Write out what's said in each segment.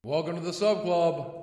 Welcome to the Sub Club.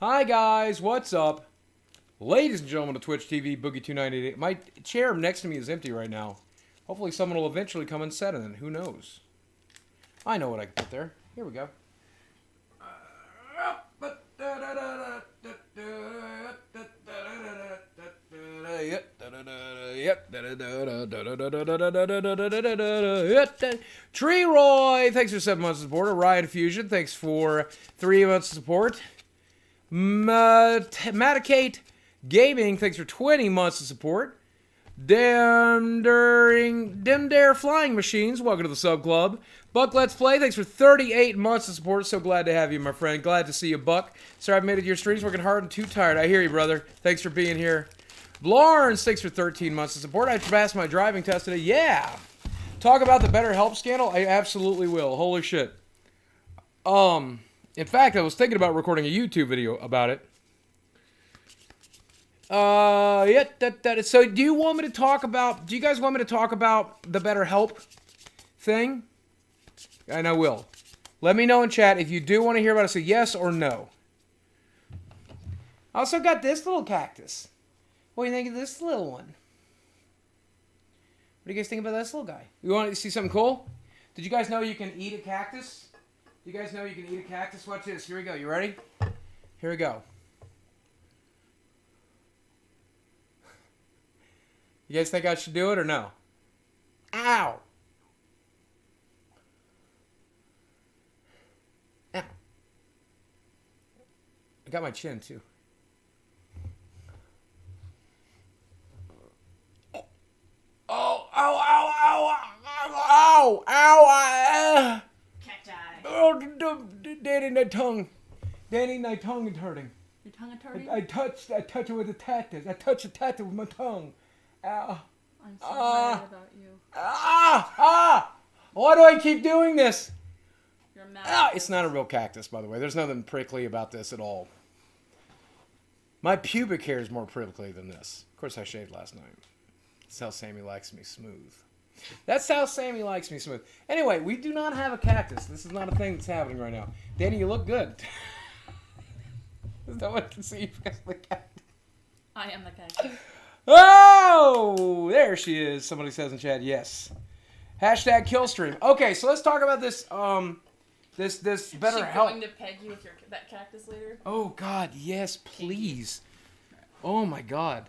Hi guys, what's up? Ladies and gentlemen of Twitch TV, Boogie2988. My chair next to me is empty right now. Hopefully someone will eventually come and set in it. Who knows? I know what I can put there. Here we go. Tree Roy, thanks for 7 months of support. Riot Fusion, thanks for 3 months of support. Maticate Gaming, thanks for 20 months of support. Dimdare Flying Machines, welcome to the sub club. Buck Let's Play, thanks for 38 months of support. So glad to have you, my friend. Glad to see you, Buck. Sorry I've made it to your streams. Working hard and too tired. I hear you, brother. Thanks for being here. Lawrence, thanks for 13 months of support. I passed my driving test today. Yeah. Talk about the BetterHelp scandal? I absolutely will. Holy shit. In fact, I was thinking about recording a YouTube video about it. So do you want me to talk about, do you guys want me to talk about the BetterHelp thing? And I will. Let me know in chat if you do want to hear about it. Say yes or no. I also got this little cactus. What do you think of this little one? What do you guys think about this little guy? You want to see something cool? Did you guys know you can eat a cactus? Do you guys know you can eat a cactus? Watch this. Here we go. You ready? Here we go. You guys think I should do it or no? Ow! Ow. I got my chin too. Oh, ow, ow, ow, ow, ow, Cacti. Oh, Danny, my tongue. Danny, my tongue is hurting. Your tongue is hurting? I touched it with a cactus. I touched the cactus with my tongue. Ow. I'm so worried about you. Why do I keep doing this? Your mouth. It's not a real cactus, by the way. There's nothing prickly about this at all. My pubic hair is more prickly than this. Of course, I shaved last night. That's how Sammy likes me smooth. That's how Sammy likes me smooth. Anyway, we do not have a cactus. This is not a thing that's happening right now. Danny, you look good. No one can see you because of the cactus. I am the cactus. Oh, there she is. Somebody says in chat, yes. Hashtag Killstream. Okay, so let's talk about this. This BetterHelp. Is she going to peg you with that cactus later? Oh God, yes, please. Oh my God.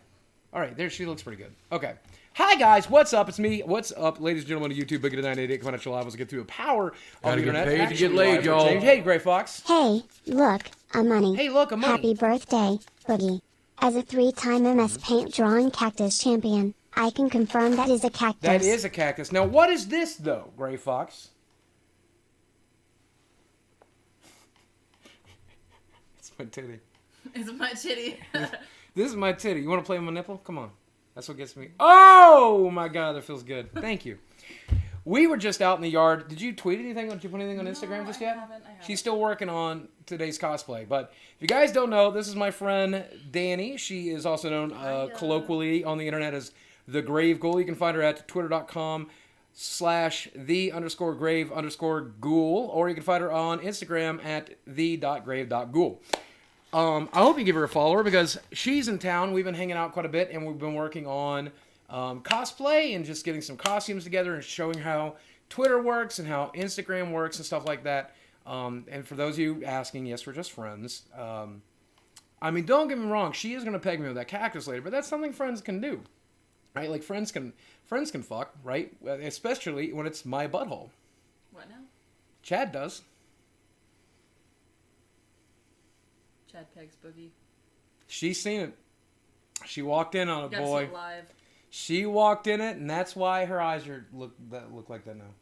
All right, there she looks pretty good. Okay. Hi guys, what's up? It's me. What's up, ladies and gentlemen of YouTube? Boogie988 coming at you live as I get through the power of the internet. Paid to get laid, y'all. Hey, Gray Fox. Hey, look, I'm money. Hey, look, I'm money. Happy birthday, Boogie. As a 3-time MS Paint Drawing Cactus champion, I can confirm that is a cactus. That is a cactus. Now, what is this, though, Gray Fox? It's my titty. It's my titty. This is my titty. You want to play with my nipple? Come on. That's what gets me. Oh, my God, that feels good. Thank you. We were just out in the yard. Did you tweet anything? Did you put anything on Instagram just yet? I haven't. She's still working on today's cosplay. But if you guys don't know, this is my friend Danny. She is also known colloquially on the internet as The Grave Ghoul. You can find her at twitter.com/the_grave_ghoul. Or you can find her on Instagram at the.grave.ghoul. I hope you give her a follower because she's in town. We've been hanging out quite a bit and we've been working on cosplay and just getting some costumes together and showing how Twitter works and how Instagram works and stuff like that. And for those of you asking, yes, we're just friends. I mean, don't get me wrong. She is going to peg me with that cactus later, but that's something friends can do, right? Like friends can fuck, right? Especially when it's my butthole. What now? Chad does. Chad pegs Boogie. She's seen it. She walked in on it, You gotta boy. see it live. She walked in it, and that's why her eyes look like that now.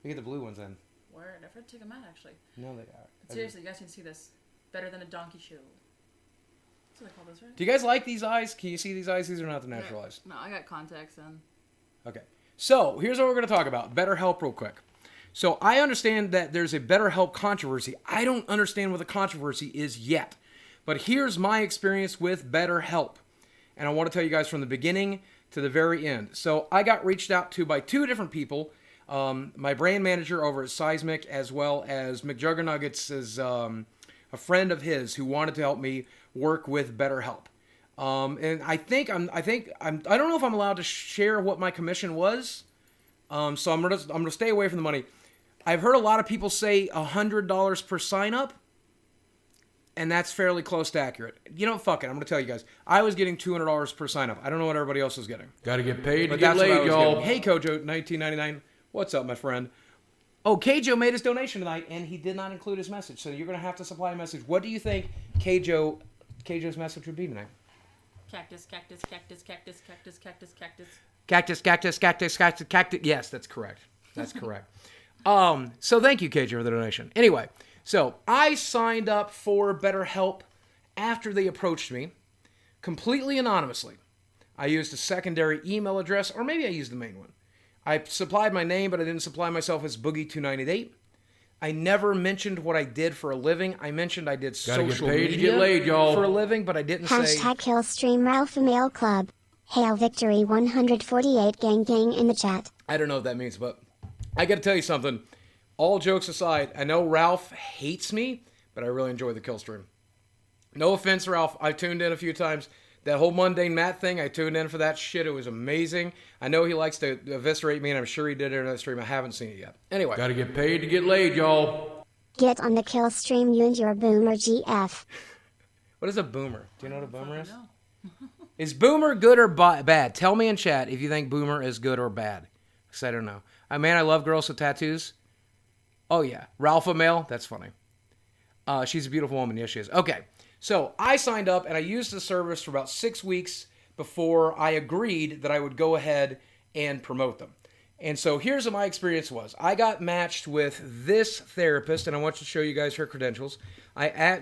We get the blue ones in. Word. I've heard to take them out, actually. No, they are. But seriously, you guys need to see this. Better than a donkey show. That's what they call this, right? Do you guys like these eyes? Can you see these eyes? These are not the natural eyes. No, I got contacts in. Okay. So, here's what we're going to talk about. BetterHelp real quick. So, I understand that there's a BetterHelp controversy. I don't understand what the controversy is yet. But here's my experience with BetterHelp. And I want to tell you guys from the beginning to the very end. So, I got reached out to by 2 different people. My brand manager over at Seismic, as well as McJuggernuggets' a friend of his who wanted to help me work with BetterHelp. And I don't know if I'm allowed to share what my commission was. So I'm gonna stay away from the money. I've heard a lot of people say $100 per sign up, and that's fairly close to accurate. You know, fuck it. I'm gonna tell you guys. I was getting $200 per sign up. I don't know what everybody else was getting. Got to get paid to But get that's what I laid, was y'all. getting. Hey, Kojo, 1999. What's up, my friend? Oh, Kjo made his donation tonight, and he did not include his message. So you're gonna have to supply a message. What do you think Kjo's message would be tonight? Cactus, cactus, cactus, cactus, cactus, cactus, cactus. Cactus, cactus, cactus, cactus, cactus. Yes, that's correct. That's correct. So thank you, KJ, for the donation. Anyway, so I signed up for BetterHelp after they approached me, completely anonymously. I used a secondary email address, or maybe I used the main one. I supplied my name, but I didn't supply myself as Boogie298. I never mentioned what I did for a living. I mentioned I did Gotta get social paid to media get laid, y'all. for a living, but I didn't say... Hashtag Killstream Ralph Mail Club. Hail Victory 148 gang in the chat. I don't know what that means, but I got to tell you something. All jokes aside, I know Ralph hates me, but I really enjoy the kill stream. No offense, Ralph. I've tuned in a few times. That whole mundane Matt thing, I tuned in for that shit. It was amazing. I know he likes to eviscerate me, and I'm sure he did it in that stream. I haven't seen it yet. Anyway. Got to get paid to get laid, y'all. Get on the kill stream, you and your boomer GF. What is a boomer? Do you know what a boomer is? No. Is boomer good or bad? Tell me in chat if you think boomer is good or bad. Because I don't know. Man, I love girls with tattoos. Oh, yeah. Ralpha male? That's funny. She's a beautiful woman. Yes, she is. Okay. So I signed up, and I used the service for about 6 weeks before I agreed that I would go ahead and promote them. And so here's what my experience was. I got matched with this therapist, and I want to show you guys her credentials.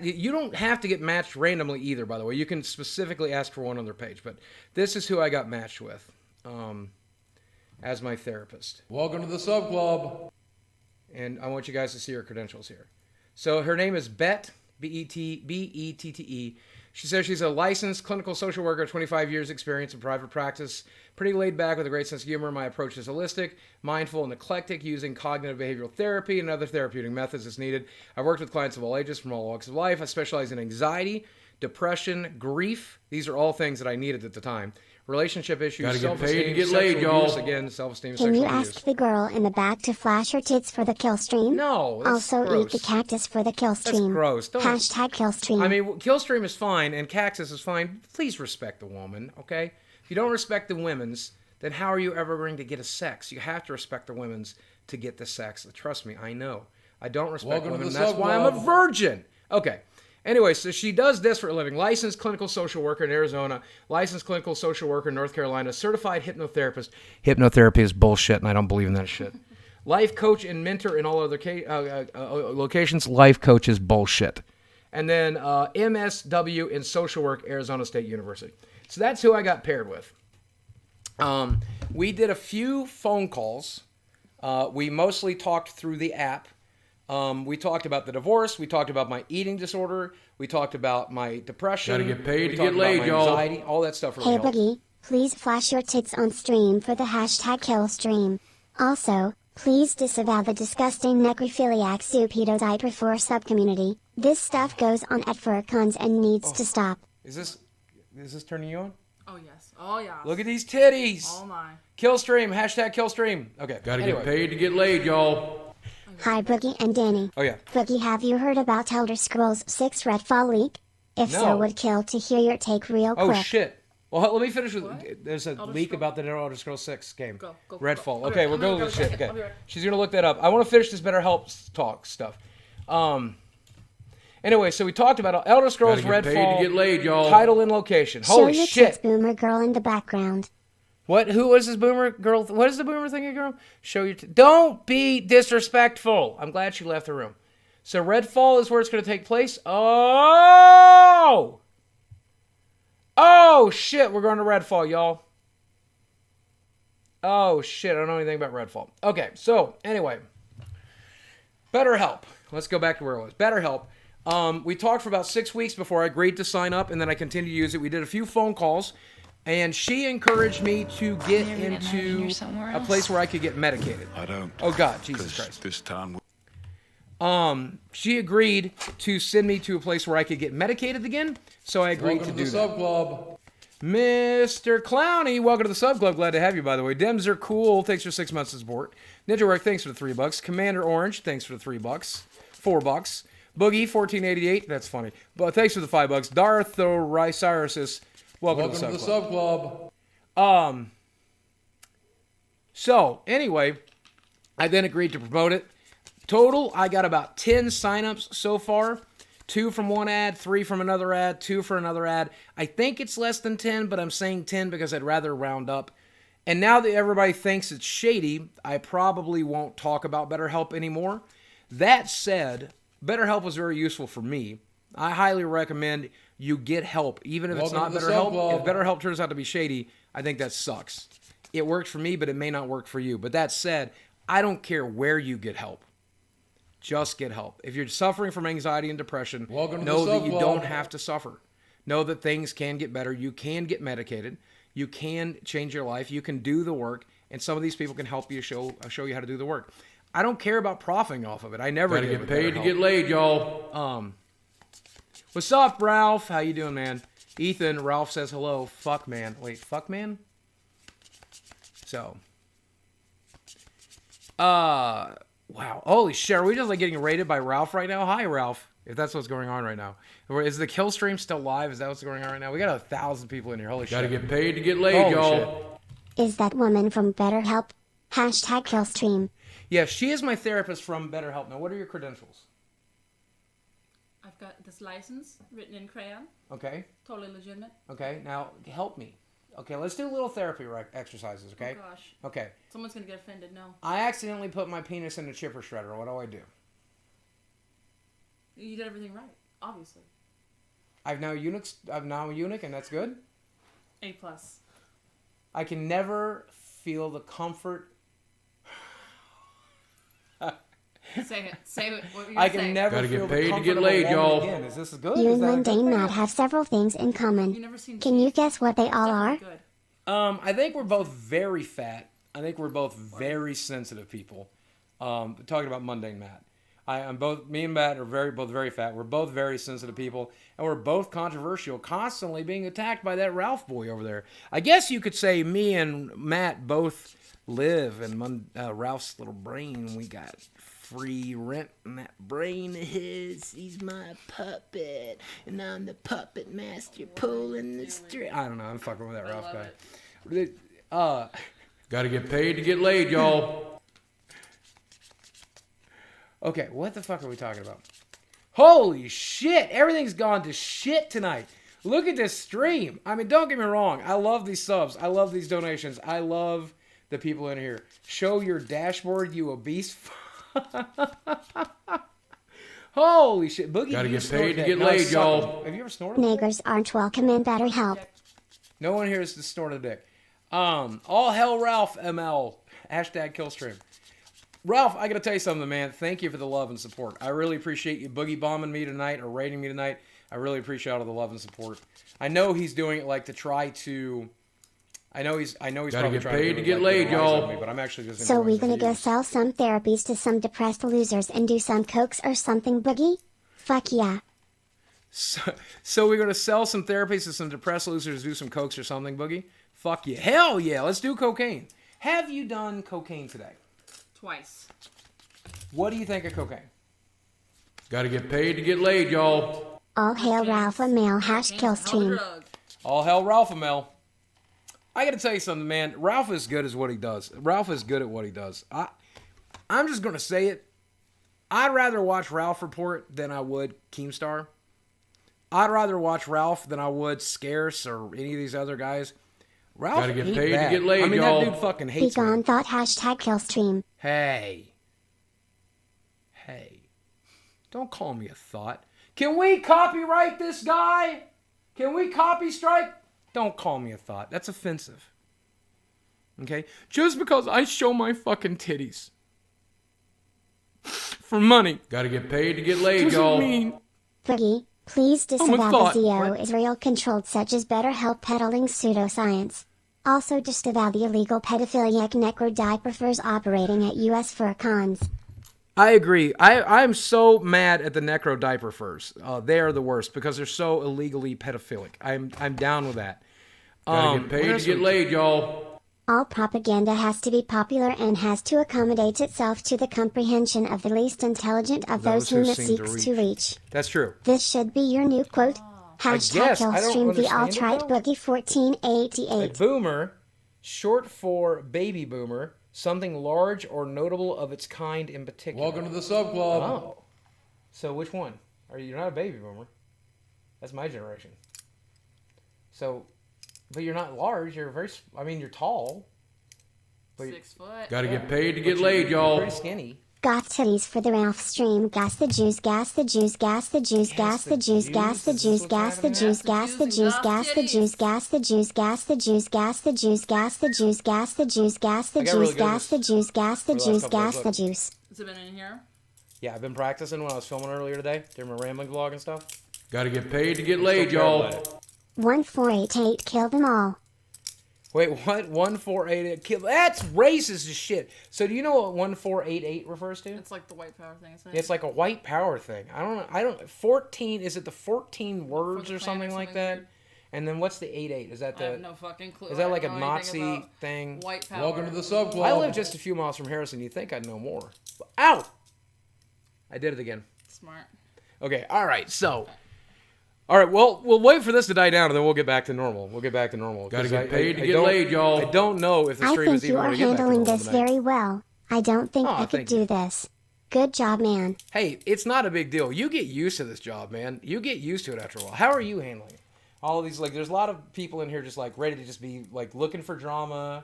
You don't have to get matched randomly either, by the way. You can specifically ask for one on their page. But this is who I got matched with as my therapist. Welcome to the sub club. And I want you guys to see her credentials here. So her name is Bet. B-E-T-T-E. She says she's a licensed clinical social worker, 25 years experience in private practice, pretty laid back with a great sense of humor. My approach is holistic, mindful, and eclectic, using cognitive behavioral therapy and other therapeutic methods as needed. I've worked with clients of all ages from all walks of life. I specialize in anxiety, depression, grief. These are all things that I needed at the time. Relationship issues, Gotta get paid self-esteem, to get sexual laid, y'all. abuse, again, self-esteem, Can sexual you abuse. ask the girl in the back to flash her tits for the kill stream? No, that's Also gross. eat the cactus for the kill That's stream. gross. Don't. Hashtag kill stream. I mean, Killstream is fine and Cactus is fine. Please respect the woman, okay? If you don't respect the women's, then how are you ever going to get a sex? You have to respect the women's to get the sex. Trust me, I know. I don't respect Welcome to women. the That's sub why I'm a club. virgin. Okay. Anyway, so she does this for a living. Licensed clinical social worker in Arizona. Licensed clinical social worker in North Carolina. Certified hypnotherapist. Hypnotherapy is bullshit, and I don't believe in that shit. Life coach and mentor in all other locations. Life coach is bullshit. And then MSW in social work, Arizona State University. So that's who I got paired with. We did a few phone calls. We mostly talked through the app. We talked about the divorce. We talked about my eating disorder. We talked about my depression. Gotta get paid we to talked get about laid, my y'all. anxiety. All that stuff really Hey helped. Boogie, please flash your tits on stream for the hashtag kill stream. Also, please disavow the disgusting necrophiliac supedo diaper for subcommunity. This stuff goes on at Furcons and needs to stop. Is this turning you on? Oh, yes. Oh, yeah. Look at these titties. Oh, my. Killstream. Hashtag Killstream. Okay. Gotta anyway. get paid to get laid, y'all. Hi Boogie and Danny. Oh, yeah. Boogie, have you heard about Elder Scrolls 6 Redfall leak? If No. so, would kill to hear your take real Oh, quick. shit. Well, let me finish with... What? There's a Elder leak Scrolls. about the Elder Scrolls 6 game. Go. Redfall. I'll be Okay, right- we're I'm going gonna with go shit. check it. Okay. I'll be right- She's going to look that up. I want to finish this BetterHelp talk stuff. Anyway, so we talked about Elder Scrolls Gotta get paid Redfall. to get laid, y'all. Title and location. Show Holy your shit. tits, boomer girl in the background. What? Who was this boomer girl? What is the boomer thing, girl? Show your... Don't be disrespectful. I'm glad she left the room. So Redfall is where it's going to take place. Oh! Oh, shit. We're going to Redfall, y'all. Oh, shit. I don't know anything about Redfall. Okay, so anyway. BetterHelp. Let's go back to where it was. BetterHelp. We talked for about 6 weeks before I agreed to sign up, and then I continued to use it. We did a few phone calls, and she encouraged me to get into a place where I could get medicated. I don't. Oh, God. Jesus 'Cause Christ. This town. She agreed to send me to a place where I could get medicated again, so I agreed Welcome to to do the that. sub club. Mr. Clowney, welcome to the Sub Club. Glad to have you, by the way. Dems are cool. Thanks for 6 months of support. Ninja Work, thanks for the $3. Commander Orange, thanks for the $3. $4. Boogie, 1488. That's funny. But thanks for the $5. Darthorisiris, welcome to the Sub Club. So, anyway, I then agreed to promote it. Total, I got about 10 signups so far. 2 from one ad, 3 from another ad, 2 for another ad. I think it's less than 10, but I'm saying 10 because I'd rather round up. And now that everybody thinks it's shady, I probably won't talk about BetterHelp anymore. That said, BetterHelp was very useful for me. I highly recommend you get help, even if it's not BetterHelp. If BetterHelp turns out to be shady, I think that sucks. It works for me, but it may not work for you. But that said, I don't care where you get help. Just get help. If you're suffering from anxiety and depression, know that you don't have to suffer. Know that things can get better. You can get medicated. You can change your life. You can do the work. And some of these people can help you show you how to do the work. I don't care about profiting off of it. I never did. Gotta get paid to get laid, y'all. What's up, Ralph? How you doing, man? Ethan, Ralph says hello. Fuck, man. Wait, fuck, man? So. Wow. Holy shit. Are we just like getting raided by Ralph right now? Hi, Ralph. If that's what's going on right now. Is the kill stream still live? Is that what's going on right now? We got 1,000 people in here. Holy shit. Gotta get paid to get laid, y'all. Is that woman from BetterHelp? Hashtag killstream. Yeah, she is my therapist from BetterHelp. Now, what are your credentials? I've got this license written in crayon. Okay. Totally legitimate. Okay. Now, help me. Okay, let's do little therapy exercises, okay? Oh, gosh. Okay. Someone's going to get offended. No. I accidentally put my penis in a chipper shredder. What do I do? You did everything right, obviously. I'm now a eunuch, and that's good? A+. I can never feel the comfort. Say it. Say it. What you're I saying. can never Gotta feel get the paid to comfort get of a laid, woman y'all. again. Is this good? You Is and that a good Mundane thing? Matt have several things in common. You've never seen Can you guess what they all are? Good. I think we're both very fat. I think we're both very sensitive people. Talking about Mundane Matt. Me and Matt are both very fat. We're both very sensitive people, and we're both controversial, constantly being attacked by that Ralph boy over there. I guess you could say me and Matt both live in Ralph's little brain. We got free rent in that brain of his. He's my puppet, and I'm the puppet master pulling the string. I don't know. I'm fucking with that Ralph guy. Gotta get paid to get laid, y'all. Okay, what the fuck are we talking about? Holy shit! Everything's gone to shit tonight. Look at this stream. I mean, don't get me wrong. I love these subs. I love these donations. I love the people in here. Show your dashboard, you obese. Holy shit. Boogie, Gotta you get snort paid to that. get No, laid, suck y'all. it. Have you ever snorted? Niggers aren't welcome in BetterHelp. No one here has to snort a dick. All hell Ralph ML. Hashtag killstream. Ralph, I gotta tell you something, man. Thank you for the love and support. I really appreciate you boogie bombing me tonight or raiding me tonight. I really appreciate all the love and support. I know he's doing it like to try to. I know he's Gotta probably get trying paid to to do it, get like, laid, get a rise y'all. on me, but I'm actually just. So we enjoying gonna the go views. sell some therapies to some depressed losers and do some cokes or something, Boogie? Fuck yeah. So we're gonna sell some therapies to some depressed losers, do some cokes or something, Boogie. Fuck yeah, hell yeah, let's do cocaine. Have you done cocaine today? Twice. What do you think of cocaine? Gotta get paid to get laid, y'all. All hail Ralph Mail hash killstream. Drug. All hell Ralph Amel. I gotta tell you something, man. Ralph is good at what he does. Ralph is good at what he does. I'm just gonna say it. I'd rather watch Ralph report than I would Keemstar. I'd rather watch Ralph than I would Scarce or any of these other guys. Ralph Gotta get ain't paid to bad. get laid, I mean, y'all. that dude fucking Be hates me. gone thought hashtag killstream. Hey. Don't call me a thought. Can we copyright this guy? Can we copy strike? Don't call me a thought. That's offensive. Okay? Just because I show my fucking titties for money Gotta get paid to get laid, doesn't y'all. mean... Boogie, please a disavow thought. the ZO What? Israel controlled such as BetterHelp peddling pseudoscience. Also disavow the illegal pedophiliac necro die prefers operating at U.S. fur cons. I agree. I'm so mad at the necro diaper furs. They are the worst because they're so illegally pedophilic. I'm down with that. Gotta get paid to get laid, y'all. All propaganda has to be popular and has to accommodate itself to the comprehension of the least intelligent of those whom it seeks to reach. That's true. This should be your new quote. Hashtag guess. I don't Killstream the understand it, alt-right though. Boogie 1488. A boomer, short for baby boomer, something large or notable of its kind in particular. Welcome to the sub club. Oh. So which one? You're not a baby boomer. That's my generation. So, but you're not large. You're you're tall. But 6 foot. Gotta get paid to get laid, you're y'all. pretty skinny. Goth titties for the Ralph stream. Gas the juice, gas the juice, gas the juice, gas the juice, gas the juice, gas the juice, gas the juice, gas the juice, gas the juice, gas the juice, gas the juice, gas the juice, gas the juice, gas the juice, gas the juice, gas the juice, gas the juice. Has it been in here? Yeah, I've been practicing when I was filming earlier today during my rambling vlog and stuff. Gotta get paid to get laid, y'all. 1488 kill them all. Wait, what? 1488 kill? That's racist as shit. So do you know what 1488 refers to? It's like the white power thing. It's like a white power thing. I don't. 14 is it the 14 words or something like that? Weird. And then what's the 88? Is that I have the? no fucking clue. Is that I like a don't know anything Nazi about thing? White power. Welcome to the sub club. I live just a few miles from Harrison. You'd think I'd know more. Ow! I did it again. Smart. Okay. All right. So. All right, well, we'll wait for this to die down, and then we'll get back to normal. Gotta get paid to get laid, y'all. I don't know if the I stream is think even you are going to get back to handling normal this tonight. very well. I don't think Aw, I could thank do you. this. Good job, man. Hey, it's not a big deal. You get used to this job, man. You get used to it after a while. How are you handling it? All of these, there's a lot of people in here just, ready to just be, looking for drama,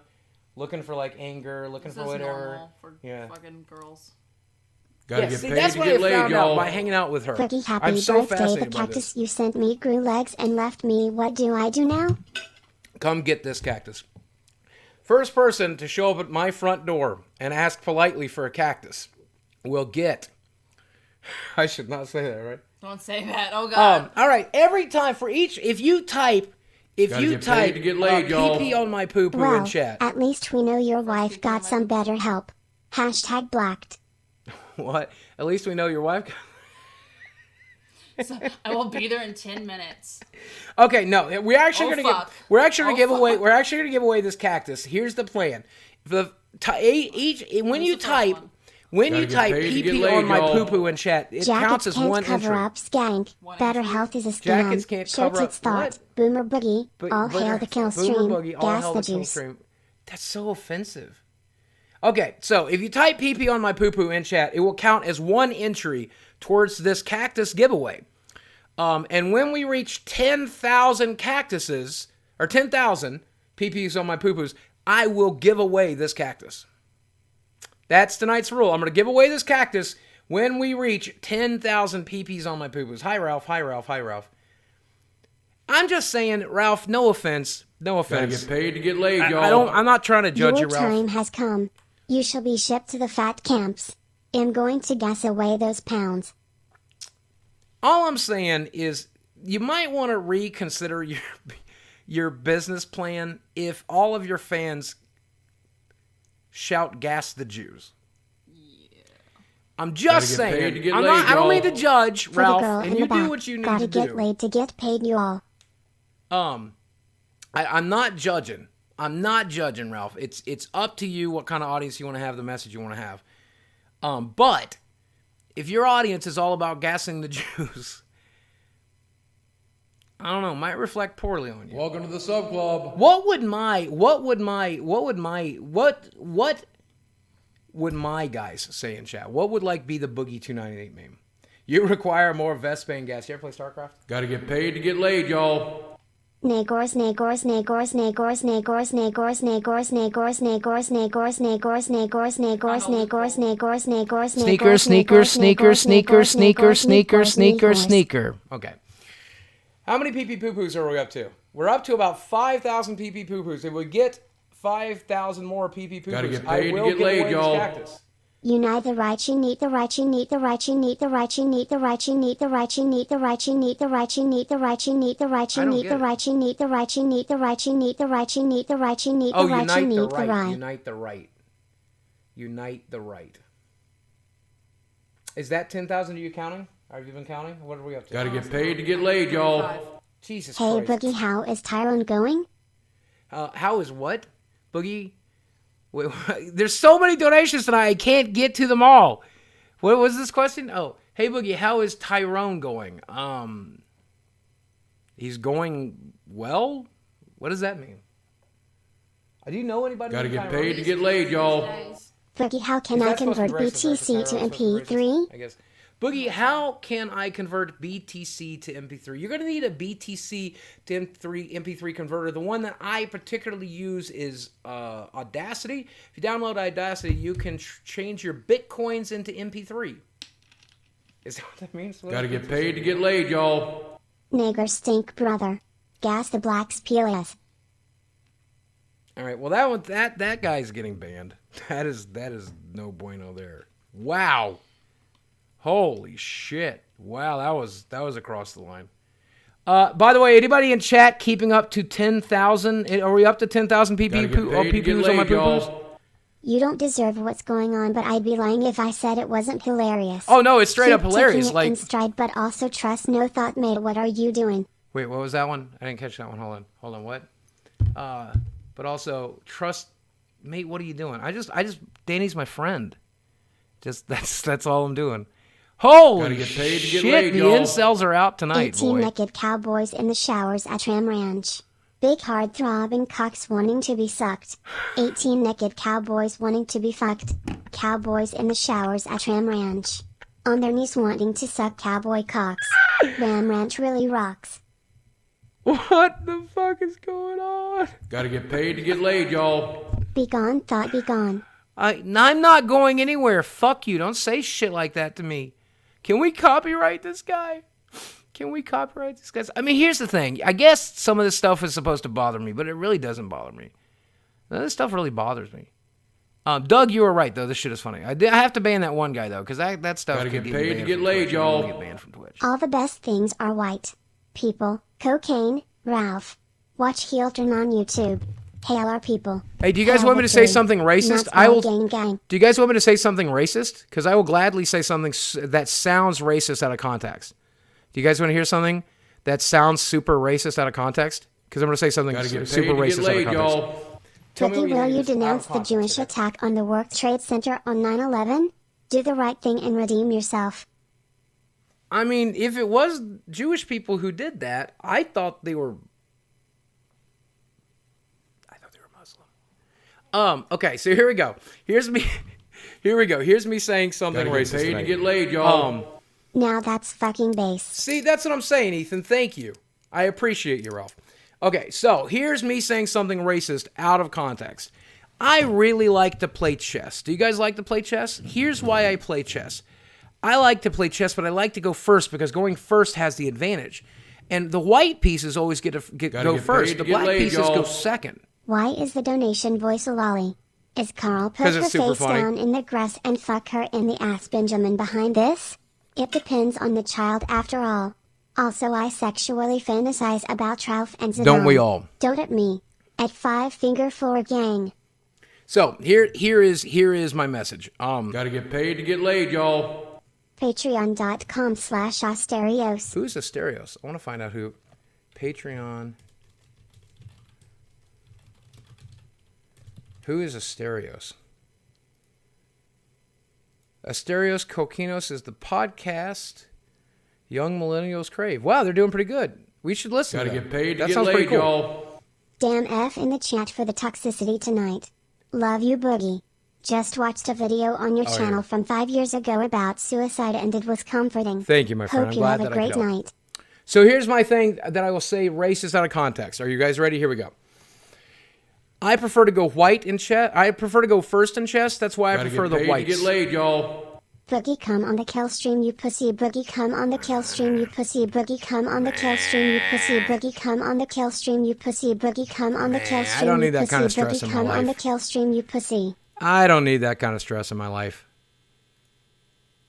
looking for, anger, looking This for is whatever. normal for fucking girls. Gotta get see, paid that's to what I get laid, found out y'all. by hanging out with her. Pretty happy I'm so birthday. The fascinated by cactus this. you sent me grew legs and left me. What do I do now? Come get this cactus. First person to show up at my front door and ask politely for a cactus will get... I should not say that, right? Don't say that. Oh god. All right. Every time for each, if you type Gotta get paid to get laid, y'all. PP on my poo poo Well, in chat. at least we know your wife PP got on my some poo-poo. better help. Hashtag blacked. What? At least we know your wife. So, I will be there in 10 minutes. Okay, no, we're actually Oh, gonna fuck. we're actually gonna Oh, give away fuck. we're actually gonna give away this cactus. Here's the plan. When Who's you the first type one? when Gotta you get type paid to get PP laid, on my y'all. poo poo in chat, it counts Jackets as can't one cover entry. up skank. One Better entry. health is a scam. Jackets can't Shirts cover up it's thought. what? Boomer boogie. All But- hail the kill Boomer stream. Boogie, all Gas hail the kill juice. stream. That's so offensive. Okay, so if you type PP on my poo poo in chat, it will count as one entry towards this cactus giveaway. And when we reach 10,000 cactuses, or 10,000 PPs on my poo poos, I will give away this cactus. That's tonight's rule. I'm going to give away this cactus when we reach 10,000 PPs on my poo poos. Hi, Ralph. Hi, Ralph. Hi, Ralph. I'm just saying, Ralph, no offense. No Gotta offense. get paid to get laid, y'all. I'm not trying to judge Your you, Ralph. time has come. You shall be shipped to the fat camps. I'm going to gas away those pounds. All I'm saying is you might want to reconsider your business plan if all of your fans shout "gas the Jews." Yeah. I'm just Gotta get paid saying. to get I'm laid, not, I don't y'all. mean to judge, For the Ralph, girl and in you the back. do what you need Gotta to get do. laid to get paid, you all. I'm not judging. I'm not judging, Ralph. It's up to you what kind of audience you want to have, the message you want to have. But if your audience is all about gassing the Jews, I don't know, might reflect poorly on you. Welcome to the sub club. What would my guys say in chat? What would be the Boogie 298 meme? You require more Vespane gas. You ever play StarCraft? Gotta get paid to get laid, y'all. Nagors, Nagors, Nagors, Nagors, Nagors, Nagors, Nagors, Nagors, Nagors, Nagors, Nagors, Nagors, Nagors, Nagors, Nagors, Nagors, Sneaker, sneaker, sneaker, sneaker, sneaker, sneaker, sneaker, sneaker. Okay. How many PP poo-poos are we up to? We're up to about 5,000 PP poo-poos. If we get 5,000 more PP poo-poos, Gotta get I paid to will get give laid, away y'all. this cactus. Unite the right, you need the right, you need the right, you need the right, you need the right, you need the right, you need the right, you need the right, you need the right, you need the right, you need the right, you need the right, you need the right, you need the right, you need the right, you need the Oh, right, you unite the need the right. right. Unite the right. Unite the right. Is that 10,000? Are you counting? Have you been counting? What are we up to? Gotta get paid to get laid, y'all. 5. Jesus Hey Christ. Boogie, how is Tyrone going? How is what? Boogie? Wait, there's so many donations tonight, I can't get to them all. What was this question? Oh, hey Boogie, how is Tyrone going? He's going well? What does that mean? Do you know anybody? Gotta named get Tyrone? paid to get laid, y'all. Days. Boogie, how can Is I that supposed to be convert racist, right? BTC to Tyrone supposed to be MP3? racist? I guess. Boogie, how can I convert BTC to MP3? You're going to need a BTC to MP3 converter. The one that I particularly use is Audacity. If you download Audacity, you can change your Bitcoins into MP3. Is that what that means? Gotta get paid to get laid, y'all. Nigger stink, brother. Gas the blacks PLS. All right. Well, that guy's getting banned. That is no bueno there. Wow. Holy shit. Wow, that was across the line. By the way, anybody in chat keeping up to 10,000? Are we up to 10,000 PP on my poo-poos? You don't deserve what's going on, but I'd be lying if I said it wasn't hilarious. Oh no, it's straight up Keep hilarious. taking it in stride, but also trust no thought made. What are you doing? Wait, what was that one? I didn't catch that one. Hold on, what? But also trust, mate, what are you doing? I just Danny's my friend. Just that's all I'm doing. Holy Gotta get paid to get shit, laid, the y'all. incels are out tonight, 18 boy. naked cowboys in the showers at Ram Ranch. Big hard throbbing cocks wanting to be sucked. 18 naked cowboys wanting to be fucked. Cowboys in the showers at Ram Ranch. On their knees wanting to suck cowboy cocks. Ram Ranch really rocks. What the fuck is going on? Gotta get paid to get laid, y'all. Be gone, thought be gone. I'm not going anywhere. Fuck you. Don't say shit like that to me. Can we copyright this guy? Can we copyright this guy? I mean, here's the thing. I guess some of this stuff is supposed to bother me, but it really doesn't bother me. This stuff really bothers me. Doug, you were right, though. This shit is funny. I have to ban that one guy, though, because that stuff Gotta could get me paid to banned get from laid, Twitch. y'all. Get banned from Twitch. All the best things are white. People, cocaine, Ralph. Watch Hilton on YouTube. Hail our people. Hey, do you guys Hail want me the to say king. something racist? Not I will. Gang gang. Do you guys want me to say something racist? Because I will gladly say something that sounds racist out of context. Do you guys want to hear something that sounds super racist out of context? Because I'm going to say something Gotta get super paid to racist get laid, out of context. y'all. Tell me Boogie, what will think you is out of denounce the context Jewish today. attack on the World Trade Center on 9/11? Do the right thing and redeem yourself. I mean, if it was Jewish people who did that, I thought they were Muslim. Okay, so here we go. Here's me saying something Gotta get racist paid to tonight. get laid, y'all. Now that's fucking base. See, that's what I'm saying, Ethan. Thank you. I appreciate you, Ralph. Okay, so here's me saying something racist out of context. I really like to play chess. Do you guys like to play chess? Here's why I play chess. I like to play chess, but I like to go first because going first has the advantage. And the white pieces always go get first. paid The to get black laid, pieces y'all. go second. Why is the donation voice a lolly? Is Carl put 'Cause her it's super face funny. down in the grass and fuck her in the ass Benjamin behind this? It depends on the child after all. Also, I sexually fantasize about Ralph and Zidane. Don't we all? Don't at me. At 5 Finger 4 Gang. So here is my message. Gotta get paid to get laid, y'all. Patreon.com/Asterios. Who's Asterios? I want to find out who. Patreon. Who is Asterios? Asterios Coquinos is the podcast Young Millennials Crave. Wow, they're doing pretty good. We should listen Gotta to them. get paid to That get sounds pretty laid, cool. y'all. Damn F in the chat for the toxicity tonight. Love you, Boogie. Just watched a video on your channel from 5 years ago about suicide and it was comforting. Thank you, my friend. Hope I'm you glad have a that I great could help. night. So here's my thing that I will say racist out of context. Are you guys ready? Here we go. I prefer to go white in chess. I prefer to go first in chess. That's why I Gotta prefer get the paid whites. to get laid, y'all. Boogie come on the kill stream, you pussy. Boogie come on the kill stream, you pussy. Boogie come on the kill stream, you pussy. Boogie come on the kill stream, you pussy. Boogie come on the kill I stream, don't you need that pussy. kind of stress Boogie in my come on the life. kill stream, you pussy. I don't need that kind of stress in my life.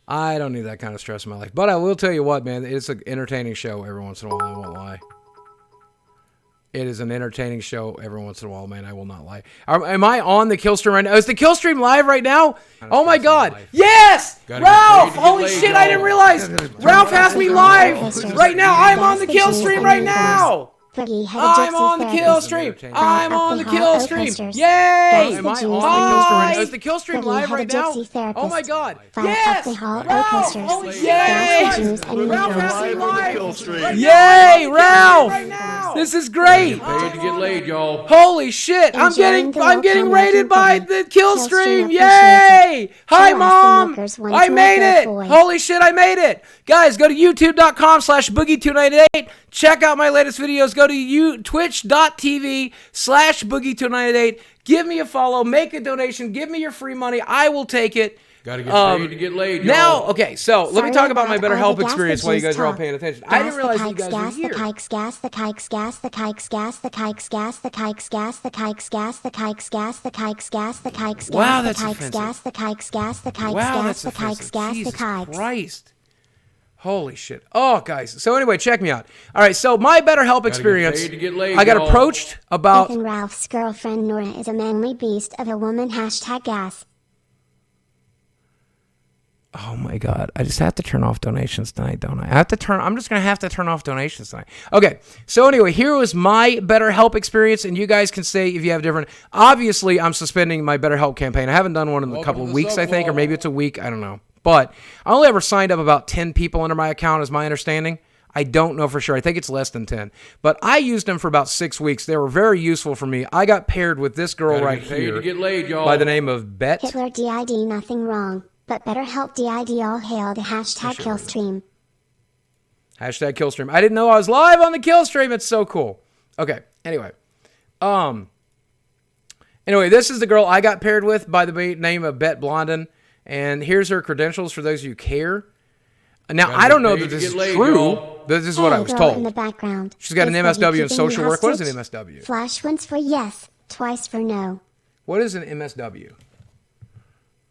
I don't need that kind of stress in my life. But I will tell you what, man. It's an entertaining show every once in a while. I won't lie. It is an entertaining show every once in a while, man. I will not lie. Am I on the kill stream right now? Is the kill stream live right now? Oh my God! Yes, Ralph! Holy shit! I didn't realize Ralph has me live right now. I'm on the kill stream right now. I'm on the kill stream. I'm on the kill stream. Yay! Am I on the kill stream? Is the kill stream live right now? Oh my God! Yes! Ralph! Holy yay! Ralph has me live. Yay, Ralph! This is great. Paid to get laid, y'all. Holy shit! I'm getting rated by the kill stream. Yay! Hi, Mom. I made it. Holy shit! I made it. Guys, go to youtube.com/boogie298. Check out my latest videos. Go to twitch.tv/boogie298. Give me a follow. Make a donation. Give me your free money. I will take it. Gotta get paid to get laid, y'all. Now, okay, so let me talk about my BetterHelp experience while you guys are all paying attention. I didn't realize you guys were here. Wow, that's offensive. Wow, that's offensive. Jesus Christ. Holy shit. Oh, guys. So anyway, check me out. All right, so my BetterHelp experience, paid to get laid, I got y'all. approached about... Ethan Ralph's girlfriend Nora is a manly beast of a woman. #gas. Oh my God. I just have to turn off donations tonight, don't I? I'm just going to have to turn off donations tonight. Okay. So anyway, here was my BetterHelp experience, and you guys can say if you have different. Obviously, I'm suspending my BetterHelp campaign. I haven't done one in a couple of weeks, I think, or maybe it's a week. I don't know. But I only ever signed up about 10 people under my account, is my understanding. I don't know for sure. I think it's less than 10. But I used them for about 6 weeks. They were very useful for me. I got paired with this girl right here to get laid, y'all. by the name of Bet. Hitler DID nothing wrong, but BetterHelp DID all hail the #killstream. #killstream. I didn't know I was live on the Killstream. It's so cool. Okay. Anyway, this is the girl I got paired with by the name of Bet Blondin, and here's her credentials for those of you who care. Now, I don't know that this is true. This is what I was told. In the background. She's got an MSW in social work. What is an MSW? Flash once for yes, twice for no. What is an MSW?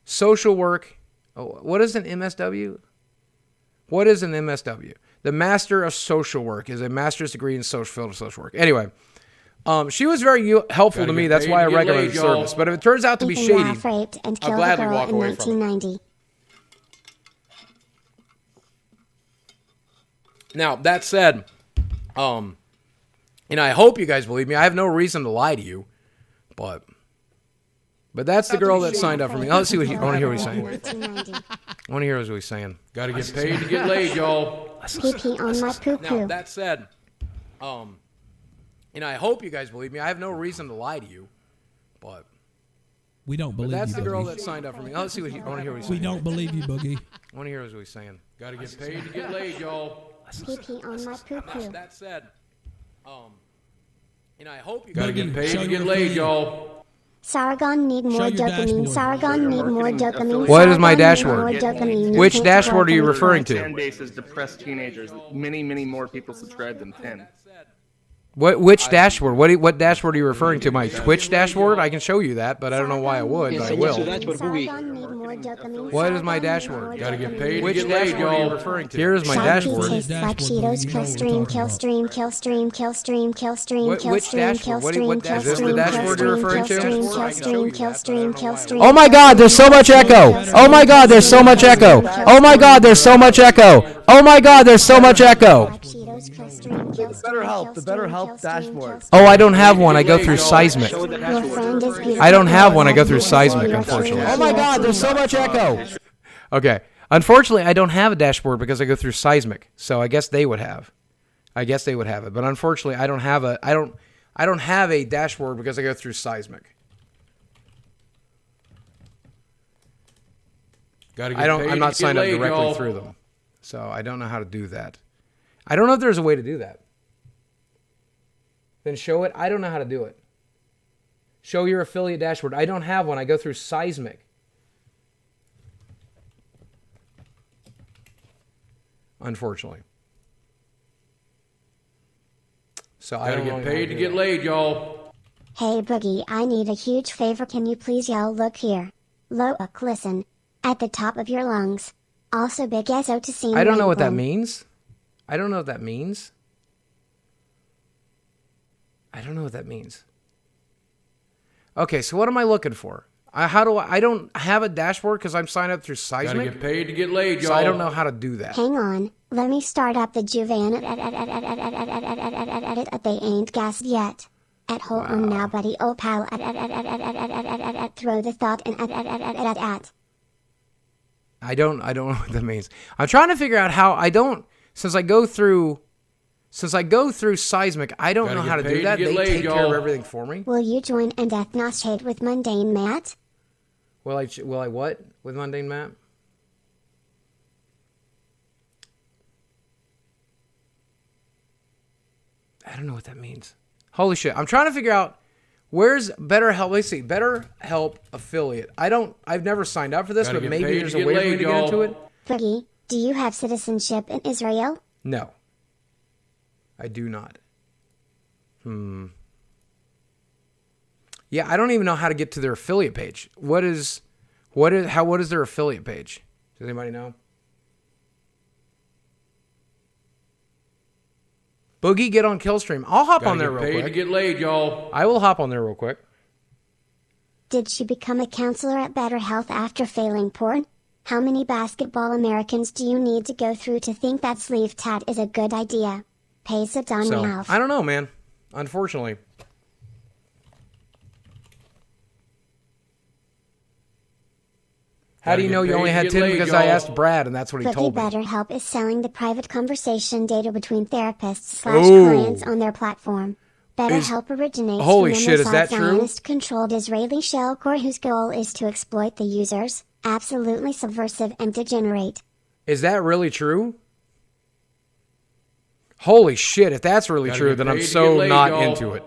Social work. Oh, what is an MSW? What is an MSW? The Master of Social Work is a master's degree in field of social work. Anyway, she was very helpful to me. That's why I recommend the service. But if it turns out to be shady, raped and I'll killed gladly a girl walk in away from it. 1990. Now, that said, I hope you guys believe me. I have no reason to lie to you, but that's the girl that signed up for me. Let's see what I want to hear what he's saying. I want to hear what he's saying. Gotta get paid to get laid, y'all. PP on my poo-poo. Now, that said, I hope you guys believe me. I have no reason to lie to you, but we don't believe you, that's the girl Boogie. that signed up for me. Let's see what I want to hear what he's We saying. don't believe you, Boogie. I want to hear what he's saying. Gotta get paid to get laid, y'all. PP on my poo-poo. That said, I hope you Gotta guys get paid to get laid, y'all. Sargon need more your dopamine. dashboard. Sargon need more dopamine. What is my Sargon need dashboard? more dopamine. Which Nutrient dashboard are you dopamine. referring to? 10 bases depressed teenagers. Many, many more people subscribe than 10. Which dashboard? What dashboard are you referring to? My Twitch dashboard? I can show you that, but I don't know why I would, but I will. Sargon need more dopamine. What is my Sargon need dashboard? more Gotta get dopamine. paid to Which get laid, dashboard are you y'all. referring to? Here's my Sharpie dashboard. tastes like Cheetos. Kill stream, kill stream, kill stream, kill stream, kill stream, Which kill stream, dashboard? kill stream, What kill is this the stream, dashboard kill you're stream, referring kill to? stream, I kill can show stream, you kill that, stream, but I don't know kill why. stream. Oh my God, there's so much echo. Oh my God, there's so much echo. Oh my God, there's so much echo. Oh my God, there's so much echo. BetterHelp, the BetterHelp dashboard. Oh, I don't have one. I go through Seismic. Your friend is beautiful. I don't have one. I go through Seismic, unfortunately. Oh my God, there's so much echo. Okay. Unfortunately, I don't have a dashboard because I go through Seismic. So I guess they would have. I guess they would have it. But unfortunately, I don't have a dashboard because I go through Seismic. Gotta get paid I'm not to get signed up laid, directly y'all. through them. So I don't know how to do that. I don't know if there's a way to do that. Then show it. I don't know how to do it. Show your affiliate dashboard. I don't have one. I go through Seismic. Unfortunately. So I Gotta don't know get how paid do to get that. laid, y'all. Hey Boogie, I need a huge favor. Can you please yell look here? Look, listen. At the top of your lungs. Also big SO to see. I don't know what that means. I don't know what that means. I don't know what that means. Okay, so what am I looking for? I don't have a dashboard because I'm signed up through Gotta Seismic. get paid to get laid, y'all. So I don't know how to do that. Hang on, let me start up the Juvan. They ain't gassed yet. Hold on now, buddy. Oh, pal. Throw the thought and at. I don't know what that means. I'm trying to figure out how since I go through Seismic, I don't Gotta know get how to paid do to that. get They laid, take care of y'all. everything for me. Will you join and ethnostate with Mundane Matt? Will I what with Mundane Map? I don't know what that means. Holy shit. I'm trying to figure out where's BetterHelp. Let's see. BetterHelp affiliate. I've never signed up for this, Gotta but get maybe paid there's to a get way for me laid, to get into y'all. it. Boogie, do you have citizenship in Israel? No. I do not. Yeah, I don't even know how to get to their affiliate page. What is their affiliate page? Does anybody know? Boogie, get on Killstream. I'll hop on there real Paid to quick. get laid, y'all. I will hop on there real quick. Did she become a counselor at Better Health after failing porn? How many basketball Americans do you need to go through to think that sleeve tat is a good idea? Pays it on So Ralph. I don't know, man. Unfortunately. How do you know you only had 10? Because I asked Brad, and that's what he Boogie told me. BetterHelp is selling the private conversation data between therapists/clients on their platform. BetterHelp originates Holy from shit, is that true? Zionist-controlled Israeli shell core whose goal is to exploit the users. Absolutely subversive and degenerate. Is that really true? Holy shit, if that's really Gotta true, get then I'm paid to so get laid, not y'all. into it.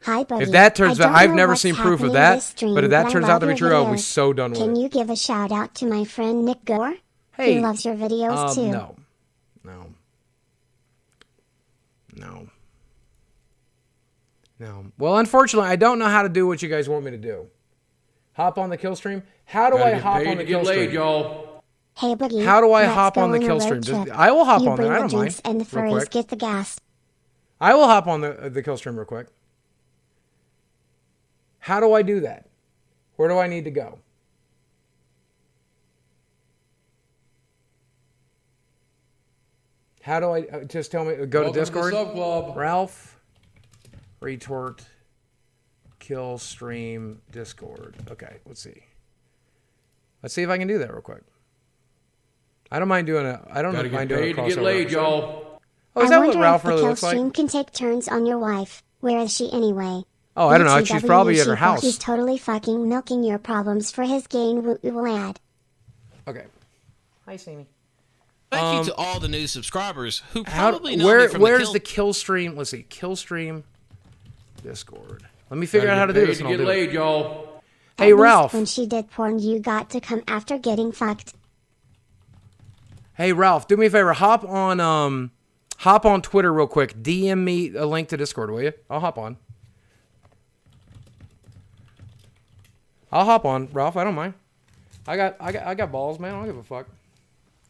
Hi, Boogie. If that turns I out, don't I've know never what's seen proof of happening that, this stream, but if that I turns love out to be your true, I'll be videos. so done with Can it. you give a shout out to my friend Nick Gore? Hey, He loves your videos too. No. Well, unfortunately, I don't know how to do what you guys want me to do. Hop on the kill stream? How do I hop on the kill stream? Y'all. Hey, Boogie. How do I let's hop go on the a kill road stream? trip. I will hop you on there. bring I the don't drinks mind. and the Real furries quick. get the gas. I will hop on the kill stream real quick. How do I do that? Where do I need to go? How do I just tell me? Go to Discord. Sub Club. Ralph, retort, kill stream, Discord. Okay, let's see. Let's see if I can do that real quick. I don't mind doing it. I don't Gotta mind get doing a paid to get crossover laid, episode. y'all. Oh, is I that wonder what Ralph if the really kill looks like? stream can take turns on your wife. Where is she anyway? Oh, I don't know. She's BTW probably at her sheeple, house. He's totally fucking milking your problems for his gain. We will add. Okay. Hi, Sammy. Thank you to all the new subscribers who How, probably know me where from where's the the kill stream? Let's see, kill stream, Discord. Let me figure out how to do Paid this. to And I'll get do it. laid, y'all. Hey, At least Ralph. when she did porn, you got to come after getting fucked. Hey, Ralph, do me a favor. Hop on Twitter real quick. DM me a link to Discord, will you? I'll hop on. Ralph. I don't mind. I got balls, man. I don't give a fuck.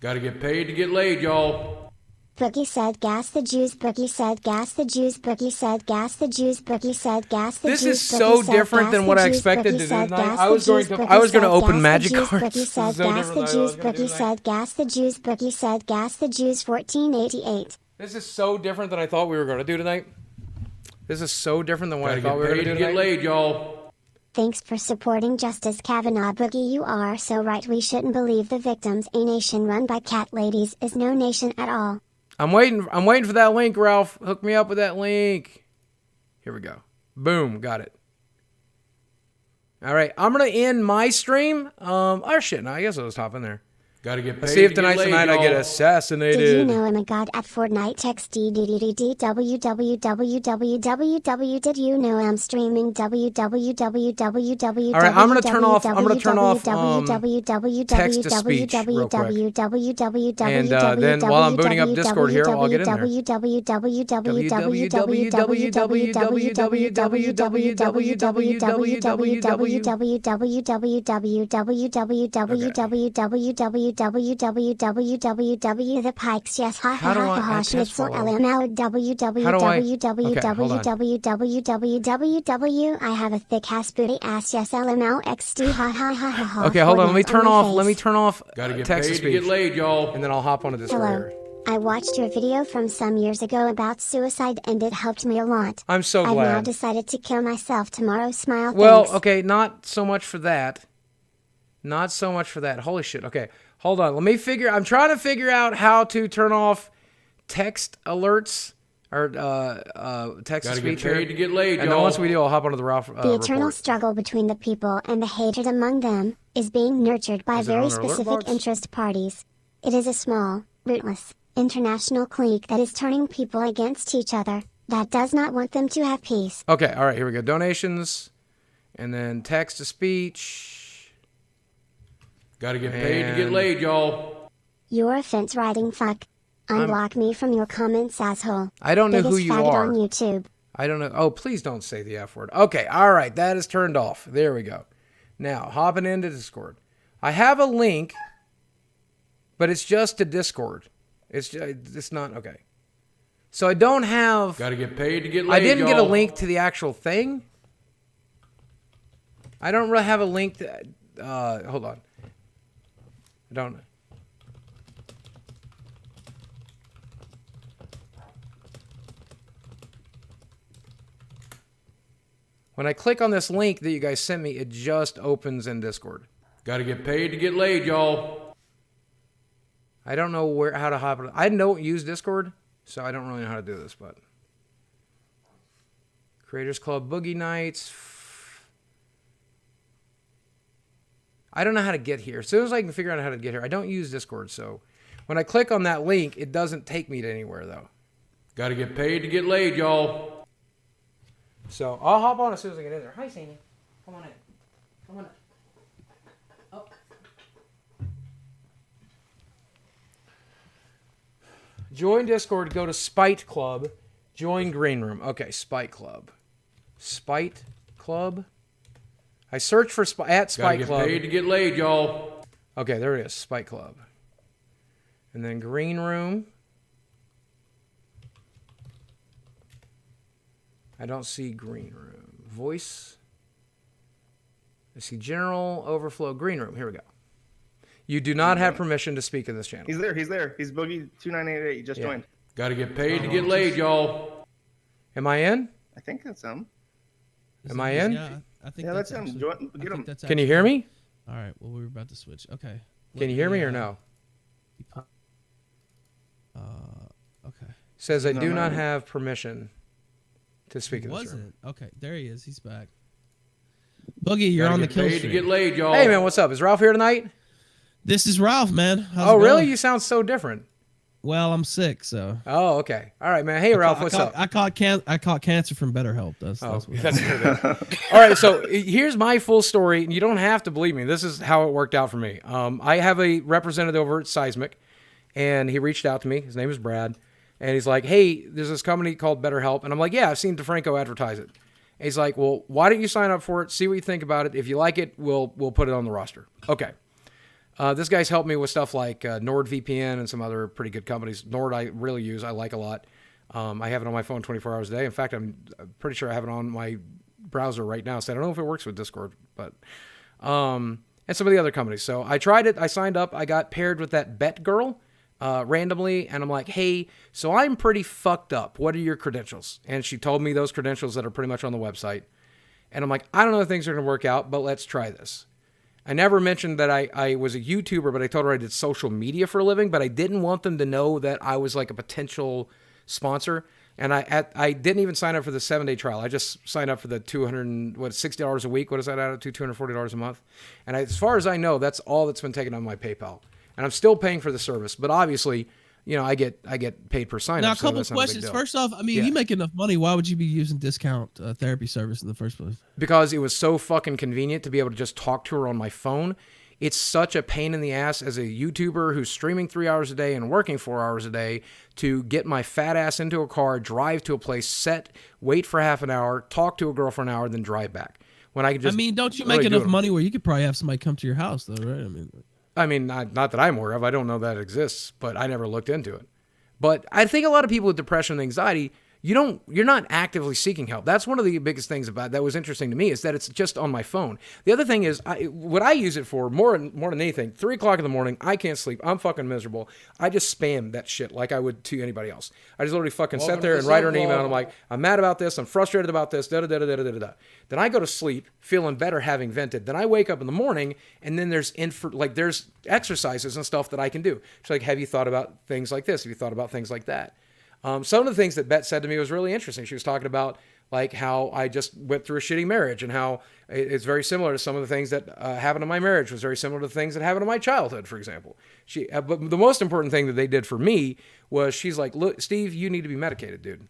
Gotta get paid to get laid, y'all. Boogie said gas the Jews. Boogie said gas the Jews. Boogie said gas the Jews. Boogie said gas the Jews. This is so different than what I expected to do tonight. I was going to open magic cards. Boogie said gas the Jews. Boogie said gas the Jews. Boogie said gas the Jews. 1488. This is so different than I thought we were going to do tonight. This is so different than what Gotta I thought we get were paid going to to do get tonight. laid, y'all. Thanks for supporting Justice Kavanaugh. Boogie, you are so right. We shouldn't believe the victims. A nation run by cat ladies is no nation at all. I'm waiting for that link, Ralph. Hook me up with that link. Here we go. Boom, got it. All right, I'm gonna end my stream. Oh shit, no, I guess I'll just hop in there. Gotta get paid Let's see if to get tonight's laid, the night I get y'all. assassinated. Did you know I'm a god at Fortnite? Text www. Did you know I'm streaming www. All right, I'm gonna turn off text to speech real quick. And then while I'm booting up Discord here, I'll get in there. www the pikes yes ha How ha do I ha ha add test schnitzel follow? www I have a thick ass booty ass yes LMLXD ha ha ha ha ha. Okay, hold on. Let me Fortnite turn my off. face. Let me turn off. Gotta get text to paid to get speech, laid, y'all. and then I'll hop onto Discord. Hello. Here. I watched your video from some years ago about suicide and it helped me a lot. I'm so I've now glad. decided to kill myself tomorrow. Smile. Well, Thanks. okay, not so much for that. Not so much for that. Holy shit. Okay, hold on. Let me figure. I'm trying to figure out how to turn off text alerts or text to Gotta speech get paid here. to get laid, And then y'all. once we do, I'll hop onto the Ralph The eternal report. struggle between the people and the hatred among them is being nurtured by Is it very on their alert specific box? interest parties. It is a small, rootless, international clique that is turning people against each other, that does not want them to have peace. Okay, all right, here we go. Donations, and then text to speech. Gotta get paid to get And- laid, y'all. You're a fence riding fuck. Unblock me from your comments, asshole. I don't know Biggest who you faggot are. on YouTube. I don't know. Oh, please don't say the F word. Okay, all right, that is turned off. There we go. Now, hopping into Discord. I have a link, but it's just to Discord. It's not, okay. So I don't have, Gotta get paid to get laid, I didn't get a y'all. link to the actual thing. I don't really have a link to, hold on. I don't. When I click on this link that you guys sent me, it just opens in Discord. Gotta get paid to get laid, y'all. I don't know how to hop. I don't use Discord, so I don't really know how to do this. But Creators Club Boogie Nights. I don't know how to get here. As soon as I can figure out how to get here, I don't use Discord, so when I click on that link, it doesn't take me to anywhere though. Gotta get paid to get laid, y'all. So I'll hop on as soon as I get in there. Hi, Sandy. Come on in. Come on in. Oh. Join Discord. Go to Spite Club. Join Green Room. Okay, Spite Club. Spite Club. I search for at Gotta Spite get Club. paid to get laid, y'all. Okay, there it is. Spite Club. And then Green Room. I don't see Green Room. Voice. I see General Overflow Green Room. Here we go. You do not have permission to speak in this channel. He's there. He's there. He's Boogie 2988. He just Yeah. joined. Gotta get paid to get laid, y'all. Am I in? I think that's him. Am I in? Yeah, I think Yeah, that's that's him. actually- Join, I get think him. that's Can you hear me? All right. Well, we were about to switch. Okay. Can you hear me or no? Okay. Says I No, do no. not have permission to speak He in this room. wasn't. Okay. There he is. He's back. Boogie, you're Gotta on the get kill paid to stream. get laid, y'all. Hey man, what's up? Is Ralph here tonight? This is Ralph, man. How's Oh it really? going? You sound so different. Well, I'm sick, so. Oh, okay. All right, man. Hey Ralph, what's up? I caught cancer from BetterHelp. That's what That's good. All right, so here's my full story. You don't have to believe me. This is how it worked out for me. I have a representative over at Seismic, and he reached out to me. His name is Brad, and he's like, "Hey, there's this company called BetterHelp," and I'm like, "Yeah, I've seen DeFranco advertise it." And he's like, "Well, why don't you sign up for it? See what you think about it. If you like it, we'll put it on the roster." Okay. This guy's helped me with stuff like NordVPN and some other pretty good companies. Nord I really use. I like a lot. I have it on my phone 24 hours a day. In fact, I'm pretty sure I have it on my browser right now. So I don't know if it works with Discord, but and some of the other companies. So I tried it. I signed up. I got paired with that Bet Girl randomly, and I'm like, "Hey, so I'm pretty fucked up. What are your credentials?" And she told me those credentials that are pretty much on the website. And I'm like, "I don't know if things are going to work out, but let's try this." I never mentioned that I was a YouTuber, but I told her I did social media for a living, but I didn't want them to know that I was like a potential sponsor. And I didn't even sign up for the 7-day trial. I just signed up for the $60 a week. What is that out to? $240 a month. And as far as I know, that's all that's been taken on my PayPal. And I'm still paying for the service, but obviously, you know, I get paid per sign up. Now, a so couple that's not a big questions. deal. First off, I mean, Yeah. you make enough money. Why would you be using discount therapy service in the first place? Because it was so fucking convenient to be able to just talk to her on my phone. It's such a pain in the ass as a YouTuber who's streaming 3 hours a day and working 4 hours a day to get my fat ass into a car, drive to a place, wait for half an hour, talk to a girl for an hour, then drive back. When I could just I mean, don't you really make do enough it. money where you could probably have somebody come to your house, though, right? I mean, I mean, not that I'm aware of. I don't know that it exists, but I never looked into it. But I think a lot of people with depression and anxiety, you're not actively seeking help. That's one of the biggest things about that was interesting to me is that it's just on my phone. The other thing is what I use it for more than anything. 3:00 in the morning, I can't sleep. I'm fucking miserable. I just spam that shit like I would to anybody else. I just literally fucking sit there and write her an email. And I'm like, I'm mad about this. I'm frustrated about this. Da da da da da da da. Then I go to sleep feeling better, having vented. Then I wake up in the morning, and then there's exercises and stuff that I can do. It's like, have you thought about things like this? Have you thought about things like that? Some of the things that Bet said to me was really interesting. She was talking about like how I just went through a shitty marriage and how it's very similar to some of the things that happened in my marriage was very similar to things that happened in my childhood, for example. But the most important thing that they did for me was she's like, look, Steve, you need to be medicated, dude.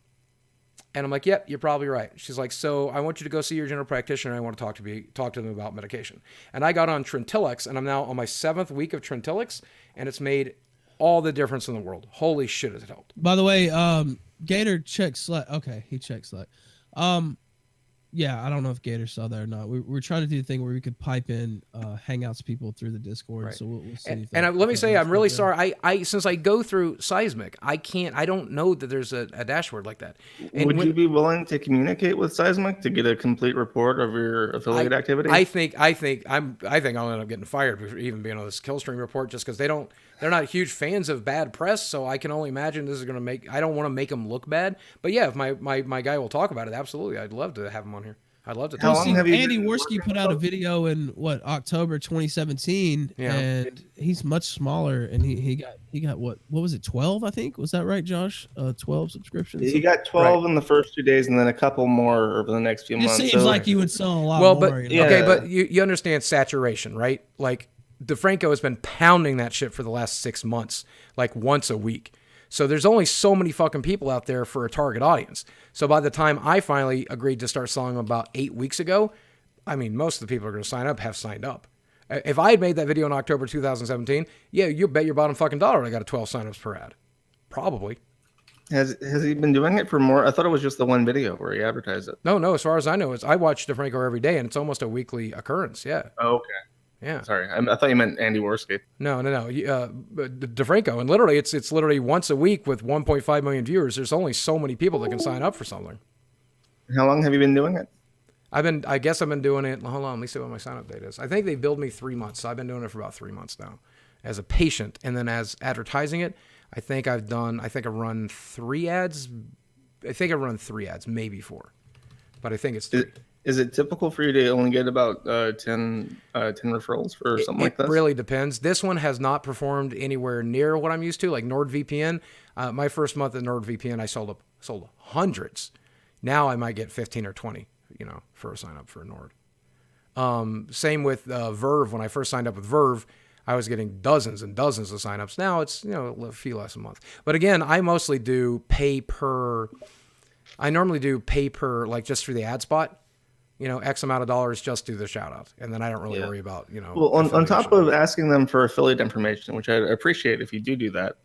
And I'm like, yep, you're probably right. She's like, so I want you to go see your general practitioner. I want to talk to them about medication. And I got on Trintellix, and I'm now on my 7th week of Trintellix, and it's made all the difference in the world. Holy shit, has it helped. By the way, Gator checked Slack. Okay, he checked Slack. Yeah, I don't know if Gator saw that or not. We're trying to do the thing where we could pipe in Hangouts people through the Discord. Right. So we'll see. Let me say, I'm really sorry. I since I go through Seismic, I don't know that there's a dashboard like that. And Would you be willing to communicate with Seismic to get a complete report of your affiliate activity? I think I'll end up getting fired for even being on this Killstream report just because they're not huge fans of bad press. So I can only imagine this is going to I don't want to make them look bad. But yeah, if my guy will talk about it, absolutely. I'd love to have him on here. I'd love to. How long have you Andy been Worski put out a video in October 2017, and he's much smaller, and he got what was it, 12? I think, was that right, Josh? 12 subscriptions. He got 12 in the first 2 days, and then a couple more over the next few months. It seems like you would sell a lot more. But okay, but you understand saturation, right? Like DeFranco has been pounding that shit for the last 6 months, like once a week. So there's only so many fucking people out there for a target audience. So by the time I finally agreed to start selling them about 8 weeks ago, I mean, most of the people who are going to sign up have signed up. If I had made that video in October 2017, yeah, you bet your bottom fucking dollar I got a 12 signups per ad. Probably. Has he been doing it for more? I thought it was just the one video where he advertised it. No, as far as I know, I watch DeFranco every day, and it's almost a weekly occurrence, yeah. Oh, okay. Yeah. Sorry, I thought you meant Andy Worski. No. DeFranco, and literally, it's literally once a week with 1.5 million viewers. There's only so many people that can sign up for something. How long have you been doing it? I guess I've been doing it. Hold on, let me see what my sign up date is. I think they billed me 3 months, so I've been doing it for about 3 months now, as a patient, and then as advertising it. I think I've run 3 ads. I think I've run 3 ads, maybe 4, but I think it's 3. Is it typical for you to only get about 10 referrals for something like this? It really depends. This one has not performed anywhere near what I'm used to, like NordVPN. My first month at NordVPN, I sold hundreds. Now I might get 15 or 20, for a sign up for Nord. Same with Verve. When I first signed up with Verve, I was getting dozens and dozens of signups. Now it's a few less a month. But again, I mostly do pay per. I normally do pay per, like, just for the ad spot. X amount of dollars just do the shout out. And then I don't really worry about, Well, on top of asking them for affiliate information, which I appreciate if you do that,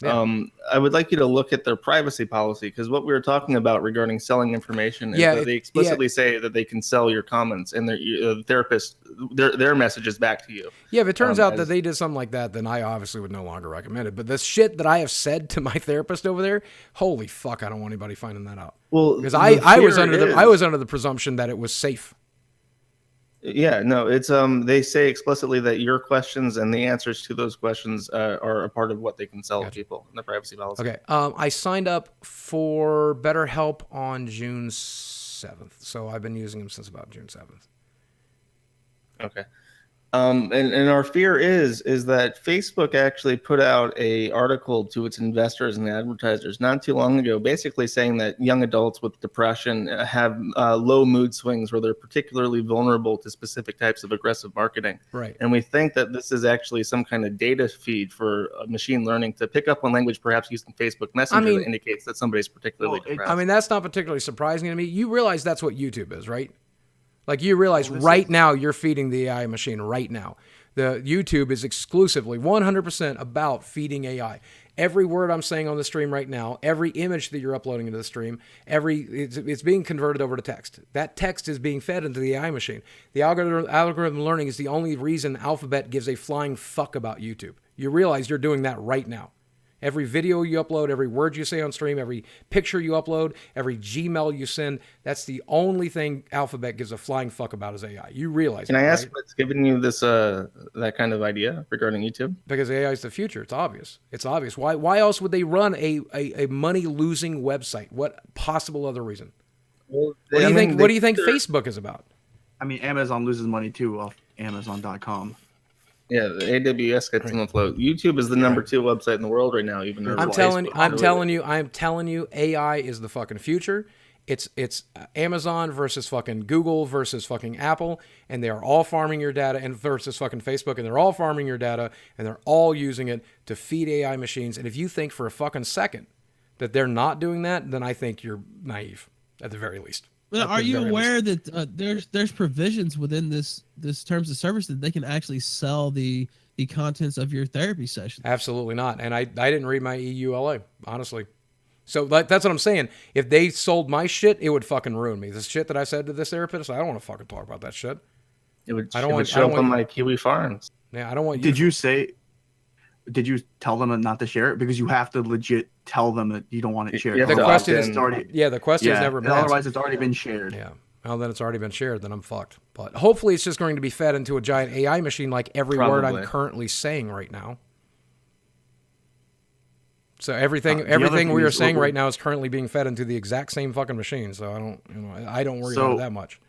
I would like you to look at their privacy policy, because what we were talking about regarding selling information is that they explicitly say that they can sell your comments and their therapist, their messages back to you. Yeah, if it turns out that they did something like that, then I obviously would no longer recommend it. But the shit that I have said to my therapist over there, holy fuck, I don't want anybody finding that out. Well, because I was under the presumption that it was safe. Yeah, no, it's they say explicitly that your questions and the answers to those questions are a part of what they can sell to people in the privacy policy. Okay, I signed up for BetterHelp on June 7th, so I've been using them since about June 7th. Okay. And our fear is that Facebook actually put out a article to its investors and advertisers not too long ago, basically saying that young adults with depression have low mood swings where they're particularly vulnerable to specific types of aggressive marketing. Right. And we think that this is actually some kind of data feed for machine learning to pick up on language, perhaps using Facebook Messenger, that indicates that somebody's particularly depressed. I mean, that's not particularly surprising to me. You realize that's what YouTube is, right? Like, you realize now you're feeding the AI machine right now. The YouTube is exclusively 100% about feeding AI. Every word I'm saying on the stream right now, every image that you're uploading into the stream, it's being converted over to text. That text is being fed into the AI machine. The algorithm learning is the only reason Alphabet gives a flying fuck about YouTube. You realize you're doing that right now. Every video you upload, every word you say on stream, every picture you upload, every Gmail you send, that's the only thing Alphabet gives a flying fuck about is AI. You realize Can that, I ask right? what's giving you this that kind of idea regarding YouTube? Because AI is the future. It's obvious. It's obvious. Why else would they run a money-losing website? What possible other reason? Well, What do you think Facebook is about? I mean, Amazon loses money too off Amazon.com. Yeah, the AWS gets them afloat. YouTube is the number 2 website in the world right now. Even though I'm telling you, AI is the fucking future. It's Amazon versus fucking Google versus fucking Apple, and they are all farming your data, and versus fucking Facebook, and they're all farming your data, and they're all using it to feed AI machines. And if you think for a fucking second that they're not doing that, then I think you're naive, at the very least. But are you aware that there's provisions within this terms of service that they can actually sell the contents of your therapy session? Absolutely not. And I didn't read my EULA, honestly. So that's what I'm saying. If they sold my shit, it would fucking ruin me. This shit that I said to this therapist, I don't want to fucking talk about that shit. It would show up on my Kiwi Farms. Yeah, I don't want you. Did you tell them not to share it? Because you have to legit tell them that you don't want it shared. The question is never been otherwise it's already been shared. Yeah. Well, then it's already been shared. Then I'm fucked. But hopefully it's just going to be fed into a giant AI machine like every word I'm currently saying right now. So everything we are saying right now is currently being fed into the exact same fucking machine. So I don't worry about it that much.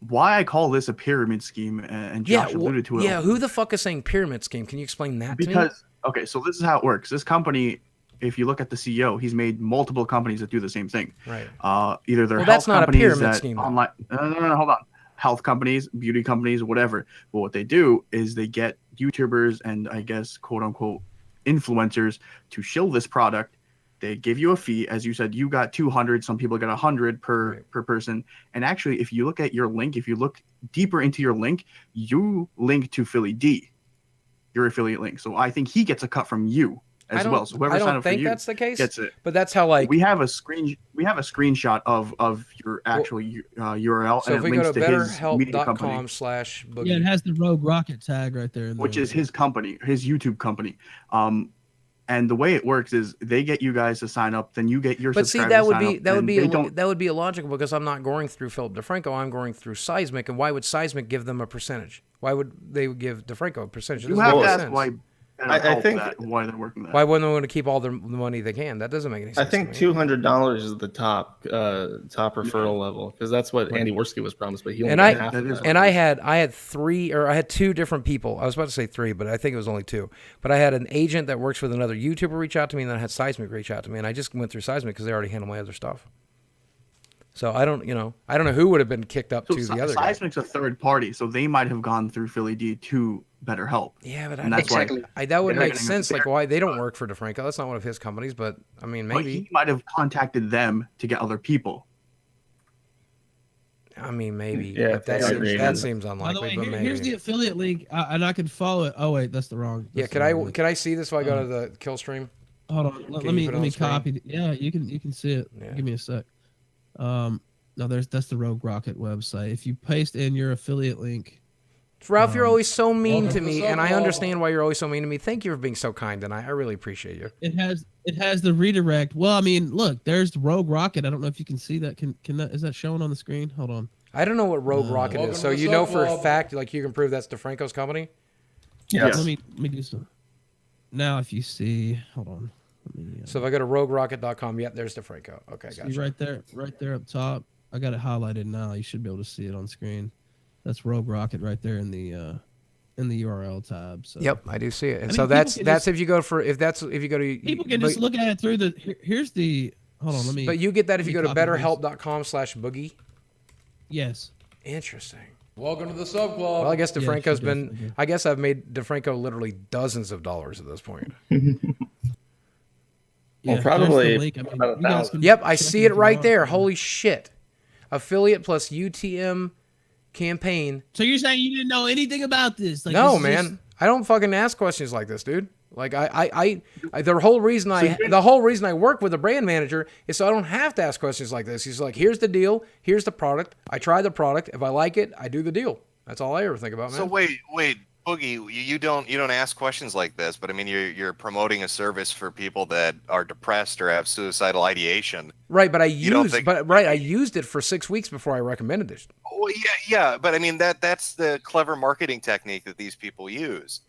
Why I call this a pyramid scheme, and Josh alluded to it. Yeah, who the fuck is saying pyramid scheme? Can you explain that to me? Because, okay, so this is how it works. This company, if you look at the CEO, he's made multiple companies that do the same thing. Right. Either they're health that's not companies a pyramid scheme. Online, no, hold on. Health companies, beauty companies, whatever. But what they do is they get YouTubers and I guess quote unquote influencers to shill this product. They give you a fee. As you said, you got 200. Some people get 100 per person. And actually, if you look at your link, if you look deeper into your link, you link to Philly D, your affiliate link. So I think he gets a cut from you as well. So whoever signed up for you that's the case. Gets it. But that's how we have a screenshot of your actual URL. So and if we go to betterhelp.com/boogie. Yeah, it has the Rogue Rocket tag right there. Which is his company, his YouTube company. And the way it works is they get you guys to sign up, then you get your subscribers to sign up. That would be illogical because I'm not going through Philip DeFranco. I'm going through Seismic, and why would Seismic give them a percentage? Why would they give DeFranco a percentage? You have to ask why. I think why they're working that. Why wouldn't they want to keep all the money they can? That doesn't make any sense. I think $200 is the top referral level because that's what Andy Worski was promised, but he only got half of that. And I had two different people. I was about to say 3, but I think it was only 2. But I had an agent that works with another YouTuber reach out to me, and then I had Seismic reach out to me, and I just went through Seismic because they already handle my other stuff. So I don't know who would have been kicked up to the other guy. Seismic's a third party, so they might have gone through Philly D to BetterHelp. Yeah, but that would make sense. Like why they don't work for DeFranco? That's not one of his companies, but I mean maybe but he might have contacted them to get other people. I mean maybe. Yeah, that seems unlikely. By the way, but maybe. here's the affiliate link, and I can follow it. Oh wait, that's the wrong. Yeah, can I see this while I go to the kill stream? Hold on, let me copy. Yeah, you can see it. Yeah. Give me a sec. No, that's the Rogue Rocket website. If you paste in your affiliate link. Ralph, you're always so mean to me, and I understand why you're always so mean to me. Thank you for being so kind, and I really appreciate you. It has the redirect. Well, I mean, look, there's the Rogue Rocket. I don't know if you can see that. Is that showing on the screen? Hold on. I don't know what Rogue Rocket is. So you know for a fact, like you can prove that's DeFranco's company? Yes. Let me do some. Now, if you see, hold on. So if I go to roguerocket.com, there's DeFranco. Okay, gotcha. See right there up top. I got it highlighted now. You should be able to see it on screen. That's Rogue Rocket right there in the URL tab. So. Yep, I do see it. And so that's if you go to people can just look at it through the. Here's the. Hold on, let me. But you get that if you go to betterhelp.com/boogie. Yes. Interesting. Welcome to the sub club. Well, I guess DeFranco's been. I guess I've made DeFranco literally dozens of dollars at this point. Well, probably. Yep, I see it right there. Holy shit. Affiliate plus UTM campaign. So you're saying you didn't know anything about this? Like, no, man. I don't fucking ask questions like this, dude. Like the whole reason I work with a brand manager is so I don't have to ask questions like this. He's like, here's the deal, here's the product. I try the product. If I like it, I do the deal. That's all I ever think about, man. So wait, Boogie, you don't ask questions like this, but I mean you're promoting a service for people that are depressed or have suicidal ideation. Right, but I used it for 6 weeks before I recommended this. Oh yeah, but I mean that's the clever marketing technique that these people use.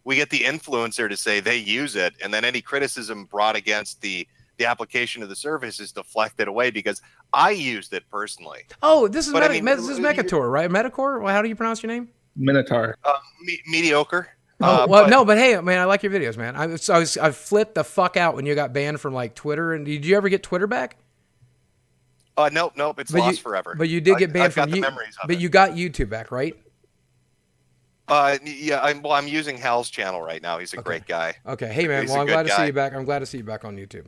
We get the influencer to say they use it, and then any criticism brought against the application of the service is deflected away because I used it personally. Oh, this is this is Megator, right? Metacore? Well, how do you pronounce your name? Minotaur. Mediocre. But hey, man, I like your videos, man. I flipped the fuck out when you got banned from like Twitter. And did you ever get Twitter back? Nope, it's lost forever. But you did get banned from the memories of But it. you got YouTube back, right? Yeah, I'm using Hal's channel right now. He's a great guy. Okay, hey man, He's well a I'm good glad to see guy. you back. I'm glad to see you back on YouTube.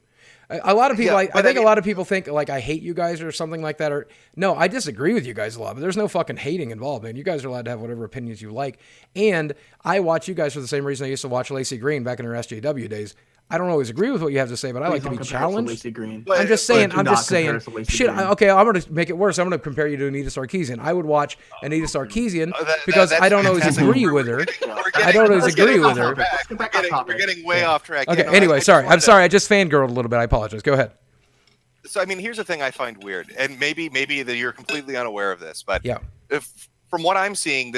A lot of people, Yeah, I think a lot of people think like I hate you guys or something like that. Or no, I disagree with you guys a lot. But there's no fucking hating involved, man. You guys are allowed to have whatever opinions you like. And I watch you guys for the same reason I used to watch Lacey Green back in her SJW days. I don't always agree with what you have to say, but I like to be challenged. I'm just saying. Shit. Okay, I'm going to make it worse. I'm going to compare you to Anita Sarkeesian. I would watch Anita Sarkeesian because I don't always agree with her. I don't always agree with her. We're getting way off track. Okay. You know, Anyway, sorry. I'm sorry. I just fangirled a little bit. I apologize. Go ahead. So I mean, here's the thing I find weird, and maybe that you're completely unaware of this, but yeah, from what I'm seeing,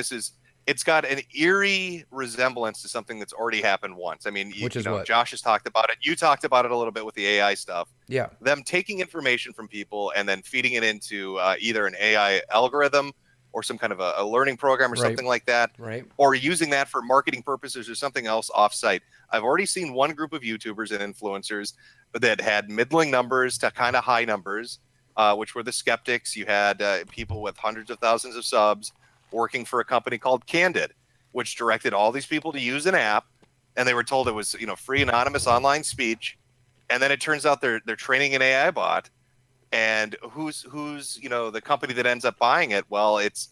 it's got an eerie resemblance to something that's already happened once. I mean, Which is what? Josh has talked about it. You talked about it a little bit with the AI stuff. Yeah. Them taking information from people and then feeding it into either an AI algorithm or some kind of a learning program or something like that. Right. Or using that for marketing purposes or something else off-site. I've already seen one group of YouTubers and influencers that had middling numbers to kind of high numbers, which were the skeptics. You had people with hundreds of thousands of subs working for a company called Candid, which directed all these people to use an app, and they were told it was free anonymous online speech, and then it turns out they're training an AI bot, and who's the company that ends up buying it? Well, it's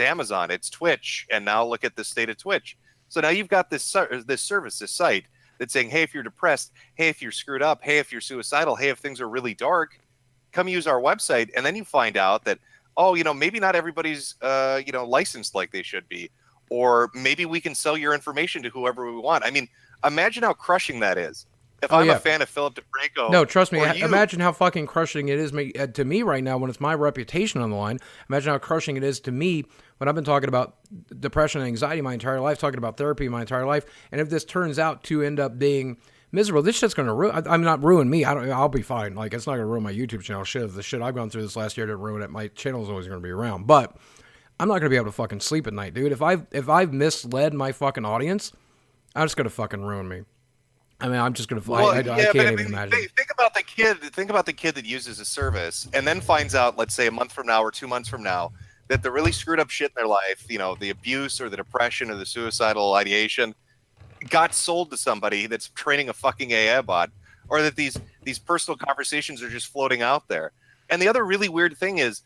Amazon, it's Twitch, and now look at the state of Twitch. So now you've got this service, this site that's saying, hey, if you're depressed, hey, if you're screwed up, hey, if you're suicidal, hey, if things are really dark, come use our website, and then you find out that maybe not everybody's, licensed like they should be, or maybe we can sell your information to whoever we want. I mean, imagine how crushing that is. If I'm a fan of Philip DeFranco. No, trust me. Imagine how fucking crushing it is to me right now when it's my reputation on the line. Imagine how crushing it is to me when I've been talking about depression and anxiety my entire life, talking about therapy my entire life. And if this turns out to end up being miserable, this shit's going to ruin. I'm not ruin me. I'll be fine. Like, it's not going to ruin my YouTube channel. Shit, if the shit I've gone through this last year didn't ruin it, my channel's always going to be around. But I'm not going to be able to fucking sleep at night, dude. If I've misled my fucking audience, I'm just going to fucking ruin me. I mean, I'm just going to. I can't even imagine. Think about the kid. Think about the kid that uses a service and then finds out, let's say, a month from now or 2 months from now, that the really screwed up shit in their life, the abuse or the depression or the suicidal ideation, got sold to somebody that's training a fucking AI bot, or that these personal conversations are just floating out there. And the other really weird thing is,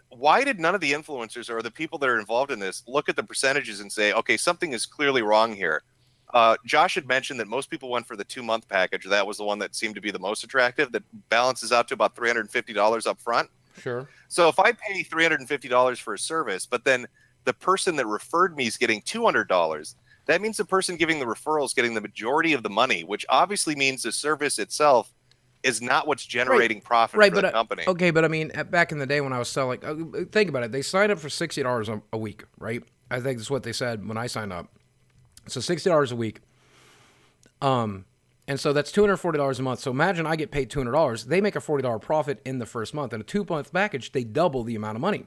why did none of the influencers or the people that are involved in this look at the percentages and say, okay, something is clearly wrong here? Josh had mentioned that most people went for the 2-month package. That was the one that seemed to be the most attractive, that balances out to about $350 up front. Sure. So if I pay $350 for a service, but then the person that referred me is getting $200, that means the person giving the referral is getting the majority of the money, which obviously means the service itself is not what's generating profit for the company. Okay, but I mean, back in the day when I was selling, think about it. They signed up for $60 a week, right? I think that's what they said when I signed up. So $60 a week. And so that's $240 a month. So imagine I get paid $200. They make a $40 profit in the first month. In a 2-month package, they double the amount of money.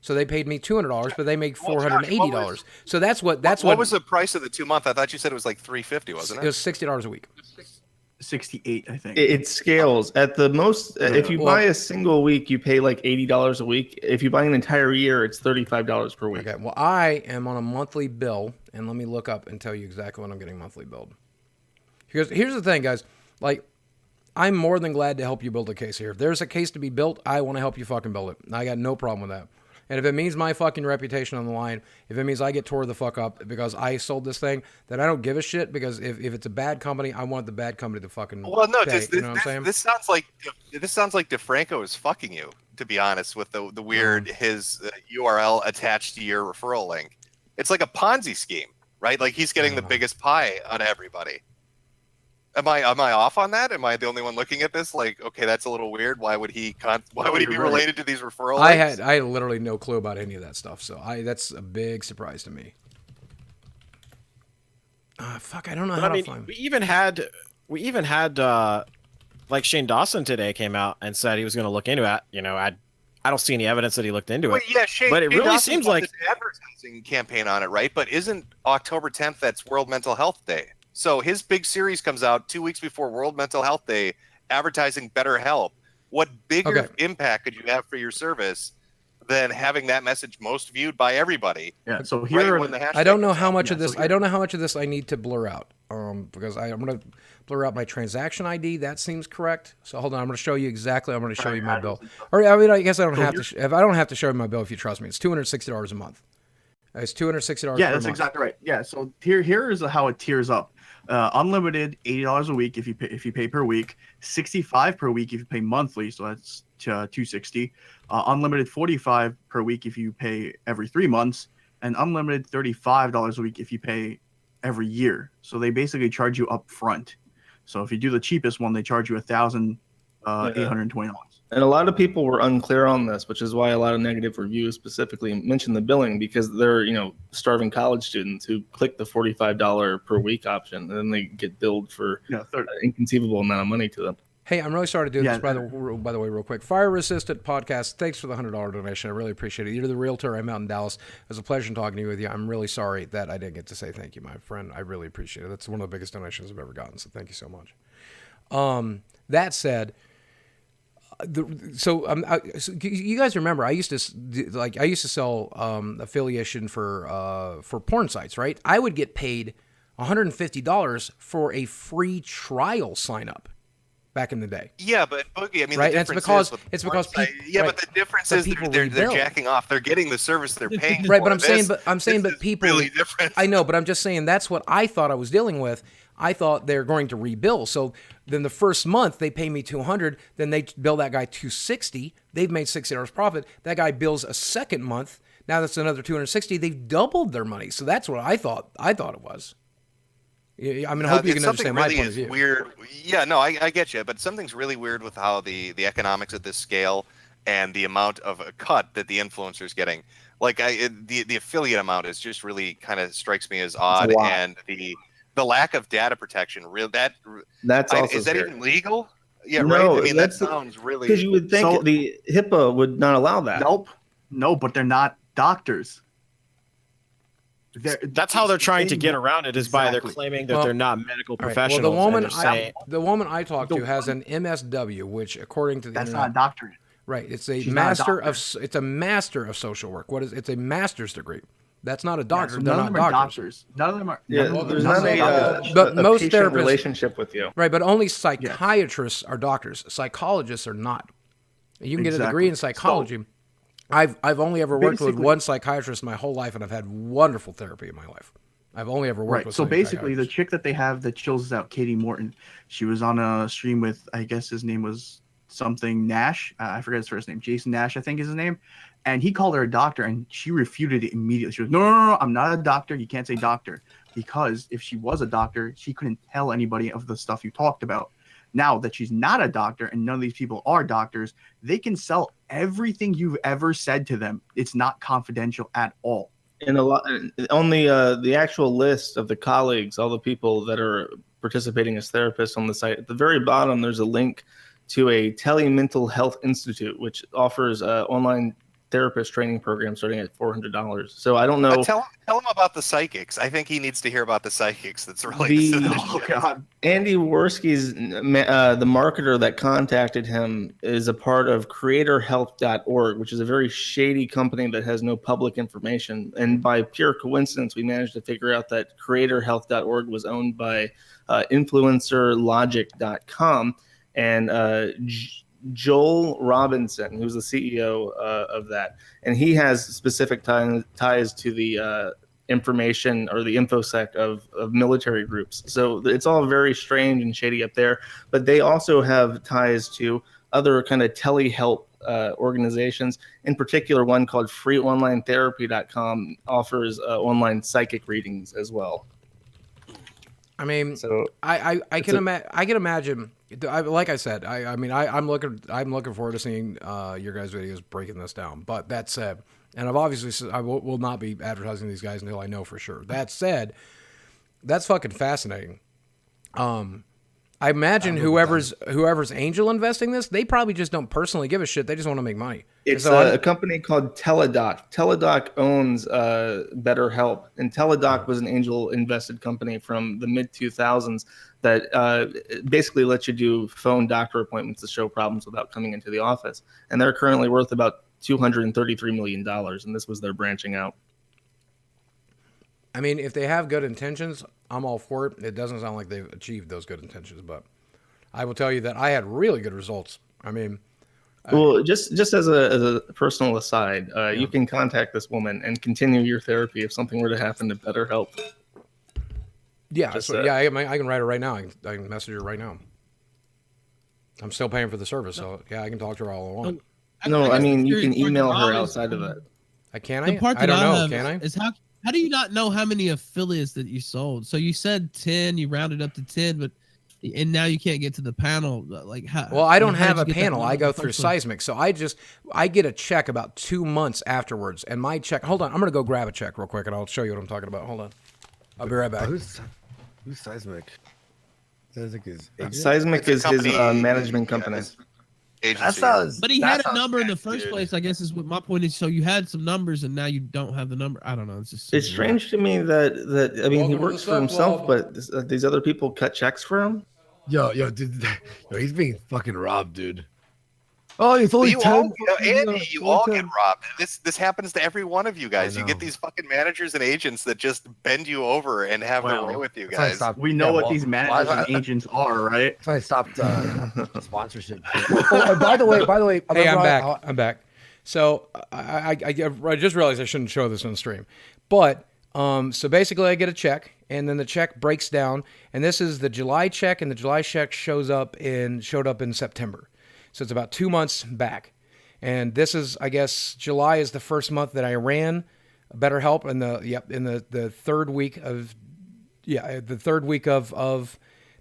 So they paid me $200, but they make $480. So that's what was the price of the 2-month? I thought you said it was like $350, wasn't it? It was $60 a week. 68, I think. It scales at the most. If you buy a single week, you pay like $80 a week. If you buy an entire year, it's $35 per week. Okay. Well, I am on a monthly bill, and let me look up and tell you exactly what I'm getting monthly billed. Here's the thing, guys. Like, I'm more than glad to help you build a case here. If there's a case to be built, I want to help you fucking build it. I got no problem with that. And if it means my fucking reputation on the line, if it means I get tore the fuck up because I sold this thing, then I don't give a shit, because if it's a bad company, I want the bad company to fucking pay. You know what I'm saying? This sounds like DeFranco is fucking you, to be honest, with the weird his URL attached to your referral link. It's like a Ponzi scheme, right? Like he's getting the biggest pie on everybody. Am I off on that? Am I the only one looking at this? Like, okay, that's a little weird. Why would he be related to these referral links? I had literally no clue about any of that stuff, so that's a big surprise to me. Fuck, I don't know how to find. We even had like Shane Dawson today came out and said he was going to look into it. You know, I don't see any evidence that he looked into it. Yeah, Shane, but it really Dawson's seems got like this advertising campaign on it, right? But isn't October 10th that's World Mental Health Day? So his big series comes out 2 weeks before World Mental Health Day, advertising BetterHelp. What bigger impact could you have for your service than having that message most viewed by everybody? Yeah. So here, I don't know how much of this. I don't know how much of this I need to blur out. Because I'm going to blur out my transaction ID. That seems correct. So hold on. I'm going to show you exactly. I'm going to show you my bill. Or I mean, I guess I don't have to. If I don't have to show you my bill, if you trust me, it's $260 a month. It's $260. Yeah, that's exactly right. Yeah. So here is how it tiers up. Unlimited $80 a week if you pay per week, $65 per week if you pay monthly, so that's $260. Unlimited $45 per week if you pay every 3 months, and unlimited $35 a week if you pay every year. So they basically charge you up front. So if you do the cheapest one, they charge you $1,820. And a lot of people were unclear on this, which is why a lot of negative reviews specifically mention the billing, because they're, starving college students who click the $45 per week option, and then they get billed for an inconceivable amount of money to them. Hey, I'm really sorry to do this, by the way, real quick. Fire Resistant Podcast, thanks for the $100 donation. I really appreciate it. You're the realtor. I'm out in Dallas. It was a pleasure talking with you. I'm really sorry that I didn't get to say thank you, my friend. I really appreciate it. That's one of the biggest donations I've ever gotten, so thank you so much. That said, so you guys remember I used to sell affiliation for porn sites, right? I would get paid $150 for a free trial sign up back in the day. Yeah, but Boogie, I mean, right? The It's difference because people. Yeah, but the difference is they're jacking off. They're getting the service they're paying. Right, for. but I'm saying, but people. Really different. I know, but I'm just saying that's what I thought I was dealing with. I thought they're going to rebill. So then the first month they pay me $200, then they bill that guy $260. They've made $60 profit. That guy bills a second month. Now that's another $260. They've doubled their money. So that's what I thought it was. I mean, I hope you can understand my point of view. Weird. Yeah, no, I get you, but something's really weird with how the economics at this scale and the amount of a cut that the influencer's getting. Like the affiliate amount is just really kind of strikes me as odd, and the lack of data protection. That's also is that even legal? Yeah, no, right. I mean, that sounds really because you would think the HIPAA would not allow that. Nope, no, but they're not doctors. That's how they're trying to get around it, is by they're claiming that they're not medical professionals. Well, the woman I talked to has an MSW, which according to the that's internet, not a doctorate. Right, it's a master of social work. It's a master's degree. That's not a doctor. Yeah, so they're none not of them doctors. None of them are. Yeah, there's not a most patient therapists relationship with you. Right, but only psychiatrists are doctors. Psychologists are not. You can get a degree in psychology. So, I've only ever worked with one psychiatrist my whole life, and I've had wonderful therapy in my life. I've only ever worked with. So basically, the chick that they have that chills out, Kati Morton, she was on a stream with, I guess his name was something Nash. I forget his first name. Jason Nash, I think is his name. And he called her a doctor, and she refuted it immediately. She was, no, I'm not a doctor. You can't say doctor. Because if she was a doctor, she couldn't tell anybody of the stuff you talked about. Now that she's not a doctor, and none of these people are doctors, they can sell everything you've ever said to them. It's not confidential at all. And a lot on the actual list of the colleagues, all the people that are participating as therapists on the site, at the very bottom, there's a link to a Telemental Health Institute, which offers online therapist training program starting at $400. So I don't know. Tell him about the psychics. I think he needs to hear about the psychics. That's really Andy Worski's the marketer that contacted him is a part of creatorhealth.org, which is a very shady company that has no public information. And by pure coincidence, we managed to figure out that creatorhealth.org was owned by influencerlogic.com. And Joel Robinson, who's the CEO of that, and he has specific ties to the information or the infosec of military groups. So it's all very strange and shady up there. But they also have ties to other kind of telehelp organizations. In particular, one called freeonlinetherapy.com offers online psychic readings as well. I mean, so I can imagine. Like I said, I'm looking forward to seeing your guys' videos breaking this down. But that said, and I've obviously said I will not be advertising these guys until I know for sure. That said, that's fucking fascinating. I imagine whoever's angel investing this, they probably just don't personally give a shit. They just want to make money. It's a company called Teladoc. Teladoc owns BetterHelp, and Teladoc was an angel invested company from the mid 2000s that basically lets you do phone doctor appointments to show problems without coming into the office. And they're currently worth about $233 million, and this was their branching out. I mean, if they have good intentions, I'm all for it. It doesn't sound like they've achieved those good intentions, but I will tell you that I had really good results. I mean, well, just as a personal aside, you can contact this woman and continue your therapy if something were to happen to BetterHelp. Yeah, I can write her right now. I can message her right now. I'm still paying for the service, so yeah, I can talk to her all I want. No, I mean, you can email her outside of that. Can The I? part I that don't know. have Can I? Is how do you not know how many affiliates that you sold? So you said 10, you rounded up to 10, and now you can't get to the panel. Like how? Well, I don't how have did a you get that panel. I number go in the through first place? Seismic, so I get a check about 2 months afterwards, and my check. Hold on, I'm gonna go grab a check real quick, and I'll show you what I'm talking about. Hold on, I'll be right back. Who's Seismic? Seismic is Seismic is his management company. Agency. But he had a number in the first place, I guess is what my point is. So you had some numbers and now you don't have the number. I don't know. It's just It's strange to me that I mean, he Welcome to works the for himself, club. but these other people cut checks for him. Yo, dude, he's being fucking robbed, dude. Oh, it's only You 10. all, Andy, you all 10. get robbed. This happens to every one of you guys. You get these fucking managers and agents that just bend you over and have their way with you guys. We know what these managers and agents are, right? That's why I stopped sponsorship. Oh, by the way, Hey, I'm back. So I just realized I shouldn't show this on stream, but so basically I get a check, and then the check breaks down, and this is the July check, and the July check showed up in September, so it's about 2 months back, and this is, I guess, July is the first month that I ran BetterHelp in the third week of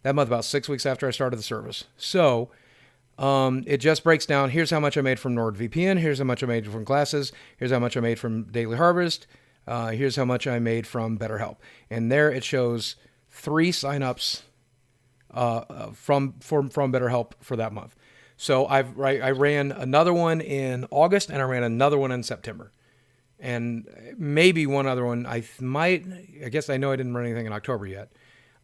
that month, about 6 weeks after I started the service. So it just breaks down. Here's how much I made from NordVPN. Here's how much I made from classes. Here's how much I made from Daily Harvest. Here's how much I made from BetterHelp. And there it shows 3 signups from BetterHelp for that month. So I ran another one in August, and I ran another one in September, and maybe one other one. I guess I know I didn't run anything in October yet.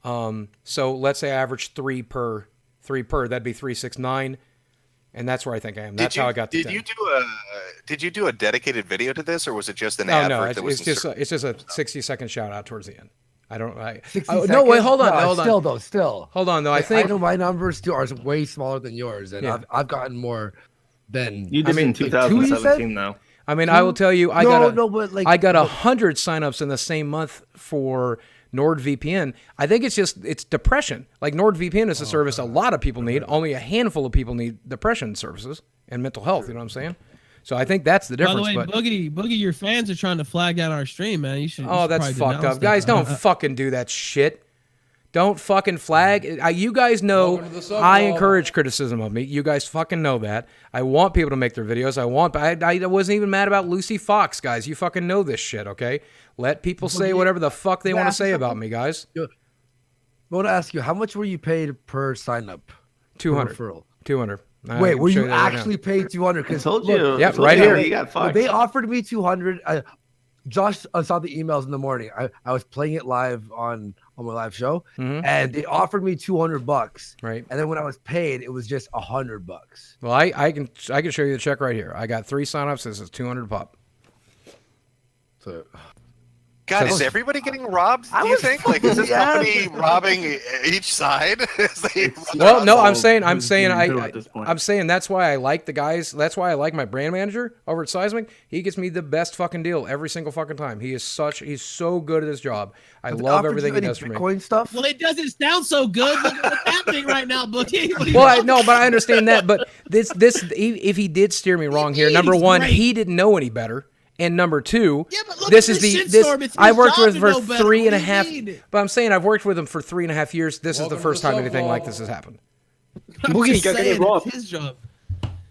So let's say I averaged 3 per. That'd be 369, and that's where I think I am. That's how I got to 10. Did you do a dedicated video to this, or was it just an advert? No, that was it's just a 60-second shout out towards the end. I don't. 60 no, wait, hold on, no, hold on. Still. Hold on, though. I know my numbers still are way smaller than yours, and I've gotten more than you did in 2017, though. I mean, I will tell you, I got 100 signups in the same month for NordVPN. I think it's depression. Like NordVPN is a service a lot of people need. Only a handful of people need depression services and mental health. You know what I'm saying? So I think that's the difference. By the way, Boogie, your fans are trying to flag out our stream, man. You should. Oh, that's fucked up, guys. Don't fucking do that shit. Don't fucking flag. You guys know I encourage criticism of me. You guys fucking know that. I want people to make their videos. I wasn't even mad about Lucy Fox, guys. You fucking know this shit, okay? Let people say whatever the fuck they want to say about me, guys. I want to ask you, how much were you paid per sign up? 200. 200. Wait, were you actually paid 200? I told you. Yep, right here. You got fucked. They offered me 200. Josh saw the emails in the morning. I was playing it live on my live show, and they offered me $200. Right. And then when I was paid, it was just $100. Well, I can show you the check right here. I got 3 signups. This is $200 pop. So, God, is everybody getting robbed? Do you think? Like, is this company robbing each side? Well, no, I'm saying that's why I like the guys. That's why I like my brand manager over at Seismic. He gets me the best fucking deal every single fucking time. He's so good at his job. I love everything he does for me. Bitcoin stuff. Well, it doesn't sound so good. Look at what's happening right now, Boogie. Well, but I understand that. But if he did steer me wrong here, number one, he didn't know any better. And number two, I worked with for 3.5. But I'm saying I've worked with him for 3.5 years. This is the first time anything like this has happened. Boogie, you're getting robbed. His job.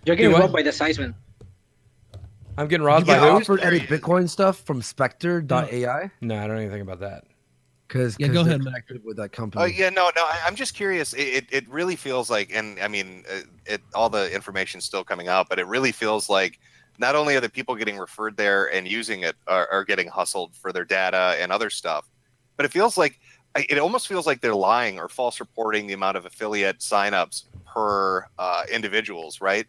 You're getting robbed by the Seisman. I'm getting robbed by You who? offered any Bitcoin stuff from Spectre.ai? No, I don't know anything about that. Because go ahead, connected with that company. Oh yeah, no. I'm just curious. It really feels like, and I mean, all the information's still coming out, but it really feels like not only are the people getting referred there and using it are getting hustled for their data and other stuff, but it almost feels like they're lying or false reporting the amount of affiliate signups per individuals, right?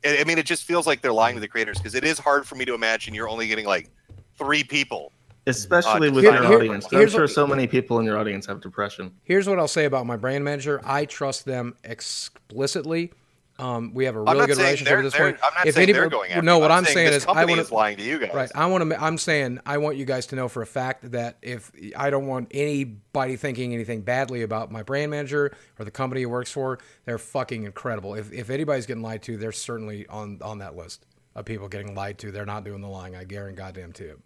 I mean, it just feels like they're lying to the creators, because it is hard for me to imagine you're only getting like 3 people. Especially with your audience. I'm sure so many people in your audience have depression. Here's what I'll say about my brand manager. I trust them explicitly. We have a really good relationship at this point. I'm not saying they're going after you. What I'm saying is I want lying to you guys. Right. I'm saying I want you guys to know for a fact that if I don't want anybody thinking anything badly about my brand manager or the company he works for, they're fucking incredible. If anybody's getting lied to, they're certainly on that list of people getting lied to. They're not doing the lying. I guarantee goddamn to you.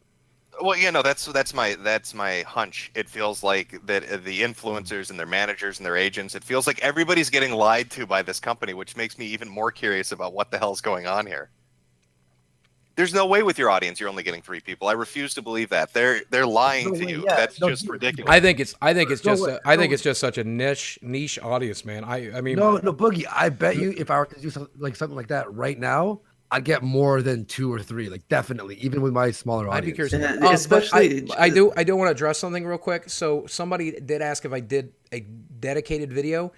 Well, yeah, no, that's my hunch. It feels like that the influencers and their managers and their agents, it feels like everybody's getting lied to by this company, which makes me even more curious about what the hell's going on here. There's no way with your audience you're only getting 3 people. I refuse to believe that. They're lying to you. That's just ridiculous. I think it's just such a niche audience, man. I mean, no, Boogie. I bet you if I were to do something like that right now, I'd get more than 2 or 3, like definitely, even with my smaller audience. I'd be curious. Especially, I do want to address something real quick. So somebody did ask if I did a dedicated video.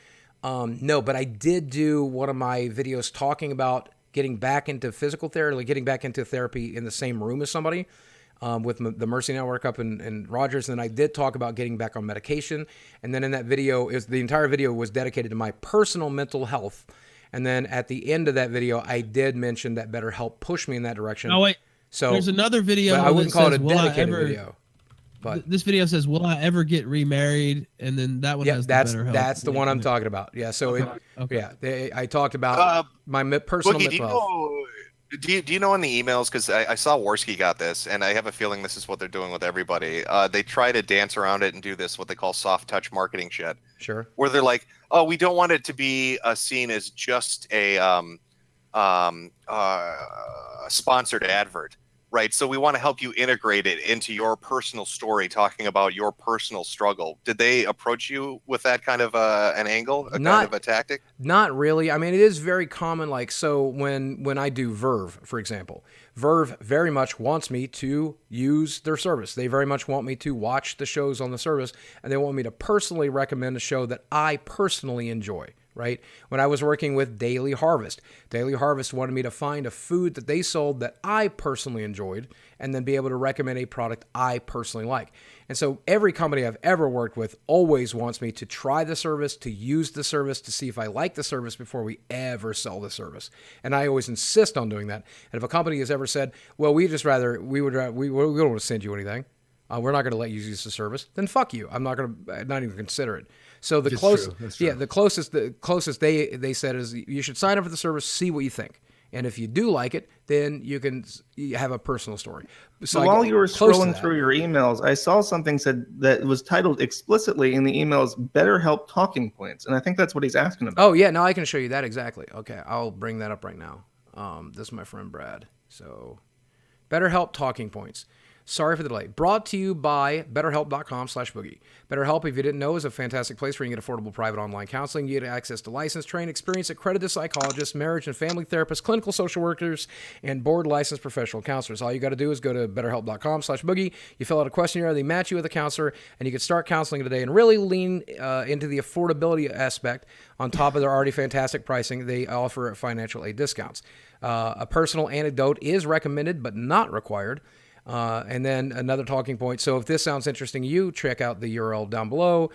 No, but I did do one of my videos talking about getting back into physical therapy, like getting back into therapy in the same room as somebody with the Mercy Network up in Rogers. And I did talk about getting back on medication. And then in that video, the entire video was dedicated to my personal mental health. And then at the end of that video, I did mention that BetterHelp pushed me in that direction. Oh, wait. So there's another video. I wouldn't call it a dedicated video. But this video says, "Will I ever get remarried?" And then that one has BetterHelp. That's the one I'm talking about. Yeah. So I talked about my personal Boogie, mental health. Do you know in the emails, because I saw Worski got this, and I have a feeling this is what they're doing with everybody. They try to dance around it and do this, what they call soft touch marketing shit. Sure. Where they're like, oh, we don't want it to be seen as just a sponsored advert, right? So we want to help you integrate it into your personal story, talking about your personal struggle. Did they approach you with that kind of an angle, kind of a tactic? Not really. I mean, it is very common. Like, so when I do Verve, for example, Verve very much wants me to use their service. They very much want me to watch the shows on the service, and they want me to personally recommend a show that I personally enjoy. Right? When I was working with Daily Harvest wanted me to find a food that they sold that I personally enjoyed and then be able to recommend a product I personally like. And so every company I've ever worked with always wants me to try the service, to use the service, to see if I like the service before we ever sell the service. And I always insist on doing that. And if a company has ever said, well, we don't want to send you anything, we're not going to let you use the service, then fuck you. I'm not going to not even consider it. So the closest they said is you should sign up for the service, see what you think. And if you do like it, then you have a personal story. So while you were scrolling through your emails, I saw something that was titled explicitly in the emails, BetterHelp Talking Points. And I think that's what he's asking about. Oh, yeah. No, I can show you that exactly. Okay. I'll bring that up right now. This is my friend Brad. So BetterHelp Talking Points. Sorry for the delay. Brought to you by BetterHelp.com/Boogie. BetterHelp, if you didn't know, is a fantastic place where you can get affordable private online counseling. You get access to licensed, trained, experienced, accredited psychologists, marriage and family therapists, clinical social workers, and board licensed professional counselors. All you got to do is go to BetterHelp.com/Boogie. You fill out a questionnaire, they match you with a counselor, and you can start counseling today and really lean into the affordability aspect. On top of their already fantastic pricing, they offer financial aid discounts. A personal anecdote is recommended but not required. And then another talking point. So if this sounds interesting to you, check out the URL down below.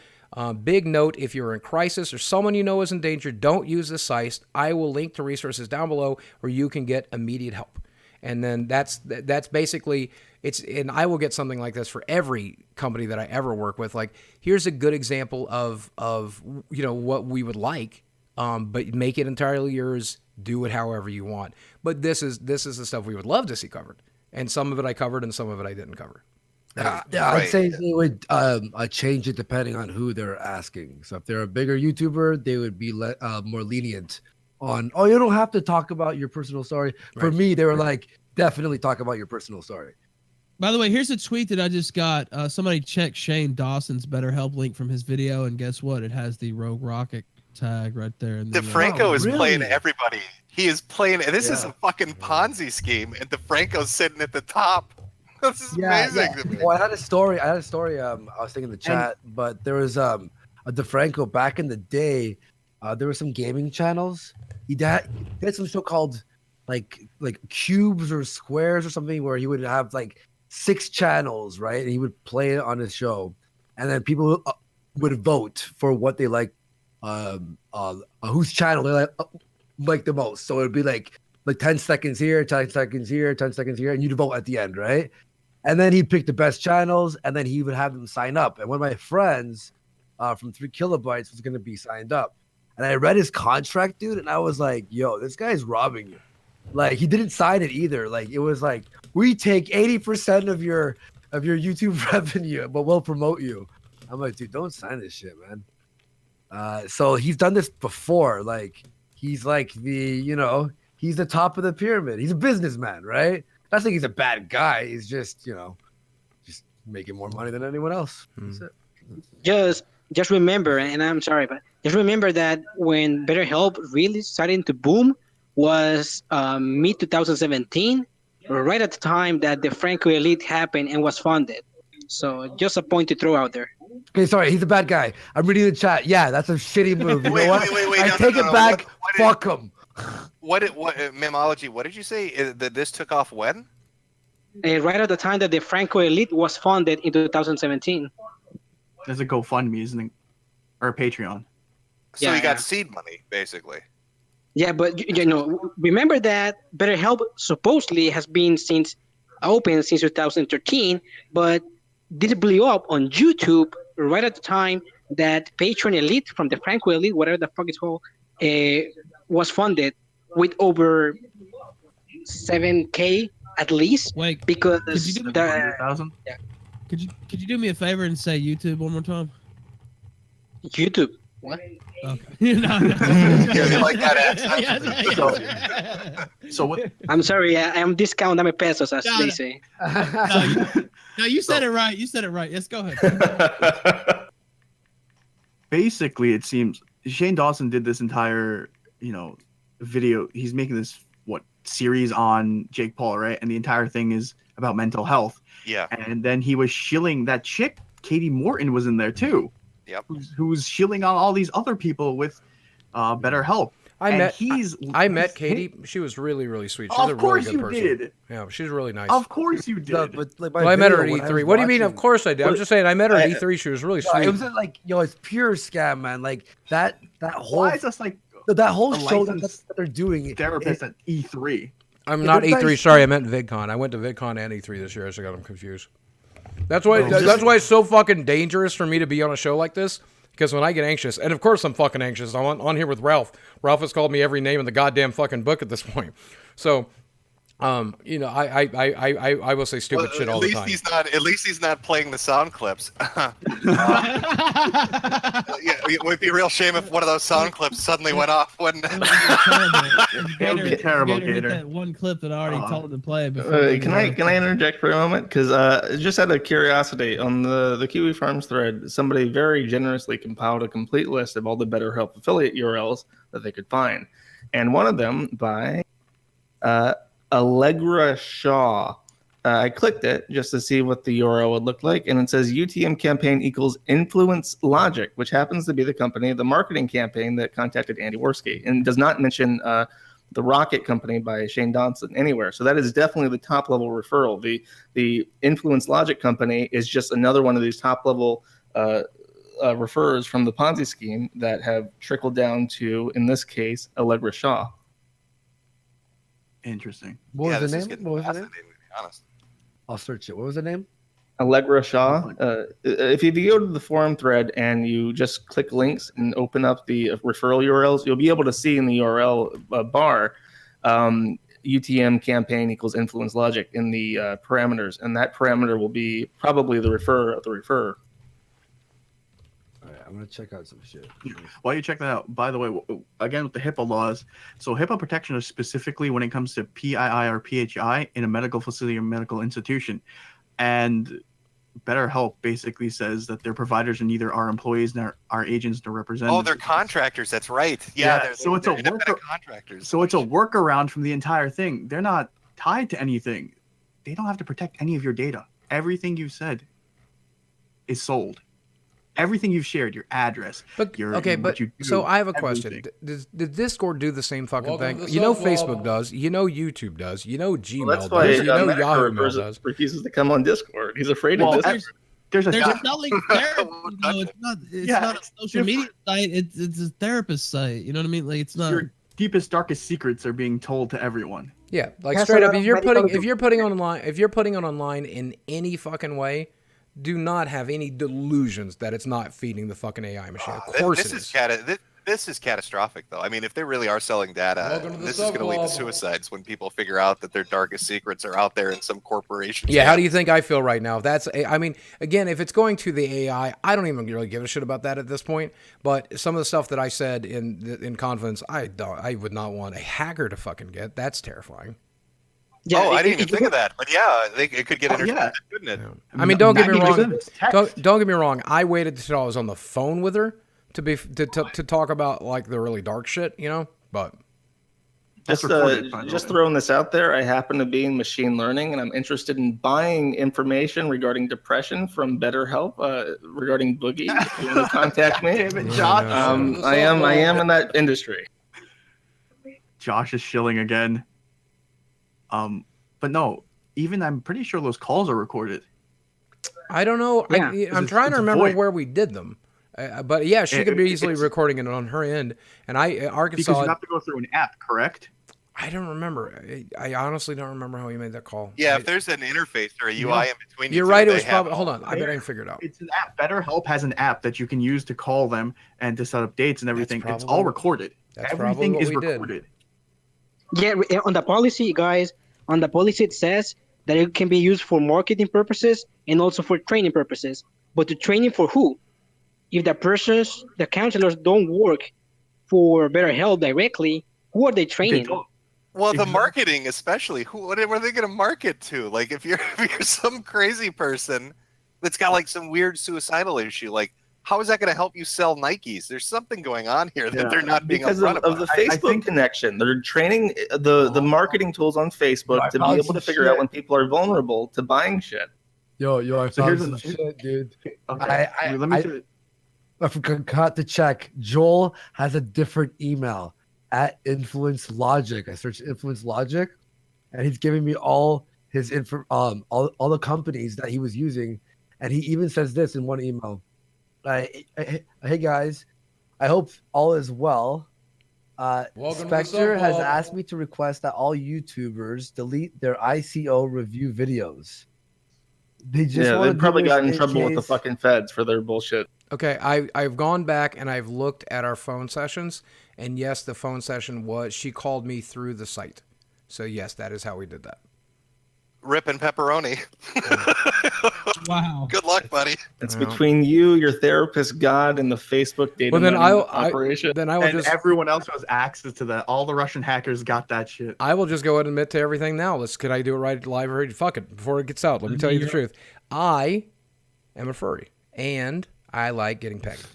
Big note, if you're in crisis or someone you know is in danger, don't use this site. I will link to resources down below where you can get immediate help. And then that's basically and I will get something like this for every company that I ever work with. Like, here's a good example of what we would like, but make it entirely yours. Do it however you want. But this is the stuff we would love to see covered. And some of it I covered and some of it I didn't cover. I'd say they would change it depending on who they're asking. So if they're a bigger YouTuber, they would be more lenient on, you don't have to talk about your personal story. For me, they were like, definitely talk about your personal story. By the way, here's a tweet that I just got. Somebody checked Shane Dawson's BetterHelp link from his video, and guess what? It has the Rogue Rocket tag right there. In the DeFranco is playing everybody. He is playing. This is a fucking Ponzi scheme, and DeFranco's sitting at the top. This is amazing to me. Well, I had a story. I was thinking in the chat, but there was a DeFranco back in the day. There were some gaming channels. He had some show called like Cubes or Squares or something, where he would have like 6 channels, right? And he would play it on his show, and then people would vote for what they like, whose channel they like the most. So it'd be like 10 seconds here, 10 seconds here, 10 seconds here, and you'd vote at the end, right? And then he'd pick the best channels, and then he would have them sign up. And one of my friends from 3 Kilobytes was going to be signed up. And I read his contract, dude, and I was like, yo, this guy's robbing you. Like, he didn't sign it either. Like, it was like, we take 80% of your YouTube revenue, but we'll promote you. I'm like, dude, don't sign this shit, man. So he's done this before. Like, he's like he's the top of the pyramid. He's a businessman, right? I don't think he's a bad guy. He's just, just making more money than anyone else. That's it. Just remember, and I'm sorry, but just remember that when BetterHelp really started to boom was mid 2017, right at the time that the Franco Elite happened and was funded. So just a point to throw out there. Okay, sorry, he's a bad guy. I'm reading the chat. Yeah, that's a shitty move. You know what? Wait, I take it back. Fuck him. What Memology, what did you say that this took off when? Right at the time that the Franco Elite was funded in 2017. There's a GoFundMe, isn't it? Or a Patreon. So he got seed money, basically. Yeah, but remember that BetterHelp supposedly has been open since 2013, but this blew up on YouTube right at the time that Patreon Elite from the Franco Elite, whatever the fuck it's called, was funded with over 7K at least. Wait, because could you do Could you do me a favor and say YouTube one more time? YouTube. What? Okay. You like that accent? So what? I'm sorry. I am discounting my pesos, as they say. No, you said it right. You said it right. Yes, go ahead. Basically, it seems Shane Dawson did this entire, video. He's making this series on Jake Paul, right? And the entire thing is about mental health. Yeah. And then he was shilling that chick, Kati Morton, was in there too. Yep. Who's shilling on all these other people with BetterHelp. I met Kati. She was really, really sweet. She's a really good person. Did. Yeah, she's really nice. Of course you did. I met her at E3. What do you mean? Of course I did. I'm just saying I met her at E3. She was really sweet. It was like, it's pure scam, man. Like that whole. Why is this like that whole show that they're doing? Therapist at E3. I'm not E3. Sorry, I meant VidCon. I went to VidCon and E3 this year, so I got them confused. That's why it's so fucking dangerous for me to be on a show like this. Because when I get anxious, and of course I'm fucking anxious. I'm on here with Ralph. Ralph has called me every name in the goddamn fucking book at this point. So, I will say stupid shit all the time. At least he's not playing the sound clips. It would be a real shame if one of those sound clips suddenly went off. Wouldn't it? It would be terrible, Gator. That one clip that I already told him to play. Can I interject for a moment? Because just out of curiosity, on the Kiwi Farms thread, somebody very generously compiled a complete list of all the BetterHelp affiliate URLs that they could find, and one of them by Allegra Shaw. I clicked it just to see what the URL would look like, and it says UTM campaign equals Influence Logic, which happens to be the marketing campaign that contacted Andy Worski, and does not mention the Rocket Company by Shane Dawson anywhere. So that is definitely the top level referral. The Influence Logic Company is just another one of these top level referrers from the Ponzi scheme that have trickled down to, in this case, Allegra Shaw. Interesting. What was the name? What was the name? To be honest. I'll search it. What was the name? Allegra Shaw. If you go to the forum thread and you just click links and open up the referral URLs, you'll be able to see in the URL bar UTM campaign equals influence logic in the parameters, and that parameter will be probably the referrer of the referrer. All right, I'm gonna check out some shit. While you check that out, by the way, again with the HIPAA laws, so HIPAA protection is specifically when it comes to PII or PHI in a medical facility or medical institution, and BetterHelp basically says that their providers are neither our employees nor our agents nor representatives. Oh, they're contractors. That's right. So it's a contractors. So it's a workaround from the entire thing. They're not tied to anything. They don't have to protect any of your data. Everything you said is sold. Everything you've shared, your address. But so I have a question. Does Discord do the same fucking thing? You know, Facebook does. You know, YouTube does. You know, Gmail does. You know, Yahoo Mail does. Refuses to come on Discord. He's afraid of Discord. There's a selling therapy. It's not a social media site. It's a therapist site. You know what I mean? Like it's not. Your deepest, darkest secrets are being told to everyone. Yeah, like straight up. If you're putting online in any fucking way, do not have any delusions that it's not feeding the fucking AI machine. Of course it is. This is catastrophic, though. I mean, if they really are selling data, this is going to lead to suicides when people figure out that their darkest secrets are out there in some corporation. Yeah, how do you think I feel right now? I mean, again, if it's going to the AI, I don't even really give a shit about that at this point. But some of the stuff that I said in confidence, I would not want a hacker to fucking get. That's terrifying. Yeah, I didn't even think of that, but yeah, it could get intercepted, couldn't it? I mean, don't get me wrong. Don't get me wrong. I waited until I was on the phone with her to talk about like the really dark shit, you know. But just throwing this out there, I happen to be in machine learning, and I'm interested in buying information regarding depression from BetterHelp regarding Boogie. If you want to contact me, Josh. I am in that industry. Josh is shilling again. But no, even I'm pretty sure those calls are recorded. I don't know. Yeah. I'm trying to remember where we did them. But yeah, she could be easily recording it on her end. And Arkansas. Because you have to go through an app, correct? I don't remember. I honestly don't remember how you made that call. Yeah, if there's an interface or a UI in between, you're right. It was probably. Hold on, I bet I can figure it out. It's an app. BetterHelp has an app that you can use to call them and to set up dates and everything. It's all recorded. Everything is recorded. Yeah, on the policy, guys. On the policy, it says that it can be used for marketing purposes and also for training purposes. But the training for who? If the counselors don't work for BetterHelp directly, who are they training? Well, the marketing, especially, what are they going to market to? Like, if you're some crazy person that's got like some weird suicidal issue, like, how is that going to help you sell Nikes? There's something going on here that they're not being because upfront of the Facebook connection. They're training the marketing tools on Facebook to be able to figure out when people are vulnerable to buying shit. Yo, I found some shit, dude. I forgot to check. Joel has a different email at Influence Logic. I searched Influence Logic, and he's giving me all his all the companies that he was using, and he even says this in one email. Hey guys, I hope all is well. Spectre has asked me to request that all YouTubers delete their ICO review videos. They probably got in trouble with the fucking feds for their bullshit. Okay, I've gone back and I've looked at our phone sessions, and yes, the phone session she called me through the site. So yes, that is how we did that. Rip and pepperoni. Wow. Good luck, buddy. It's between you, your therapist, God, and the Facebook data operation. Then I will just everyone else who has access to that. All the Russian hackers got that shit. I will just go ahead and admit to everything now. Can I do it right live or fuck it before it gets out? Let me tell you the truth. I am a furry, and I like getting pegged.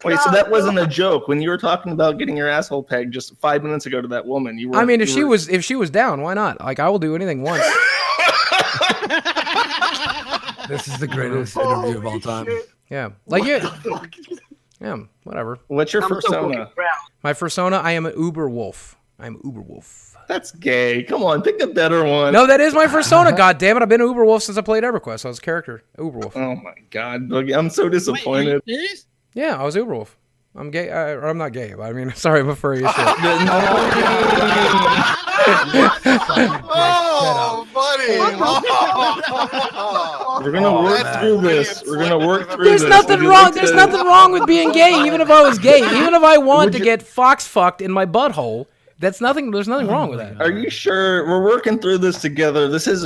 Wait, so that wasn't a joke when you were talking about getting your asshole pegged just 5 minutes ago to that woman? If she was down, why not? Like, I will do anything once. This is the greatest interview of all time. Yeah, like Yeah, whatever. What's your I'm so fucking persona? proud. My persona, I am an Uber Wolf. I'm Uber Wolf. That's gay. Come on, pick a better one. No, that is my persona. God damn it! I've been Uber Wolf since I played EverQuest. I was a character, Uber Wolf. Oh my god, Boogie, I'm so disappointed. Wait, are you serious? Yeah, I was Uber Wolf. I'm gay. Or I'm not gay, but I mean, sorry, I'm a furry as shit. Oh, buddy. We're gonna work through this. We're gonna work through There's this. nothing Would you wrong. like There's to- nothing wrong with being gay, even if I was gay. Even if I want to get fox fucked in my butthole, that's nothing. There's nothing wrong with that. Are you sure? We're working through this together. This is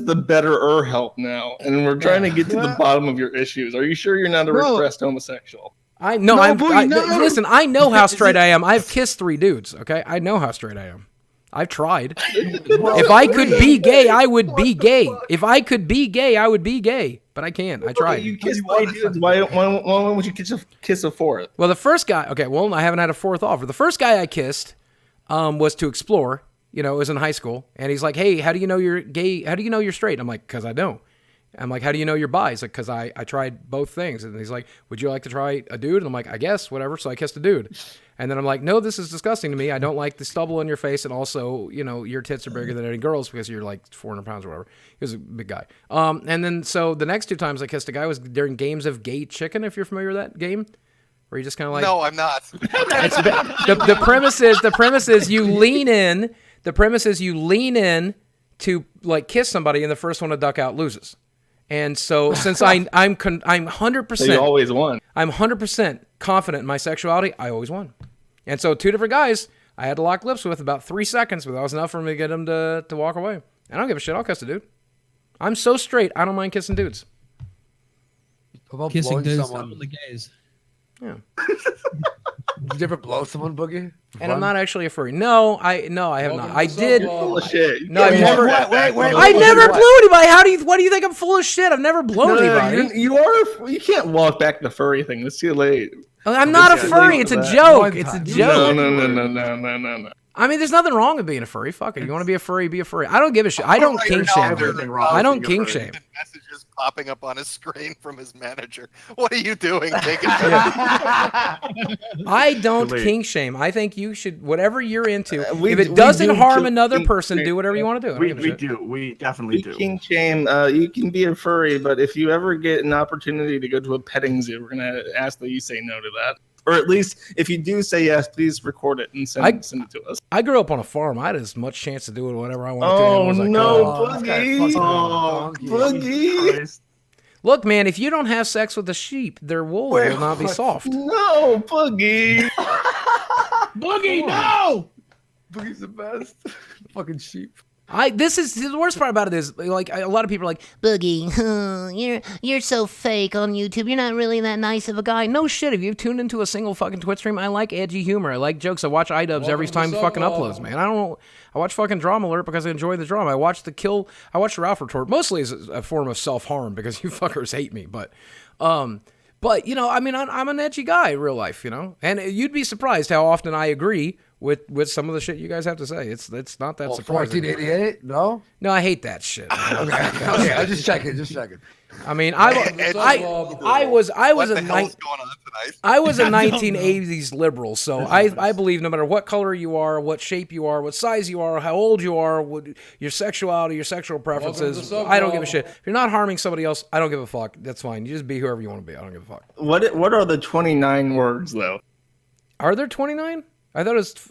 the better help now, and we're trying to get to the bottom of your issues. Are you sure you're not a Bro. repressed homosexual? I know. No, I'm. Boogie, no. Listen, I know how straight I am. I've kissed 3 dudes. Okay, I know how straight I am. I've tried. If I could be gay, I would be gay. If I could be gay, I would be gay. But I can't. I tried. You kissed 3 dudes. Why would you kiss a fourth? Well, the first guy. Okay, well, I haven't had a fourth offer. The first guy I kissed was to explore. You know, it was in high school, and he's like, "Hey, how do you know you're gay? How do you know you're straight?" I'm like, "Cause I don't." I'm like, "How do you know you're bi?" He's like, "Cause I tried both things." And he's like, "Would you like to try a dude?" And I'm like, "I guess, whatever." So I kissed a dude, and then I'm like, "No, this is disgusting to me. I don't like the stubble on your face, and also, you know, your tits are bigger than any girls because you're like 400 pounds or whatever." He was a big guy. And then so the next 2 times I kissed a guy was during games of Gay Chicken, if you're familiar with that game. Where you just kind of like No, I'm not. the premise is you lean in. The premise is you lean in to like kiss somebody, and the first one to duck out loses. And so since I'm 100%, So you always won. I'm 100% confident in my sexuality. I always won. And so 2 different guys I had to lock lips with about 3 seconds, but that was enough for me to get him to walk away. I don't give a shit. I'll kiss a dude. I'm so straight. I don't mind kissing dudes. How about Kissing blowing dudes, someone? not the gays. Yeah. Did you ever blow someone, Boogie? And I'm not actually a furry. No, I have not. I did. Full of shit. No, I've Wait, never. wait, I never blew anybody. What do you think? I'm full of shit. I've never blown anybody. You can't walk back the furry thing. It's too late. I'm not a furry. It's a joke. It's a joke. No. I mean, there's nothing wrong with being a furry. Fuck it. You want to be a furry? Be a furry. I don't give a shit. I don't kink shame. I don't kink shame. Messages popping up on his screen from his manager. What are you doing? Take it. I don't kink shame. I think you should, whatever you're into, We if it doesn't do harm kink another person, shame. do whatever you want to do. I don't give a We shit. do. We definitely do. King shame. You can be a furry, but if you ever get an opportunity to go to a petting zoo, we're gonna ask that you say no to that. Or at least, if you do say yes, please record it and send it to us. I grew up on a farm. I had as much chance to do it whatever I wanted Oh to. no, Boogie! Boogie! Look, man, if you don't have sex with a sheep, their wool will not be soft. No, Boogie! Boogie, no! Boogie's the best. Fucking sheep. This is the worst part about it is like a lot of people are like, Boogie, you're so fake on YouTube. You're not really that nice of a guy. No shit. If you've tuned into a single fucking Twitch stream, I like edgy humor. I like jokes. I watch iDubbbz every time he fucking uploads, man. I watch fucking Drama Alert because I enjoy the drama. I watch the Ralph retort mostly as a form of self harm because you fuckers hate me. But you know, I mean, I'm an edgy guy in real life, you know, and you'd be surprised how often I agree with some of the shit you guys have to say. It's not that surprising. 1488? No? No, I hate that shit. Okay, I'm just checking. I mean, I was a 1980s liberal, so I believe no matter what color you are, what shape you are, what size you are, how old you are, what your sexuality, your sexual preferences, I don't give a shit. If you're not harming somebody else, I don't give a fuck. That's fine. You just be whoever you want to be. I don't give a fuck. What are the 29 words though? Are there 29? I thought it was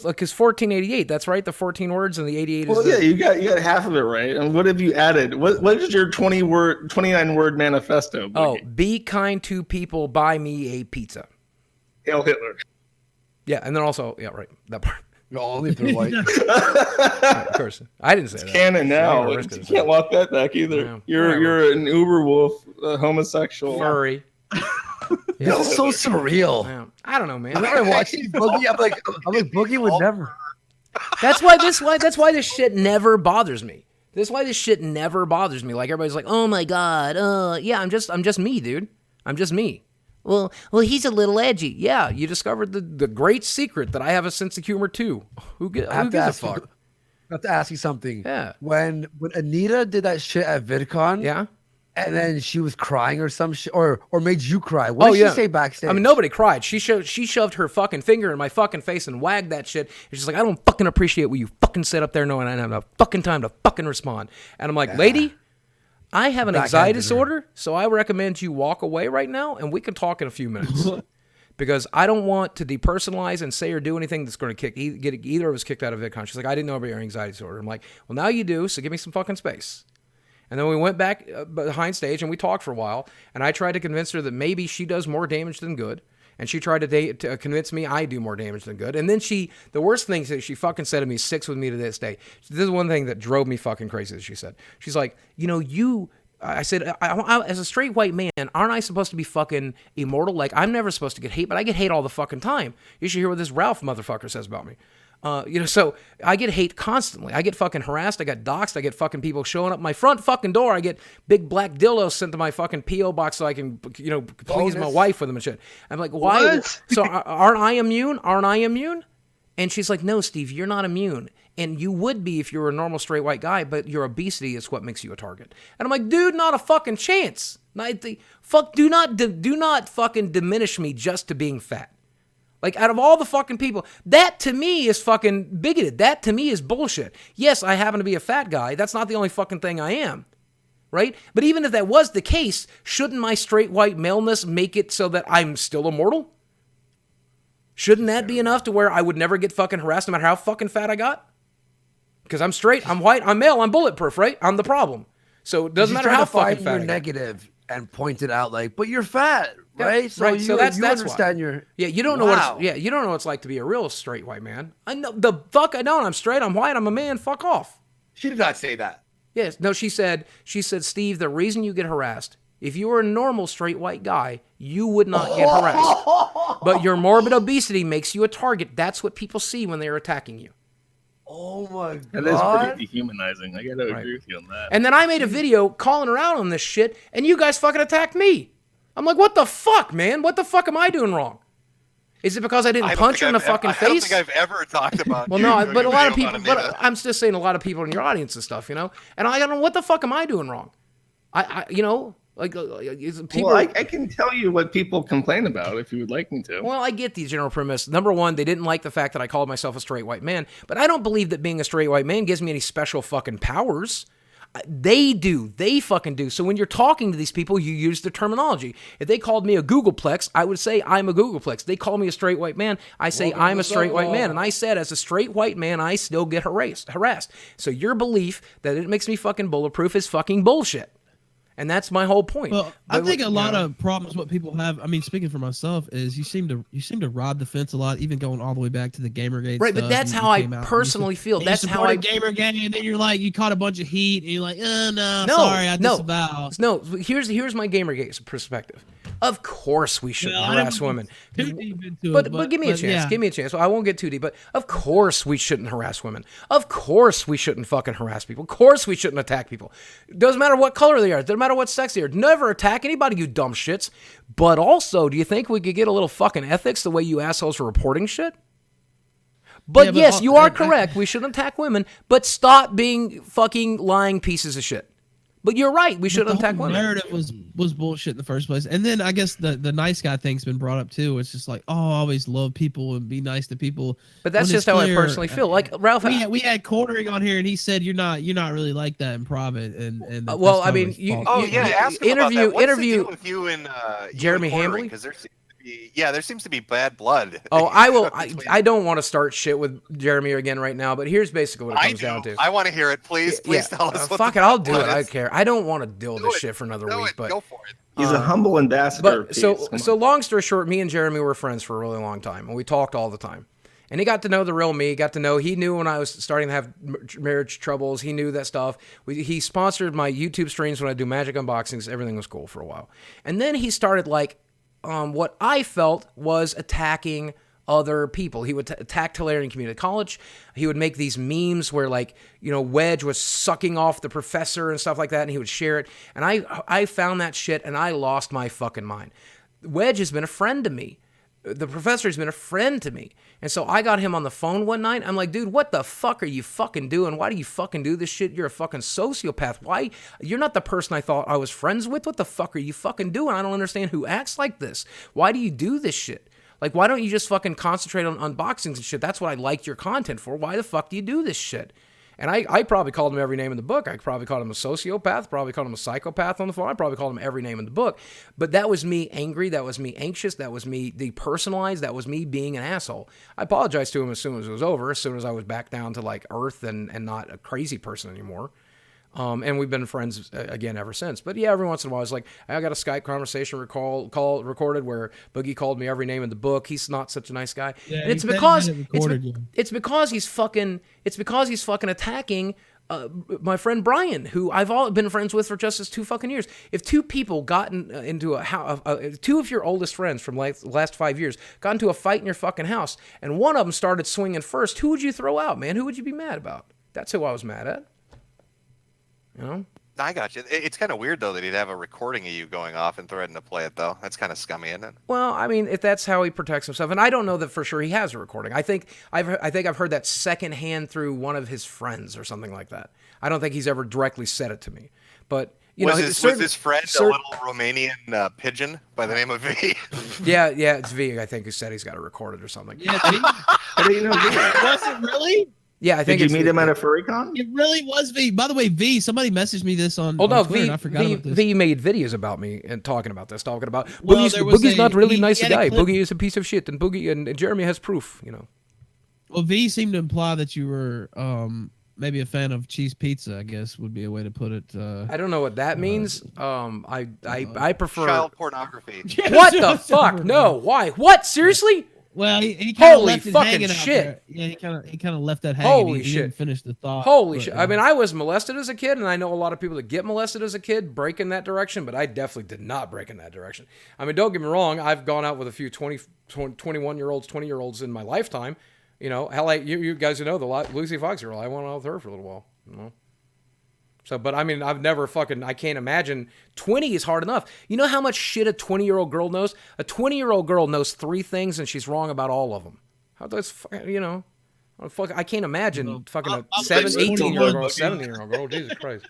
like his 1488. That's right, the 14 words and the 88 is. Well, yeah, you got half of it right. And what have you added? What is your 29 word manifesto? Boogie? Oh, be kind to people. Buy me a pizza. Hail Hitler. Yeah, and then also that part. No, only if they're white. Right, of course, I didn't say It's that. canon now. So You can't walk that back either. Yeah, You're an uber wolf, homosexual, furry. That's so surreal. Yeah. I don't know, man. I remember watching Boogie. I'm like, Boogie would never. That's why this shit never bothers me. That's why this shit never bothers me. Like everybody's like, oh my god, yeah, I'm just me, dude. I'm just me. Well, he's a little edgy. Yeah, you discovered the great secret that I have a sense of humor too. Who gives a fuck? I have to ask you something. Yeah. When Anita did that shit at VidCon. Yeah. And then she was crying or some shit, or made you cry. What did she say backstage? I mean, nobody cried. She shoved her fucking finger in my fucking face and wagged that shit. And she's like, I don't fucking appreciate what you fucking said up there knowing I don't have no fucking time to fucking respond. And I'm like, lady, I have an anxiety disorder, so I recommend you walk away right now and we can talk in a few minutes. Because I don't want to depersonalize and say or do anything that's going to get either of us kicked out of VidCon. She's like, I didn't know about your anxiety disorder. I'm like, well, now you do, so give me some fucking space. And then we went back behind stage and we talked for a while. And I tried to convince her that maybe she does more damage than good. And she tried to convince me I do more damage than good. And then the worst thing that she fucking said to me sticks with me to this day. This is one thing that drove me fucking crazy, she said. She's like, I said, as a straight white man, aren't I supposed to be fucking immortal? Like, I'm never supposed to get hate, but I get hate all the fucking time. You should hear what this Ralph motherfucker says about me. So I get hate constantly. I get fucking harassed. I get doxxed. I get fucking people showing up my front fucking door. I get big black dildos sent to my fucking P.O. box so I can, please my wife with them and shit. I'm like, why? What? So aren't I immune? Aren't I immune? And she's like, no, Steve, you're not immune. And you would be if you were a normal straight white guy, but your obesity is what makes you a target. And I'm like, dude, not a fucking chance. Do not fucking diminish me just to being fat. Like, out of all the fucking people, that to me is fucking bigoted. That to me is bullshit. Yes, I happen to be a fat guy. That's not the only fucking thing I am. Right? But even if that was the case, shouldn't my straight white maleness make it so that I'm still immortal? Shouldn't that be enough to where I would never get fucking harassed no matter how fucking fat I got? Because I'm straight, I'm white, I'm male, I'm bulletproof, right? I'm the problem. So it doesn't matter how fucking fat I got. Negative and point it out like, but you're fat, right? Yeah, so right. you understand why. You don't know you don't know what it's like to be a real straight white man. I know the fuck I don't. I'm straight, I'm white, I'm a man, fuck off. She did not say that. Yes. No, she said, Steve, the reason you get harassed, if you were a normal straight white guy, you would not get harassed. But your morbid obesity makes you a target. That's what people see when they're attacking you. Oh my God. That is pretty dehumanizing. I gotta agree with you on that. And then I made a video calling her out on this shit, and you guys fucking attacked me. I'm like, what the fuck, man? What the fuck am I doing wrong? Is it because I didn't punch her in the fucking face? I don't think I've ever talked about. Well, no, but a lot of people. But I'm just saying, a lot of people in your audience and stuff, And I don't know what the fuck am I doing wrong? People. Well, I can tell you what people complain about if you would like me to. Well, I get the general premise. Number one, they didn't like the fact that I called myself a straight white man, but I don't believe that being a straight white man gives me any special fucking powers. They do. They fucking do. So when you're talking to these people, you use the terminology. If they called me a Googleplex, I would say I'm a Googleplex. They call me a straight white man, I say I'm a straight white man. And I said, as a straight white man, I still get harassed. So your belief that it makes me fucking bulletproof is fucking bullshit. And that's my whole point. Well, I think a lot of problems what people have. I mean, speaking for myself, is you seem to ride the fence a lot, even going all the way back to the Gamergate. Right, stuff, but that's how I personally feel. That's how I Gamergate, and then you're like, you caught a bunch of heat, and you're like, sorry, I disavow. No, here's my Gamergate perspective. Of course we shouldn't harass women. Too deep into but give me a chance. Yeah. Give me a chance. I won't get too deep, but of course we shouldn't harass women. Of course we shouldn't fucking harass people. Of course we shouldn't attack people. Doesn't matter what color they are. Doesn't matter what sex they are. Never attack anybody, you dumb shits. But also, do you think we could get a little fucking ethics the way you assholes are reporting shit? But yes, you are correct. We shouldn't attack women, but stop being fucking lying pieces of shit. But you're right. We shouldn't attack women. The narrative was bullshit in the first place. And then I guess the nice guy thing's been brought up too. It's just like, I always love people and be nice to people. But that's just how I personally feel. Like Ralph, we had Quartering on here, and he said you're not really like that in private. And well, I mean, ask him about that. What's the deal with you and Jeremy Hambley, because there seems to be bad blood. Oh, I will. I don't want to start shit with Jeremy again right now, but here's basically what it comes down to. I want to hear it. Please tell us. Fuck it, I'll do it. I don't care. I don't want to deal with this shit for another week, but go for it. He's a humble ambassador. But so long story short, me and Jeremy were friends for a really long time, and we talked all the time. And he got to know the real me. He knew when I was starting to have marriage troubles. He knew that stuff. He sponsored my YouTube streams when I do magic unboxings. Everything was cool for a while. And then he started what I felt was attacking other people. He would attack Tolarian Community College. He would make these memes where Wedge was sucking off the professor and stuff like that, and he would share it. And I found that shit, and I lost my fucking mind. Wedge has been a friend to me. the professor's been a friend to me. And so I got him on the phone one night. I'm like, dude, what the fuck are you fucking doing? Why do you fucking do this shit? You're a fucking sociopath. Why? You're not the person I thought I was friends with. What the fuck are you fucking doing? I don't understand who acts like this. Why do you do this shit? Like, why don't you just fucking concentrate on unboxings and shit? That's what I liked your content for. Why the fuck do you do this shit? And I probably called him every name in the book. I probably called him a sociopath, probably called him a psychopath on the phone. I probably called him every name in the book. But that was me angry. That was me anxious. That was me depersonalized. That was me being an asshole. I apologized to him as soon as it was over, as soon as I was back down to like earth and not a crazy person anymore. And we've been friends again ever since. But yeah, every once in a while, it's like, I got a Skype conversation recorded where Boogie called me every name in the book. He's not such a nice guy. Yeah, and it's because he's fucking attacking my friend Brian, who I've all been friends with for just as 2 fucking years. If 2 people got into a house, 2 of your oldest friends from like the last 5 years got into a fight in your fucking house, and one of them started swinging first, who would you throw out, man? Who would you be mad about? That's who I was mad at. You know? I got you. It's kind of weird though that he'd have a recording of you going off and threatening to play it though. That's kind of scummy, isn't it? Well, I mean, if that's how he protects himself, and I don't know that for sure he has a recording. I think I've heard that secondhand through one of his friends or something like that. I don't think he's ever directly said it to me, but you know, was his friend a little Romanian pigeon by the name of V? Yeah, it's V. I think who said he's got to record it or something. Yeah, V. Was it really? Yeah, I think. Did you meet him at a furrycon? It really was V. By the way, V. Somebody messaged me this on. Oh no, Twitter, V. I forgot about this. V made videos about me and talking about Well, Boogie's not really he nice had a guy. clip. Boogie is a piece of shit, and Boogie and Jeremy has proof. You know. Well, V seemed to imply that you were maybe a fan of cheese pizza. I guess would be a way to put it. I don't know what that means. I prefer child pornography. What the fuck? No, why? What? Seriously? Well, he kind of Holy left it fucking hanging shit. out there. Yeah, he kind of left that hanging. Holy he shit. didn't finish the thought. Holy shit. I mean, I was molested as a kid, and I know a lot of people that get molested as a kid break in that direction, but I definitely did not break in that direction. I mean, don't get me wrong. I've gone out with a few 21-year-olds, 20-year-olds in my lifetime. You know, hell, you guys know the Lucy Fox girl. I went out with her for a little while. You know? So, but I mean, I've never I can't imagine. 20 is hard enough. You know how much shit a 20-year-old girl knows? A 20-year-old girl knows 3 things, and she's wrong about all of them. How does, you know, I can't imagine fucking a 18-year-old girl, 17-year-old girl. Jesus Christ.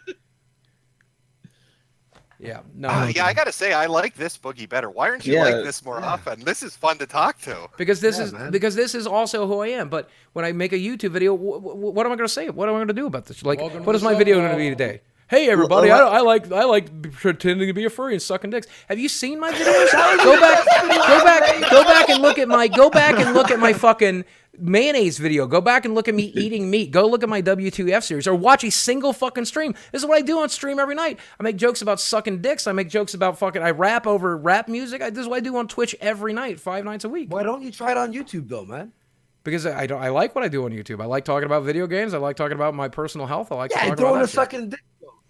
Yeah, no. Yeah, I gotta say, I like this Boogie better. Why aren't you like this more often? This is fun to talk to. Because this is also who I am. But when I make a YouTube video, what am I gonna say? What am I gonna do about this? Like, what is my video gonna be today? Hey everybody, I like pretending to be a furry and sucking dicks. Have you seen my videos? Go back and look at my fucking mayonnaise video. Go back and look at me eating meat. Go look at my W2F series or watch a single fucking stream. This is what I do on stream every night. I make jokes about sucking dicks. I make jokes about I rap over rap music. This is what I do on Twitch every night, 5 nights a week. Why don't you try it on YouTube though, man? Because I like what I do on YouTube. I like talking about video games. I like talking about my personal health. I like talking about that shit. Sucking dick.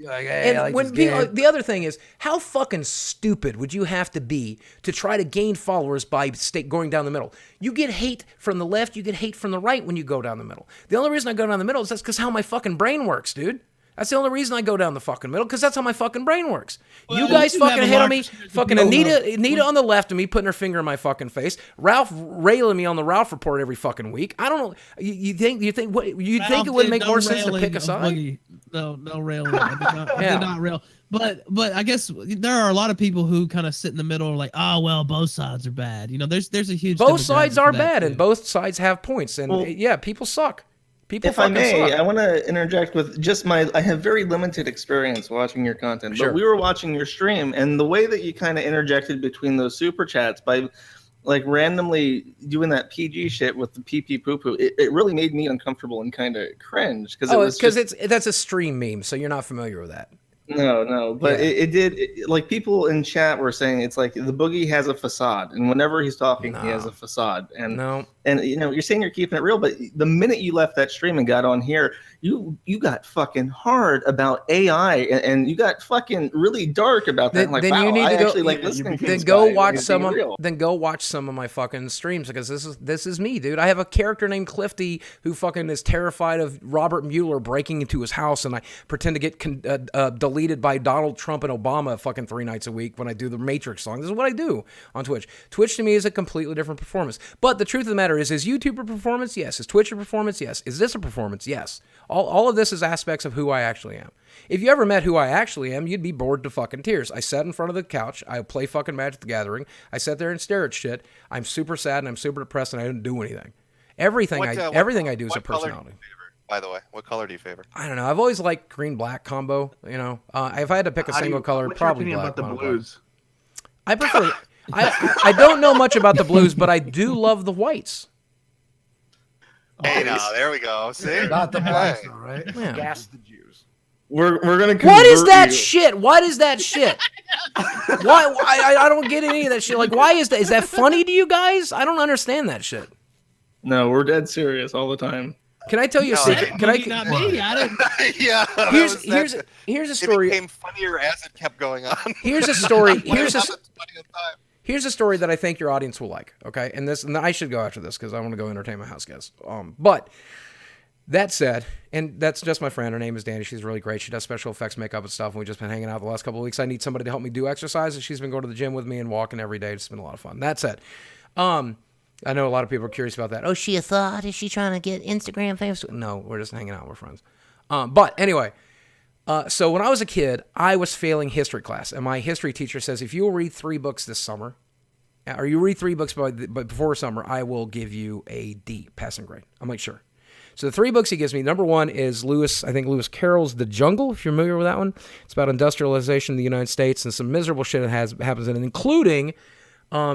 Like, hey, and when the other thing is, how fucking stupid would you have to be to try to gain followers by going down the middle? You get hate from the left, you get hate from the right when you go down the middle. The only reason I go down the middle is that's because how my fucking brain works, dude. That's the only reason I go down the fucking middle, because that's how my fucking brain works. Well, you guys fucking hit on me, fucking Anita on the left of me putting her finger in my fucking face, Ralph railing me on the Ralph Report every fucking week. I don't know. You think it would make more sense to pick a side? No railing. I did not rail. But I guess there are a lot of people who kind of sit in the middle, like, oh well, both sides are bad. You know, there's a huge. Both sides are bad, and both sides have points, and yeah, people suck. If I may, I want to interject with just I have very limited experience watching your content, but we were watching your stream, and the way that you kind of interjected between those super chats by like randomly doing that PG shit with the pee pee poo poo, it really made me uncomfortable and kind of cringe. That's a stream meme, so you're not familiar with that. No, but it did. Like people in chat were saying, it's like the Boogie has a facade, and whenever he's talking, he has a facade. And you know, you're saying you're keeping it real, but the minute you left that stream and got on here, you got fucking hard about AI, and you got fucking really dark about that. Then you need to go. Like listening to then go watch some. Then go watch some of my fucking streams, because this is me, dude. I have a character named Clifty who fucking is terrified of Robert Mueller breaking into his house, and I pretend to get deleted deleted by Donald Trump and Obama fucking 3 nights a week when I do the Matrix song. This is what I do on Twitch. Twitch to me is a completely different performance. But the truth of the matter is YouTube a performance? Yes. Is Twitch a performance? Yes. Is this a performance? Yes. All of this is aspects of who I actually am. If you ever met who I actually am, you'd be bored to fucking tears. I sat in front of the couch. I play fucking Magic the Gathering. I sat there and stare at shit. I'm super sad and I'm super depressed and I didn't do anything. Everything I do is a personality. By the way, what color do you favor? I don't know. I've always liked green-black combo. You know, if I had to pick a single color, probably black. What's your opinion about the blues? I prefer. I don't know much about the blues, but I do love the whites. Hey, now there we go. See, Not the blacks, though, right? Yeah. Gas the Jews. We're gonna. What is that you. shit? What is that shit? Why? I don't get any of that shit. Like, why is that? Is that funny to you guys? I don't understand that shit. No, we're dead serious all the time. Can I tell you a secret? Can I? Not me. I didn't. Yeah. Here's a story. It became funnier as it kept going on. Here's a story. Here's a story that I think your audience will like. Okay, and I should go after this because I want to go entertain my house guests. But that said, and that's just my friend. Her name is Danny. She's really great. She does special effects, makeup, and stuff. And we've just been hanging out the last couple of weeks. I need somebody to help me do exercise, and she's been going to the gym with me and walking every day. It's been a lot of fun. That said, I know a lot of people are curious about that. Oh, she a thought? Is she trying to get Instagram famous? No, we're just hanging out. We're friends. But anyway, so when I was a kid, I was failing history class. And my history teacher says, if you'll read 3 books this summer, or you read 3 books but before summer, I will give you a D, passing grade. I'm like, sure. So the 3 books he gives me, number 1 is Lewis Carroll's The Jungle, if you're familiar with that one. It's about industrialization in the United States and some miserable shit that happens in it, including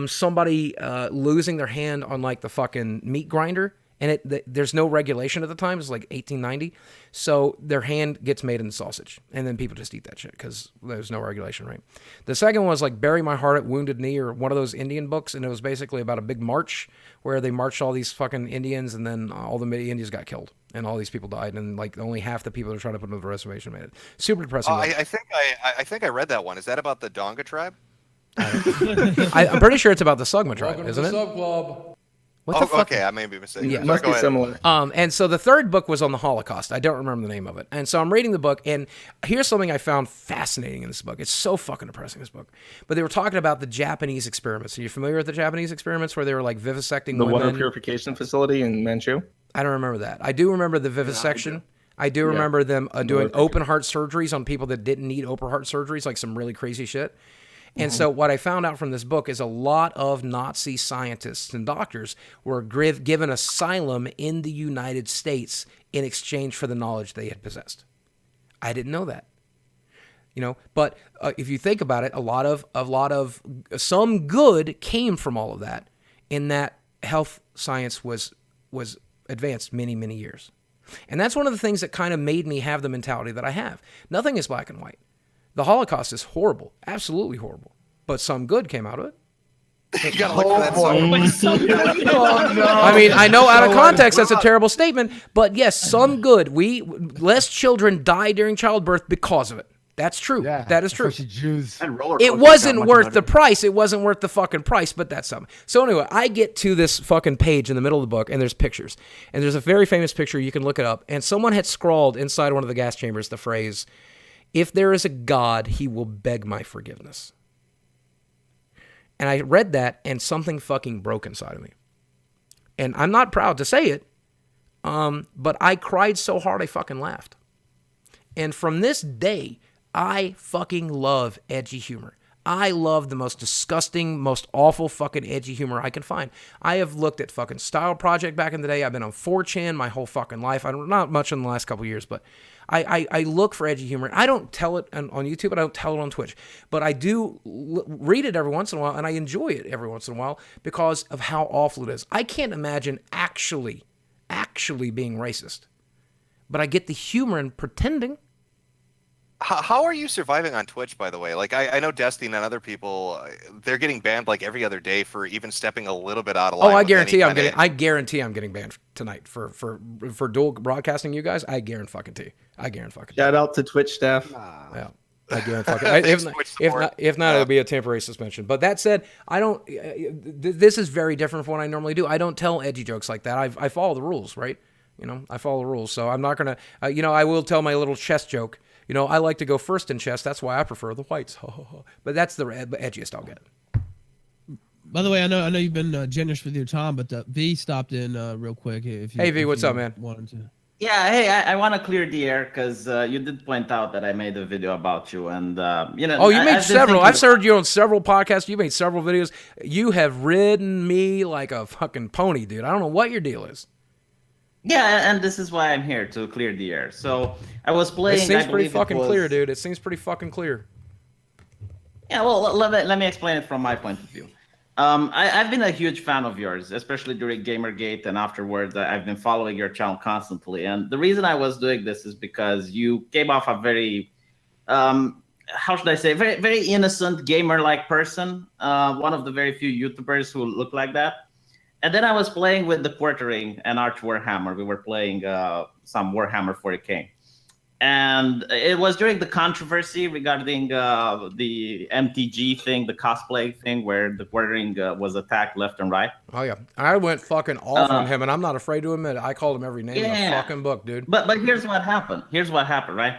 somebody losing their hand on like the fucking meat grinder, and there's no regulation at the time. It's like 1890, so their hand gets made in sausage, and then people just eat that shit because there's no regulation, right? The second one was like Bury My Heart at Wounded Knee, or one of those Indian books, and it was basically about a big march where they marched all these fucking Indians, and then all the Indians got killed, and all these people died, and like only half the people they're trying to put on the reservation made it. Super depressing. I think I read that one. Is that about the Donga tribe? I'm pretty sure it's about the Sugma tribe, Welcome isn't to it? the sub club. What the fuck? Okay, I may be mistaken. Yeah. Must Go be ahead. similar. And so the third book was on the Holocaust. I don't remember the name of it. And so I'm reading the book, and here's something I found fascinating in this book. It's so fucking depressing, this book. But they were talking about the Japanese experiments. Are you familiar with the Japanese experiments where they were like vivisecting The women? water purification facility in Manchu. I don't remember that. I do remember the vivisection. I do remember them doing open heart surgeries on people that didn't need open heart surgeries, like some really crazy shit. And so what I found out from this book is a lot of Nazi scientists and doctors were given asylum in the United States in exchange for the knowledge they had possessed. I didn't know that. You know, but if you think about it, a lot of some good came from all of that, in that health science was advanced many, many years. And that's one of the things that kind of made me have the mentality that I have. Nothing is black and white. The Holocaust is horrible, absolutely horrible, but some good came out of it. You gotta look for that song. I mean, I know out of context that's a terrible statement, but yes, some good. Less children die during childbirth because of it. That's true. Yeah, that is true. especially Jews. And roller It coasters wasn't got much worth better. the price. It wasn't worth the fucking price, but that's something. So anyway, I get to this fucking page in the middle of the book, and there's pictures. And there's a very famous picture. You can look it up. And someone had scrawled inside one of the gas chambers the phrase, "If there is a God, he will beg my forgiveness." And I read that, and something fucking broke inside of me. And I'm not proud to say it, but I cried so hard I fucking laughed. And from this day, I fucking love edgy humor. I love the most disgusting, most awful fucking edgy humor I can find. I have looked at fucking Style Project back in the day. I've been on 4chan my whole fucking life. I'm not much in the last couple of years, but I look for edgy humor. I don't tell it on YouTube, and I don't tell it on Twitch, but I do read it every once in a while, and I enjoy it every once in a while because of how awful it is. I can't imagine actually being racist, but I get the humor in pretending. How are you surviving on Twitch, by the way? Like, I know Destiny and other people, they're getting banned like every other day for even stepping a little bit out of line. Oh, I guarantee I'm getting banned tonight for dual broadcasting you guys. I guarantee. Shout out to Twitch staff. Yeah. I guarantee. If not, it'll be a temporary suspension. But that said, I don't. This is very different from what I normally do. I don't tell edgy jokes like that. I follow the rules, right? You know, I follow the rules. So I'm not gonna. I will tell my little chess joke. You know, I like to go first in chess. That's why I prefer the whites. But that's the edgiest I'll get. By the way, I know you've been generous with your time, but V stopped in real quick. If you, hey V, if what's you up, man? Wanted to. Yeah, hey, I want to clear the air because you did point out that I made a video about you, and you know. Oh, you made I've been several. thinking- I've heard you on several podcasts. You made several videos. You have ridden me like a fucking pony, dude. I don't know what your deal is. Yeah, and this is why I'm here to clear the air. So I was playing. It seems I pretty believe it fucking was- clear, dude. It seems pretty fucking clear. Yeah, well, let me explain it from my point of view. I've been a huge fan of yours, especially during Gamergate and afterwards. I've been following your channel constantly, and the reason I was doing this is because you came off a very, how should I say, very very innocent gamer-like person. One of the very few YouTubers who look like that. And then I was playing with the Quartering and Arch Warhammer. We were playing some Warhammer 40k. And it was during the controversy regarding the MTG thing, the cosplay thing, where the Quartering was attacked left and right. Oh, yeah. I went fucking off on him, and I'm not afraid to admit it. I called him every name in the fucking book, dude. But here's what happened. Here's what happened, right?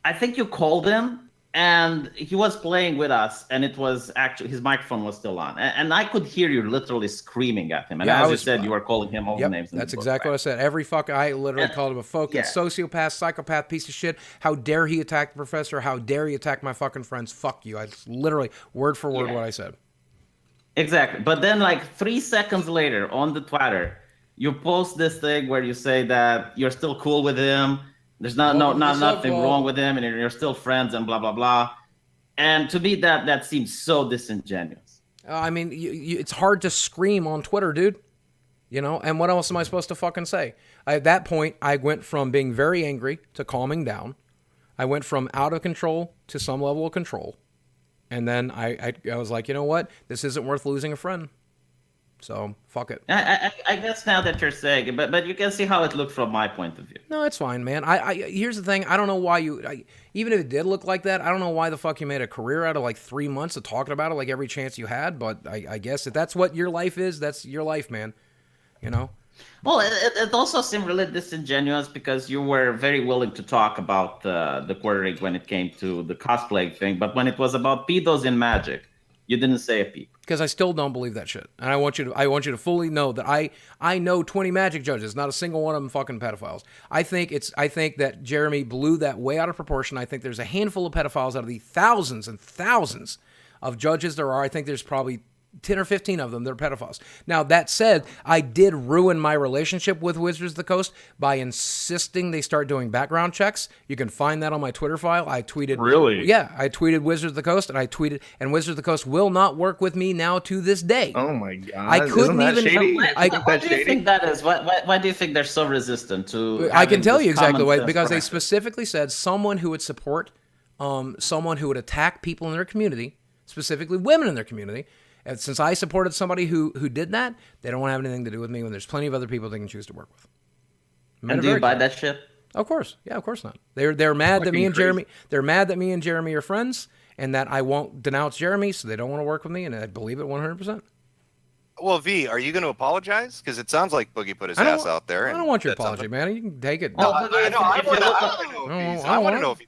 I think you called him, and he was playing with us, and it was actually, his microphone was still on. And I could hear you literally screaming at him. And Yeah, as you said, you were calling him all the names. In That's the book, exactly right? what I said. Every fucking, I literally called him a fucking sociopath, psychopath, piece of shit. How dare he attack the professor? How dare he attack my fucking friends? Fuck you. I literally, word for word, what I said. Exactly. But then like 3 seconds later on the Twitter, you post this thing where you say that you're still cool with him. There's nothing wrong with him, and you're still friends and blah, blah, blah. And to me, that seems so disingenuous. I mean, it's hard to scream on Twitter, dude. You know, and what else am I supposed to fucking say? At that point, I went from being very angry to calming down. I went from out of control to some level of control. And then I was like, you know what? This isn't worth losing a friend. So, fuck it. I guess now that you're saying it, but you can see how it looked from my point of view. No, it's fine, man. Here's the thing. I don't know why even if it did look like that, I don't know why the fuck you made a career out of like 3 months of talking about it like every chance you had. But I guess if that's what your life is, that's your life, man. You know? Well, it also seemed really disingenuous because you were very willing to talk about the Quartering when it came to the cosplay thing. But when it was about pedos in Magic, you didn't say a peep. Because I still don't believe that shit. And I want you to fully know that I know 20 Magic judges, not a single one of them fucking pedophiles. I think that Jeremy blew that way out of proportion. I think there's a handful of pedophiles out of the thousands and thousands of judges there are. I think there's probably 10 or 15 of them that are pedophiles. Now, that said, I did ruin my relationship with Wizards of the Coast by insisting they start doing background checks. You can find that on my Twitter file. I tweeted... Really? Yeah, I tweeted Wizards of the Coast, and and Wizards of the Coast will not work with me now to this day. Oh my God. I couldn't even... Shady? Why do you think that is? Why do you think they're so resistant to... I can tell you exactly why. why. Because they specifically said someone who would support, someone who would attack people in their community, specifically women in their community. And since I supported somebody who did that, they don't want to have anything to do with me when there's plenty of other people they can choose to work with. And do you buy that shit? Of course. Yeah, of course not. They're mad that me and Jeremy are friends and that I won't denounce Jeremy, so they don't want to work with me, and I believe it 100%. Well, V, are you going to apologize? Because it sounds like Boogie put his ass out there. I don't want your apology, man. You can take it. No, I want to know if you...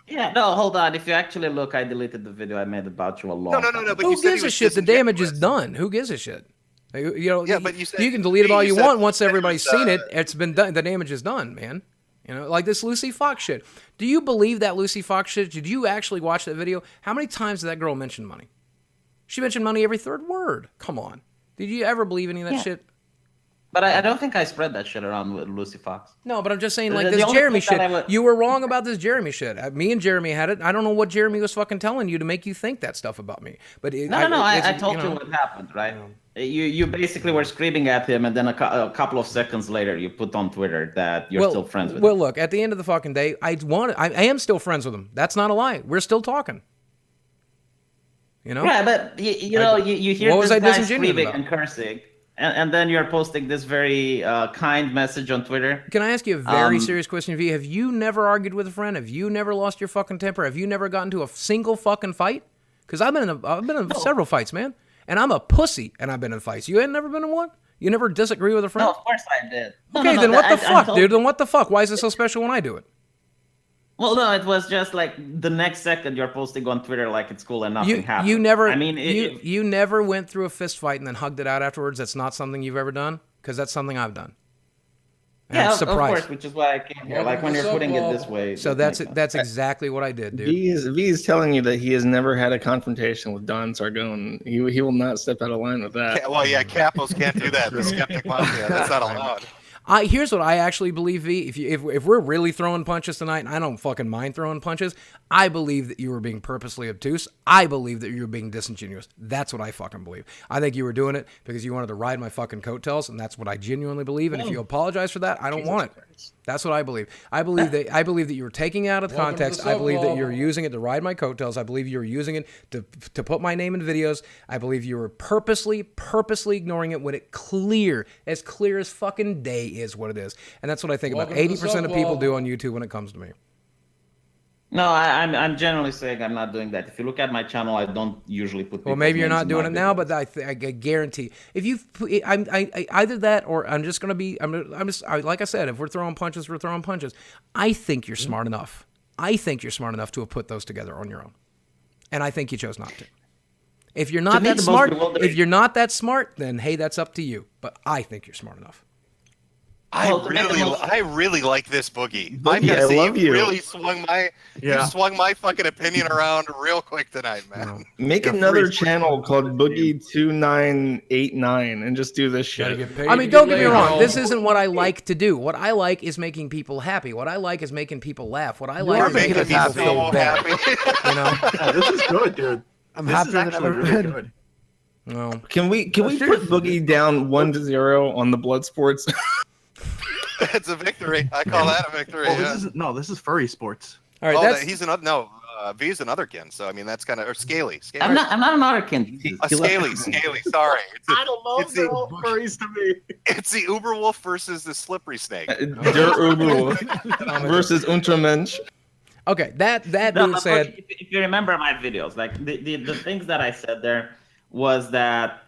Yeah, no, hold on. If you actually look, I deleted the video I made about you a long time. No. But who gives a shit? The damage is done. Who gives a shit? You know, yeah, but you said, can delete it all you want. Once everybody's seen it, it's been done. The damage is done, man. You know, like this Lucy Fox shit. Do you believe that Lucy Fox shit? Did you actually watch that video? How many times did that girl mention money? She mentioned money every third word. Come on. Did you ever believe any of that shit? But I don't think I spread that shit around with Lucy Fox. No, but I'm just saying, like, this Jeremy shit. You were wrong about this Jeremy shit. Me and Jeremy had it. I don't know what Jeremy was fucking telling you to make you think that stuff about me. But I told you what happened, right? You basically were screaming at him, and then a couple of seconds later, you put on Twitter that you're still friends with him. Well, look, at the end of the fucking day, I am still friends with him. That's not a lie. We're still talking. You know? Yeah, but you hear this guy screaming and cursing. And then you're posting this very kind message on Twitter. Can I ask you a very serious question, V? Have you never argued with a friend? Have you never lost your fucking temper? Have you never gotten into a single fucking fight? Because I've been in several fights, man. And I'm a pussy, and I've been in fights. You ain't never been in one? You never disagree with a friend? No, of course I did. Okay, then what the fuck, dude? Then what the fuck? Why is it so special when I do it? Well, no, it was just like the next second you're posting on Twitter like it's cool and nothing happened. You never. I mean, you never went through a fist fight and then hugged it out afterwards. That's not something you've ever done, because that's something I've done. And yeah, I'm of surprised. course, which is why I came here. Like when you're putting it this way. So that's exactly what I did, dude. V is telling you that he has never had a confrontation with Don Sargon. He will not step out of line with that. Well, yeah, capos can't do that. The skeptic mafia, that's not allowed. Here's what I actually believe, V. If we're really throwing punches tonight, and I don't fucking mind throwing punches, I believe that you were being purposely obtuse. I believe that you were being disingenuous. That's what I fucking believe. I think you were doing it because you wanted to ride my fucking coattails, and that's what I genuinely believe. And if you apologize for that, I don't want it. That's what I believe. I believe that you were taking it out of context. I believe that you were using it to ride my coattails. I believe you were using it to put my name in videos. I believe you were purposely ignoring it when it as clear as fucking day is what it is. And that's what I think about 80% of people do on YouTube when it comes to me. No, I'm generally saying I'm not doing that. If you look at my channel, I don't usually put. Well, maybe you're not doing it now, but I guarantee if you, I either that or I'm just gonna be. Like I said, if we're throwing punches, we're throwing punches. I think you're smart enough. I think you're smart enough to have put those together on your own, and I think you chose not to. If you're not that smart, then hey, that's up to you. But I think you're smart enough. I really like this Boogie. I love you. Really swung my fucking opinion around real quick tonight, man. Make another channel called Boogie 2989 and just do this shit. I mean, don't get me wrong. This isn't what I like to do. What I like is making people happy. What I like is making people laugh. What I like is making people feel better. You know? Yeah, this is good, dude. I'm happier than I've ever been. No. Can we put Boogie down 1-0 on the blood sports? It's a victory. I call that a victory. Oh, this is furry sports. All right, he's another V's an otherkin, so I mean that's kind of or scaly. I'm not an otherkin. Scaly. Sorry, I don't know. They're all furries to me. It's the Uberwolf versus the slippery snake. Der Uberwolf versus Untermensch. Okay, that being said, if you remember my videos, like the things that I said there was that.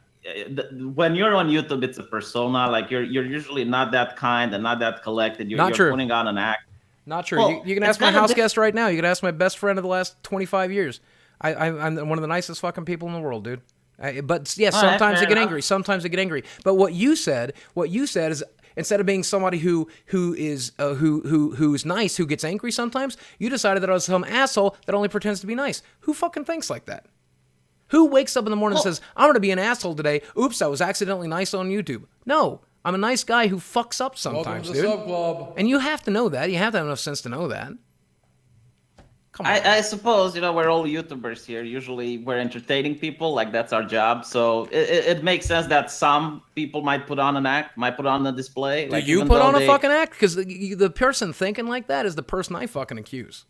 When you're on YouTube, it's a persona. Like you're usually not that kind and not that collected. You're putting on an act. Not true. Well, you can ask my house guest right now. You can ask my best friend of the last 25 years. I'm one of the nicest fucking people in the world, dude. But yes, sometimes I get angry. Sometimes I get angry. But what you said is instead of being somebody who's nice, who gets angry sometimes, you decided that I was some asshole that only pretends to be nice. Who fucking thinks like that? Who wakes up in the morning and says, I'm going to be an asshole today. Oops, I was accidentally nice on YouTube. No, I'm a nice guy who fucks up sometimes, dude. Sub Club. And you have to know that. You have to have enough sense to know that. Come on. I suppose, we're all YouTubers here. Usually we're entertaining people. Like, that's our job. So it makes sense that some people might put on an act, might put on a display. Do you put on a fucking act? Because the person thinking like that is the person I fucking accuse.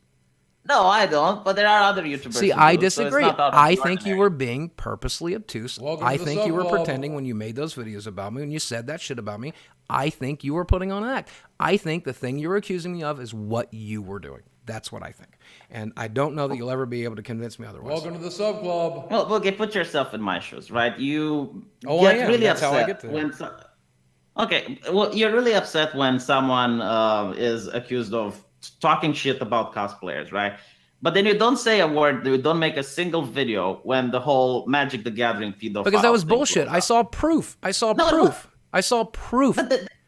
No, I don't. But there are other YouTubers. See, I disagree. I think you were being purposely obtuse. I think you were pretending when you made those videos about me, when you said that shit about me. I think you were putting on an act. I think the thing you're accusing me of is what you were doing. That's what I think. And I don't know that you'll ever be able to convince me otherwise. Welcome to the Sub Club. Well, Boogie, put yourself in my shoes, right? You get really That's upset how I get there. when. Okay, well, you're really upset when someone is accused of talking shit about cosplayers, right? But then you don't say a word, you don't make a single video when the whole Magic the Gathering pedophile. Because that was bullshit. I saw proof. I saw proof.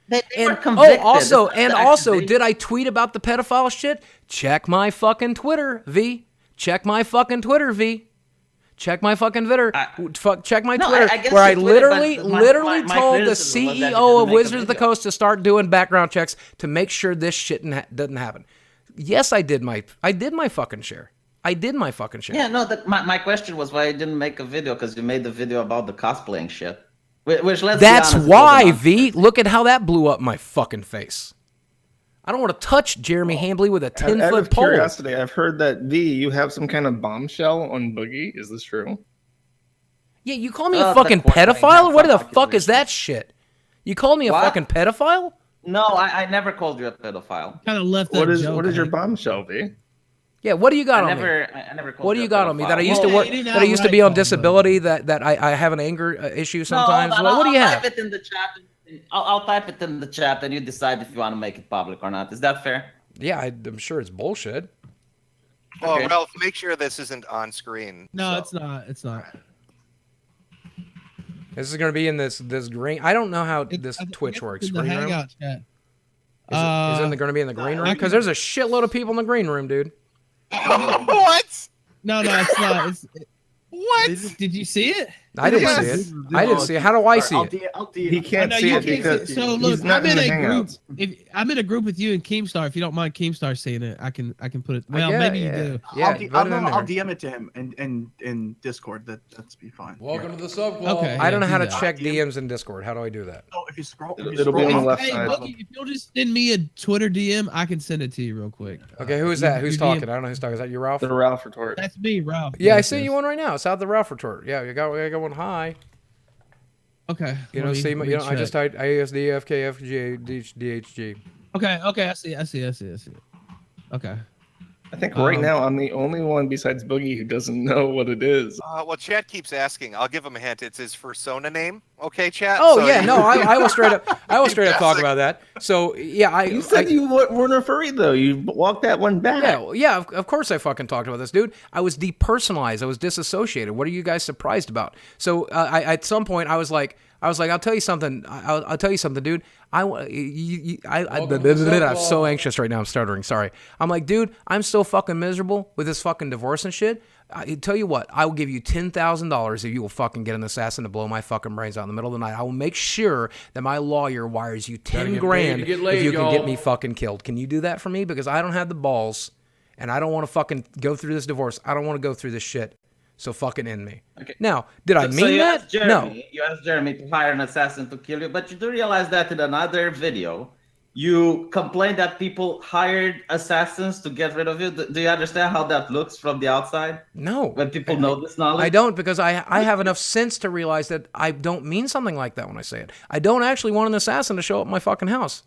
They were convicted. Also, did I tweet about the pedophile shit? Check my fucking Twitter, V. Check my fucking Twitter, V. Check my fucking Twitter. Check my Twitter, where I literally told the CEO of Wizards of the Coast to start doing background checks to make sure this shit doesn't happen. Yes, I did my fucking share. Yeah, no, my question was why you didn't make a video, because you made the video about the cosplaying shit. Which That's why, V. Look at how that blew up my fucking face. I don't want to touch Jeremy Hambley with a 10-foot pole. Out of curiosity, I've heard that, V, you have some kind of bombshell on Boogie. Is this true? Yeah, you call me a fucking pedophile? What the fuck is that shit? You called me a fucking pedophile? No, I never called you a pedophile. Kind of left that What is joke, your bombshell, V? Yeah, what do you got on me? I never called What do you got on me? That I used to work? That I used to be on disability? That I have an anger issue sometimes? No, what do you have? Type it in the chat. I'll type it in the chat, and you decide if you want to make it public or not. Is that fair? Yeah, I'm sure it's bullshit. Oh, Ralph, make sure this isn't on screen. No, it's not. It's not. This is going to be in this green. I don't know how this Twitch works. In the Green room? Hangout chat. Is it going to be in the green room? Because there's a shitload of people in the green room, dude. What? No, it's not. What? Did you see it? I didn't see it. I didn't see it. How do I see it? He can't see it because so look, he's not I'm in in the a group. Hangouts. If I'm in a group with you and Keemstar, if you don't mind Keemstar seeing it, I can put it. Well, maybe you do. Yeah, I'll DM it to him in Discord. That's be fine. Welcome to the sub club. Okay. I don't know how to that. check DMs in Discord. How do I do that? So if you scroll, It'll be on the left Hey, side. Boogie, if you'll just send me a Twitter DM, I can send it to you real quick. Okay, who is that? Who's Your talking? DM I don't know who's talking. Is that you, Ralph? The Ralph retort. That's me, Ralph. Yeah, I Yes, sent yes. you one right now. It's out the Ralph retort. Yeah, I got one. Hi. Okay. You know, let me- see, let you me know, I just check. typed ASDFKFGDHG. Okay. I see it. Okay. I think right Um, now I'm the only one besides Boogie who doesn't know what it is. Well, Chad keeps asking. I'll give him a hint. It's his persona name. Okay, Chad. Oh So yeah, you- no, I will straight up. I will straight up talk guessing. about that. So yeah, You said you weren't a furry though. You walked that one back. Yeah, of course I fucking talked about this, dude. I was depersonalized. I was disassociated. What are you guys surprised about? So I at some point I was like, I'll tell you something. I'll tell you something, dude. I'm so anxious right now. I'm stuttering. Sorry. I'm like, dude, I'm so fucking miserable with this fucking divorce and shit. I tell you what, I will give you $10,000 if you will fucking get an assassin to blow my fucking brains out in the middle of the night. I will make sure that my lawyer wires you Gotta 10 get grand paid to get if laid, you can get y'all. me fucking killed. Can you do that for me? Because I don't have the balls, and I don't want to fucking go through this divorce. I don't want to go through this shit. So fucking end me. Okay. Now, did I So mean you that? asked Jeremy, No. You asked Jeremy to hire an assassin to kill you, but you do realize that in another video, you complained that people hired assassins to get rid of you. Do you understand how that looks from the outside? No. When people know this knowledge? I don't, because I have enough sense to realize that I don't mean something like that when I say it. I don't actually want an assassin to show up at my fucking house.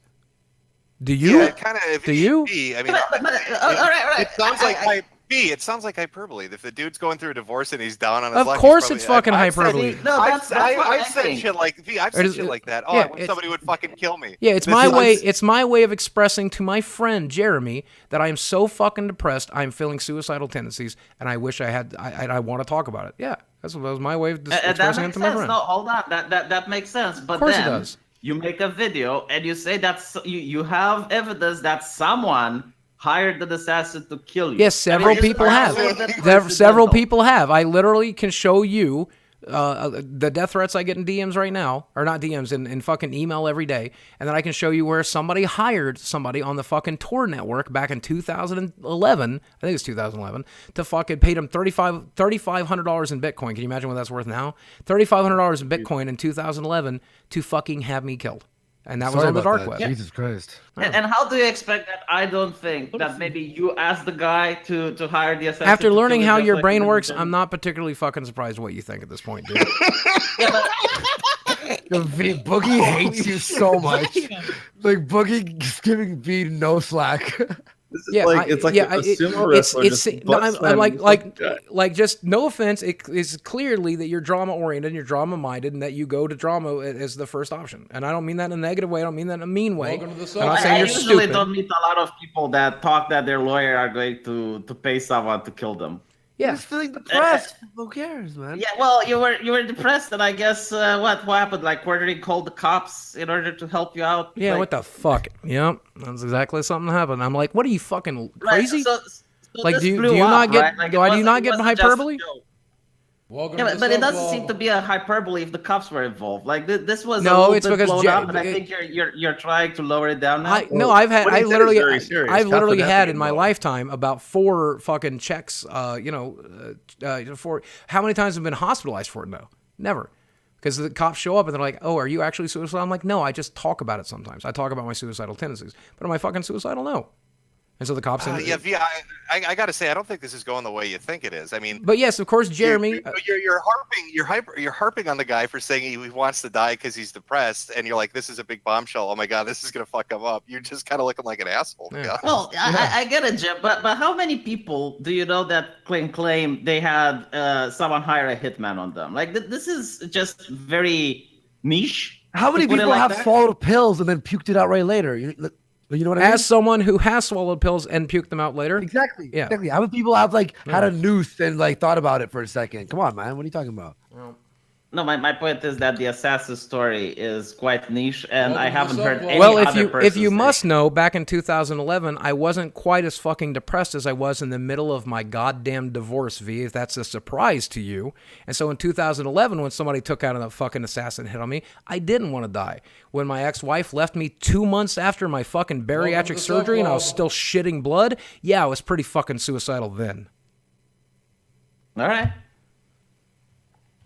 Do you? Yeah, kind of. Do you? I mean, all right. it sounds like it sounds like hyperbole. If the dude's going through a divorce and he's down on his Of luck, course he's it's probably- fucking I've said- hyperbole. No, I've that's what I said think. shit like I've Or said does shit it- like that. Oh, yeah, I wish it's- somebody would fucking kill me. Yeah, it's This my is- way. It's my way of expressing to my friend Jeremy that I am so fucking depressed. I'm feeling suicidal tendencies, and I wish I had. I want to talk about it. Yeah, that was my way of That expressing it makes to my sense. friend. No, hold on. That makes sense. But Of course it then does. you make a video and you say that you have evidence that someone hired the assassin to kill you. Yes, several people have. Several people have. I literally can show you the death threats I get in DMs right now, or not DMs, in fucking email every day, and then I can show you where somebody hired somebody on the fucking Tor network back in 2011, I think it's 2011, to fucking paid them $3,500 in Bitcoin. Can you imagine what that's worth now? $3,500 in Bitcoin in 2011 to fucking have me killed. And that was on the dark web. Jesus Christ. And how do you expect that? I don't think that maybe you asked the guy to hire the assassin. After to learning kill you how just your like brain you works, did. I'm not particularly fucking surprised what you think at this point, dude. Boogie hates you so much. Like Boogie is giving B no slack. This is it's like a sumo wrestler just butt I'm slamming like, the guy. like, just no offense. It is clearly that you're drama oriented, and you're drama minded, and that you go to drama as the first option. And I don't mean that in a negative way. I don't mean that in a mean way. Welcome to the I'm sub. not saying I you're usually stupid. don't meet a lot of people that talk that their lawyer are going to pay someone to kill them. Yeah. He's feeling depressed. Who cares, man? Yeah, well, you were depressed, and I guess what happened? Like, where did he call the cops in order to help you out? Yeah, like, what the fuck? Yep, that's exactly something that happened. I'm like, what are you fucking crazy? So like, this do you blew not up, get? right? Like, do you not get hyperbole? Welcome Yeah, to the but it sub doesn't club. seem to be a hyperbole if the cops were involved. Like this was No, a little it's bit because blown Jer- up, and I think you're trying to lower it down now. I what he I've did is literally very serious. I've Cops literally would have to had get in my involved. lifetime about 4 fucking checks. For how many times have been hospitalized for it? No, never. Because the cops show up and they're like, "Oh, are you actually suicidal?" I'm like, "No, I just talk about it sometimes. I talk about my suicidal tendencies, but am I fucking suicidal? No." And so the cops. Yeah, I got to say, I don't think this is going the way you think it is. I mean, But yes, of course, Jeremy. you're harping on the guy for saying he wants to die because he's depressed, and you're like, this is a big bombshell. Oh my god, this is gonna fuck him up. You're just kind of looking like an asshole. To be honest. Well, I get it, Jim, but how many people do you know that claim they had someone hire a hitman on them? Like this is just very niche. How many to put it people like have that. swallowed pills and then puked it out right later? You know what I mean? As someone who has swallowed pills and puked them out later. Exactly. Yeah. Exactly. How many people have had a noose and thought about it for a second? Come on, man. What are you talking about? No, my point is that the assassin story is quite niche, and I haven't heard any Well, other person if you say- must know, back in 2011, I wasn't quite as fucking depressed as I was in the middle of my goddamn divorce, V, if that's a surprise to you. And so in 2011, when somebody took out a fucking assassin hit on me, I didn't want to die. When my ex-wife left me 2 months after my fucking bariatric surgery and I was still shitting blood, yeah, I was pretty fucking suicidal then. All right.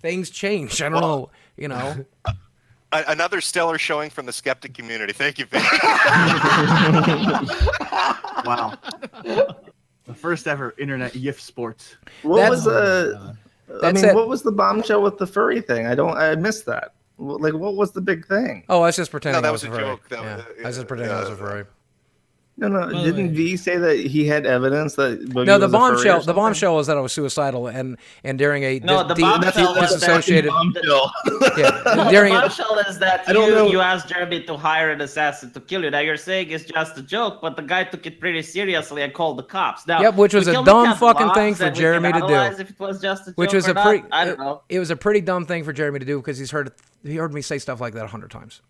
Things change. I don't know, you know. Another stellar showing from the skeptic community. Thank you, Vinny. Wow. The first ever internet YIF sports. What was what was the bombshell with the furry thing? I missed that. Like, what was the big thing? Oh, I was just pretending that I was was a a furry. joke. That was- I was just pretending I was a furry. No. Didn't V say that he had evidence that Boogie No, the was a furry or bombshell. The something? bombshell was that I was suicidal and during a No, the bombshell was disassociated. that Yeah, the during bombshell is that I don't know. you asked Jeremy to hire an assassin to kill you. Now you're saying it's just a joke, but the guy took it pretty seriously and called the cops. Now, Yep, which was we a can dumb look at fucking logs thing for and we Jeremy can to do. analyze if it was just a joke Which was or a not. pretty. I don't know. It was a pretty dumb thing for Jeremy to do because he heard me say stuff like that 100 times.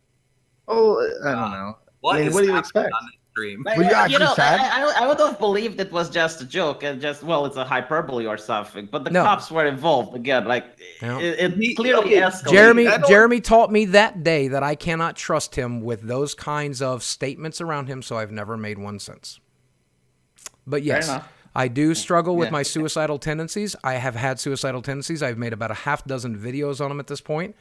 Oh, I don't know. What I mean, is what do you happening expect? on this stream? Like, Were you actually sad? I would have believed it was just a joke and it's a hyperbole or something. But the No. cops were involved again. Like No. it clearly escalated. Jeremy taught me that day that I cannot trust him with those kinds of statements around him, so I've never made one since. But yes, enough. I do struggle with Yeah. my suicidal tendencies. I have had suicidal tendencies. I've made about a half dozen videos on them at this point.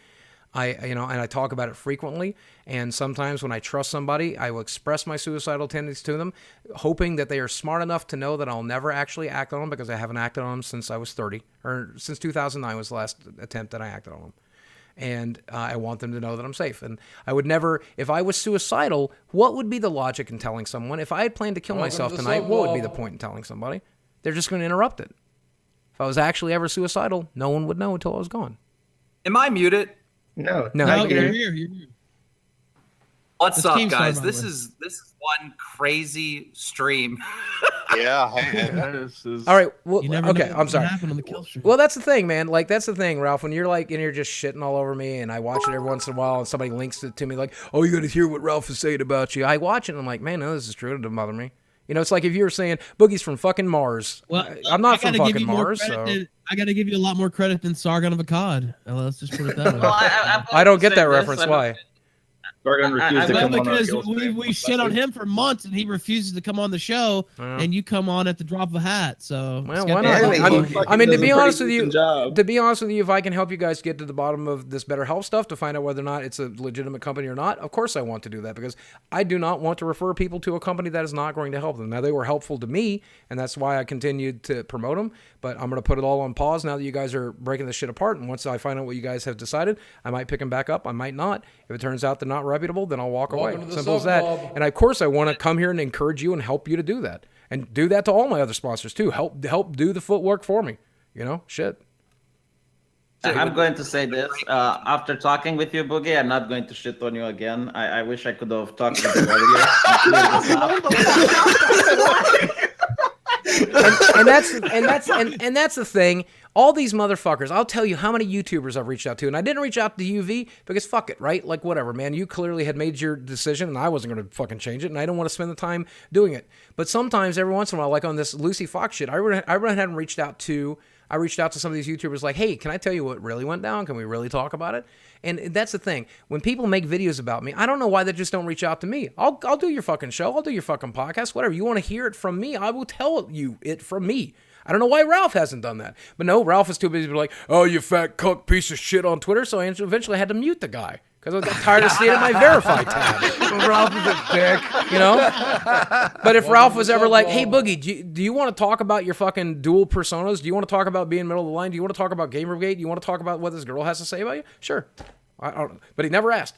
And I talk about it frequently. And sometimes when I trust somebody, I will express my suicidal tendencies to them, hoping that they are smart enough to know that I'll never actually act on them because I haven't acted on them since I was 30, or since 2009 was the last attempt that I acted on them. And I want them to know that I'm safe. And I would never, if I was suicidal, what would be the logic in telling someone? If I had planned to kill myself tonight, what would be the point in telling somebody? They're just going to interrupt it. If I was actually ever suicidal, no one would know until I was gone. Am I muted? No. No. You're here. What's This up, team's guys? fine, by This the way. is one crazy stream. Yeah. This is... All right. Well, You never okay. know I'm what sorry. happened on the kill stream. Well, that's the thing, man. Like, that's the thing, Ralph. When you're like, and you're just shitting all over me, and I watch it every once in a while, and somebody links it to me, like, oh, you got to hear what Ralph is saying about you. I watch it, and I'm like, man, no, this is true. It doesn't bother me. You know, it's like if you were saying Boogie's from fucking Mars. Well, I'm not I from gotta give fucking you more Mars, credit so than- I got to give you a lot more credit than Sargon of Akkad. Let's just put it that way. Well, I'm I don't going get to that say this, reference. I'm- Why? Sargon refused to Well, come on our because kill stream we last shit on week. him for months, and he refuses to come on the show, Yeah. and you come on at the drop of a hat. So Well, it's why gotta not? be- Yeah, I he mean, fucking to does a be pretty honest with you, decent job. if I can help you guys get to the bottom of this BetterHelp stuff to find out whether or not it's a legitimate company or not, of course I want to do that because I do not want to refer people to a company that is not going to help them. Now, they were helpful to me, and that's why I continued to promote them, but I'm going to put it all on pause now that you guys are breaking this shit apart, and once I find out what you guys have decided, I might pick them back up, I might not. If it turns out they're not reputable, then I'll walk away. Welcome to the Simple as sub that. club. And of course, I want to come here and encourage you and help you to do that. And do that to all my other sponsors too. Help do the footwork for me. You know, shit. I'm going to say this. After talking with you, Boogie, I'm not going to shit on you again. I wish I could have talked with you earlier. and that's the thing. All these motherfuckers, I'll tell you how many YouTubers I've reached out to, and I didn't reach out to UV because fuck it, right? Like whatever, man. You clearly had made your decision, and I wasn't going to fucking change it, and I didn't want to spend the time doing it. But sometimes, every once in a while, like on this Lucy Fox shit, I went ahead and reached out to some of these YouTubers, like, hey, can I tell you what really went down? Can we really talk about it? And that's the thing. When people make videos about me, I don't know why they just don't reach out to me. I'll do your fucking show. I'll do your fucking podcast. Whatever. You want to hear it from me, I will tell you it from me. I don't know why Ralph hasn't done that. But no, Ralph is too busy to be like, oh, you fat cuck piece of shit on Twitter. So I eventually had to mute the guy because I got tired of seeing my verified tab. Ralph is a dick. You know? But if Ralph was ever like, hey, Boogie, do you want to talk about your fucking dual personas? Do you want to talk about being middle of the line? Do you want to talk about Gamergate? Do you want to talk about what this girl has to say about you? Sure. I don't know. But he never asked.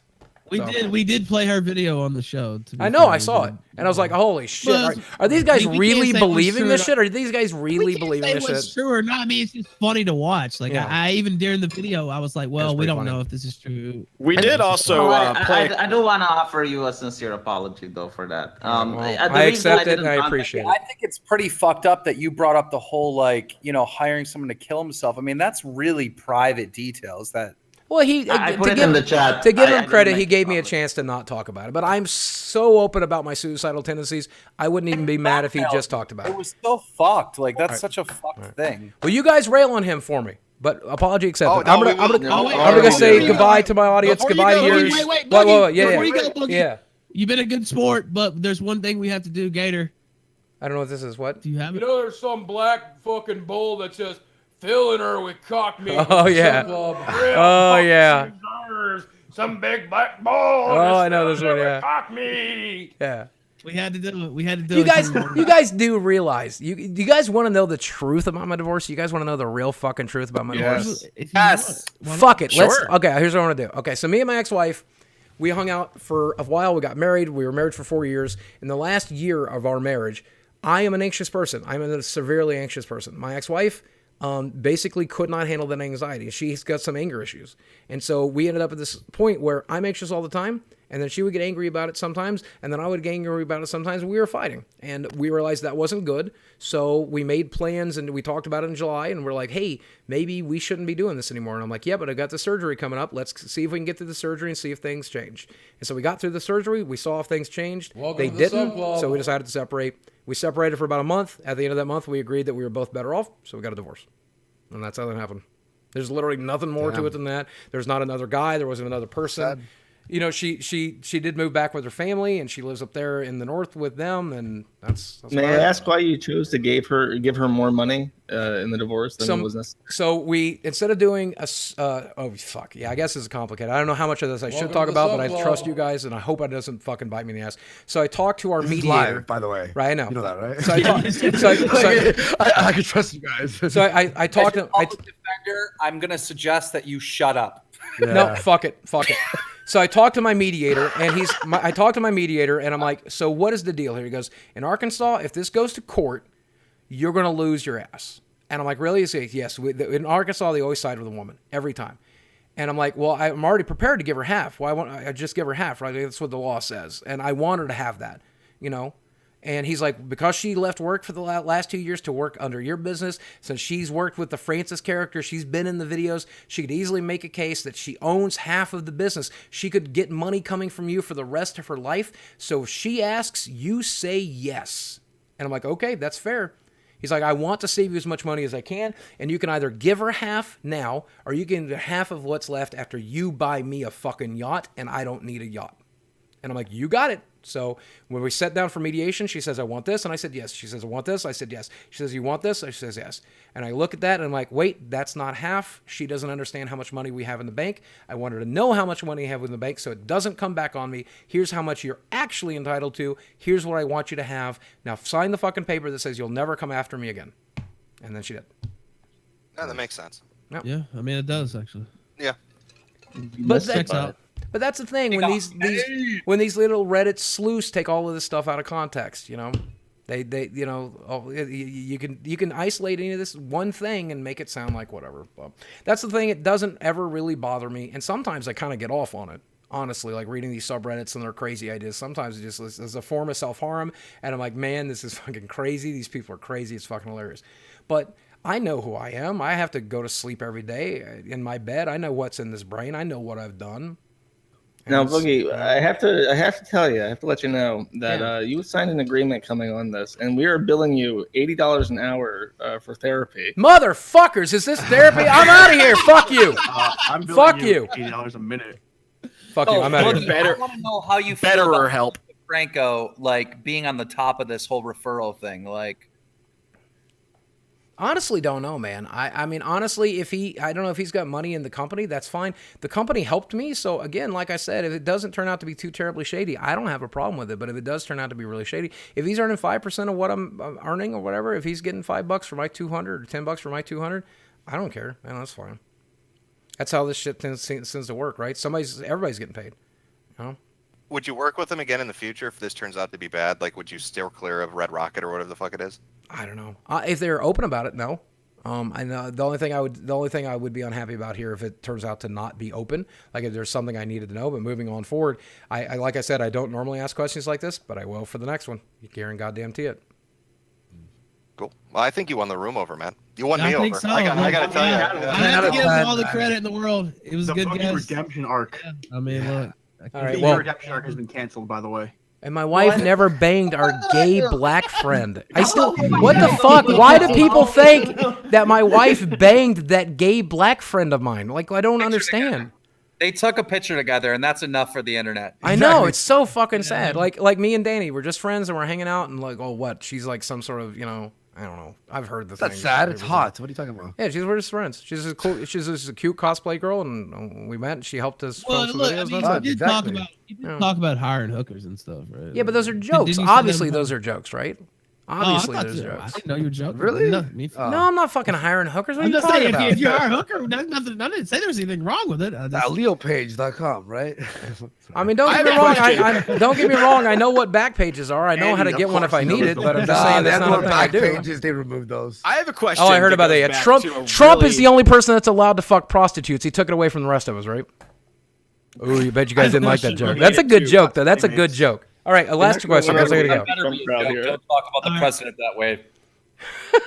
We did play her video on the show. I know, I saw it, and I was like, "Holy shit! Are these guys really believing this shit? Or are these guys really believing this shit?" True or not? I mean, it's just funny to watch. Like, Yeah. I even during the video, I was like, "Well, we don't funny. know if this is true." We did also play. I do want to offer you a sincere apology though for that. I accept it and I appreciate it. I think it's pretty fucked up that you brought up the whole hiring someone to kill himself. I mean, that's really private details. That. Well, I put it in the chat. To give him I credit, didn't he make gave me a chance to not talk about it. But I'm so open about my suicidal tendencies, I wouldn't even be mad if he just talked about It it. was so fucked. Like that's such a fucked thing. Well, you guys rail on him for me, but apology accepted. Oh, no, I'm we gonna will. say goodbye to my audience, Before you goodbye to go, yours. wait, Whoa, Boogie, yeah, before you go, Boogie, yeah. You've been a good sport, but there's one thing we have to do, Gator. I don't know what this is. What? Do you have You it? know, there's some black fucking bull that's just filling her with cock meat. Oh, yeah. Oh, yeah. Some big black bull. Oh, I know this one. Yeah. Cock meat. Yeah. We had to do it. We had to do You it. you guys do realize you guys want to know the truth about my divorce? You guys want to know the real fucking truth about my divorce? Yes. Fuck it. Sure. Okay, here's what I want to do. Okay, so me and my ex-wife, we hung out for a while. We got married. We were married for 4 years. In the last year of our marriage, I am an anxious person. I'm a severely anxious person. My ex-wife basically could not handle that anxiety. She's got some anger issues. And so we ended up at this point where I'm anxious all the time, and then she would get angry about it sometimes, and then I would get angry about it sometimes, and we were fighting. And we realized that wasn't good, so we made plans, and we talked about it in July, and we're like, hey, maybe we shouldn't be doing this anymore. And I'm like, yeah, but I got the surgery coming up. Let's see if we can get through the surgery and see if things change. And so we got through the surgery. We saw if things changed. They didn't, so we decided to separate. We separated for about a month. At the end of that month, we agreed that we were both better off, so we got a divorce. And that's how that happened. There's literally nothing more to it than that. There's not another guy. There wasn't another person. Sad. You know, she did move back with her family, and she lives up there in the north with them, and that's May I ask why you chose to give her more money in the divorce than was necessary? So we, instead of doing a oh fuck yeah, I guess it's complicated. I don't know how much of this I should talk about, but I trust you guys, and I hope it doesn't fucking bite me in the ass. So I talked to our mediator. Live, by the way. Right, I know. You know that, right? So I can trust you guys. So I talked to. Defender, I'm gonna suggest that you shut up. Yeah. No, fuck it. So I talked to my mediator, and I talked to my mediator, and I'm like, so what is the deal here? He goes, in Arkansas, if this goes to court, you're going to lose your ass. And I'm like, really? He says, yes. In Arkansas, they always side with a woman, every time. And I'm like, well, I'm already prepared to give her half. Why won't I just give her half, right? That's what the law says. And I want her to have that, you know? And he's like, because she left work for the last 2 years to work under your business, since she's worked with the Francis character, she's been in the videos, she could easily make a case that she owns half of the business. She could get money coming from you for the rest of her life. So if she asks, you say yes. And I'm like, okay, that's fair. He's like, I want to save you as much money as I can, and you can either give her half now, or you can get half of what's left after you buy me a fucking yacht, and I don't need a yacht. And I'm like, you got it. So when we sat down for mediation, she says, I want this. And I said, yes. She says, I want this. I said, yes. She says, you want this? I says, yes. And I look at that and I'm like, wait, that's not half. She doesn't understand how much money we have in the bank. I want her to know how much money we have in the bank so it doesn't come back on me. Here's how much you're actually entitled to. Here's what I want you to have. Now sign the fucking paper that says you'll never come after me again. And then she did. Yeah, that makes sense. Yep. Yeah, I mean, it does, actually. Yeah. But checks out. But that's the thing when these little Reddit sleuths take all of this stuff out of context, you know, they you know, you can isolate any of this one thing and make it sound like whatever. But that's the thing; it doesn't ever really bother me, and sometimes I kind of get off on it. Honestly, like reading these subreddits and their crazy ideas. Sometimes it just is a form of self-harm, and I'm like, man, this is fucking crazy. These people are crazy. It's fucking hilarious. But I know who I am. I have to go to sleep every day in my bed. I know what's in this brain. I know what I've done. Now, Boogie, I have to tell you, I have to let you know that you signed an agreement coming on this, and we are billing you $80 an hour for therapy. Motherfuckers, is this therapy? I'm out of here. Fuck you. I'm Fuck billing you. $80 a minute. Fuck you. I'm out of here. I want to know how you feel Betterer about help. Franco, like being on the top of this whole referral thing, like. Honestly, don't know, man. I mean, honestly, I don't know if he's got money in the company, that's fine. The company helped me. So again, like I said, if it doesn't turn out to be too terribly shady, I don't have a problem with it. But if it does turn out to be really shady, if he's earning 5% of what I'm earning or whatever, if he's getting $5 for my 200 or $10 for my 200, I don't care. Man, that's fine. That's how this shit tends to work, right? Everybody's getting paid. You know? Would you work with them again in the future if this turns out to be bad? Like, would you steer clear of Red Rocket or whatever the fuck it is? I don't know. If they're open about it, no. I know the only thing I would be unhappy about here if it turns out to not be open, like if there's something I needed to know. But moving on forward, I like I said, I don't normally ask questions like this, but I will for the next one. You guarantee it. Cool. Well, I think you won the room over, man. You won I me think over. so. I got to tell you. I have to give him all the credit in the world. It was a good Boogie guess. redemption arc. I mean, look. All right, The well, redemption arc has been canceled, by the way. and my wife never banged our gay black friend. What the fuck? Why do people think that my wife banged that gay black friend of mine? Like, I don't understand. They took a picture together, and that's enough for the internet. I know, it's so fucking sad. Like me and Danny, we're just friends and we're hanging out and like, oh, what? She's like some sort of, I don't know. I've heard the thing. That's sad. It's hot. What are you talking about? Yeah, we're just friends. She's just a cute cosplay girl, and we met. And she helped us film some Look, videos. I mean, and that's you it. did talk about hiring hookers and stuff, right? Yeah, but those are jokes. Didn't you say Obviously, them- those are jokes, right? Oh, Obviously, I there's thought I jokes. didn't know you were joking. Really? No, No, I'm not fucking hiring hookers. What are I'm you just talking saying, about? if you are a hooker, there's nothing. I didn't say there was anything wrong with it. LeoPage.com, right? I mean, don't get me wrong. Don't get me wrong. I know what back pages are. I know how to get one if I need it. But I'm just saying that's not a thing I back do. pages. They removed those. I have a question. Oh, I heard about that. Yeah, Trump is the only person that's allowed to fuck prostitutes. He took it away from the rest of us, right? Oh, you bet you guys didn't like that joke. That's a good joke, though. That's a good joke. All right, last question because I gotta go. Don't talk about the president that way.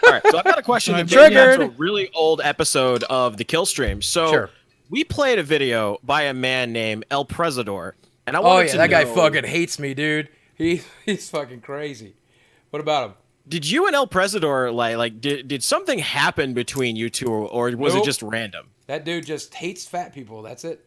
All right, so I've got a question. I'm that maybe triggered. adds to a really old episode of the Kill Stream. So Sure. we played a video by a man named El Presador, and I Oh wanted yeah, to that guy know, fucking hates me, dude. He's fucking crazy. What about him? Did you and El Presador did something happen between you two, or was it Nope. just random? That dude just hates fat people. That's it.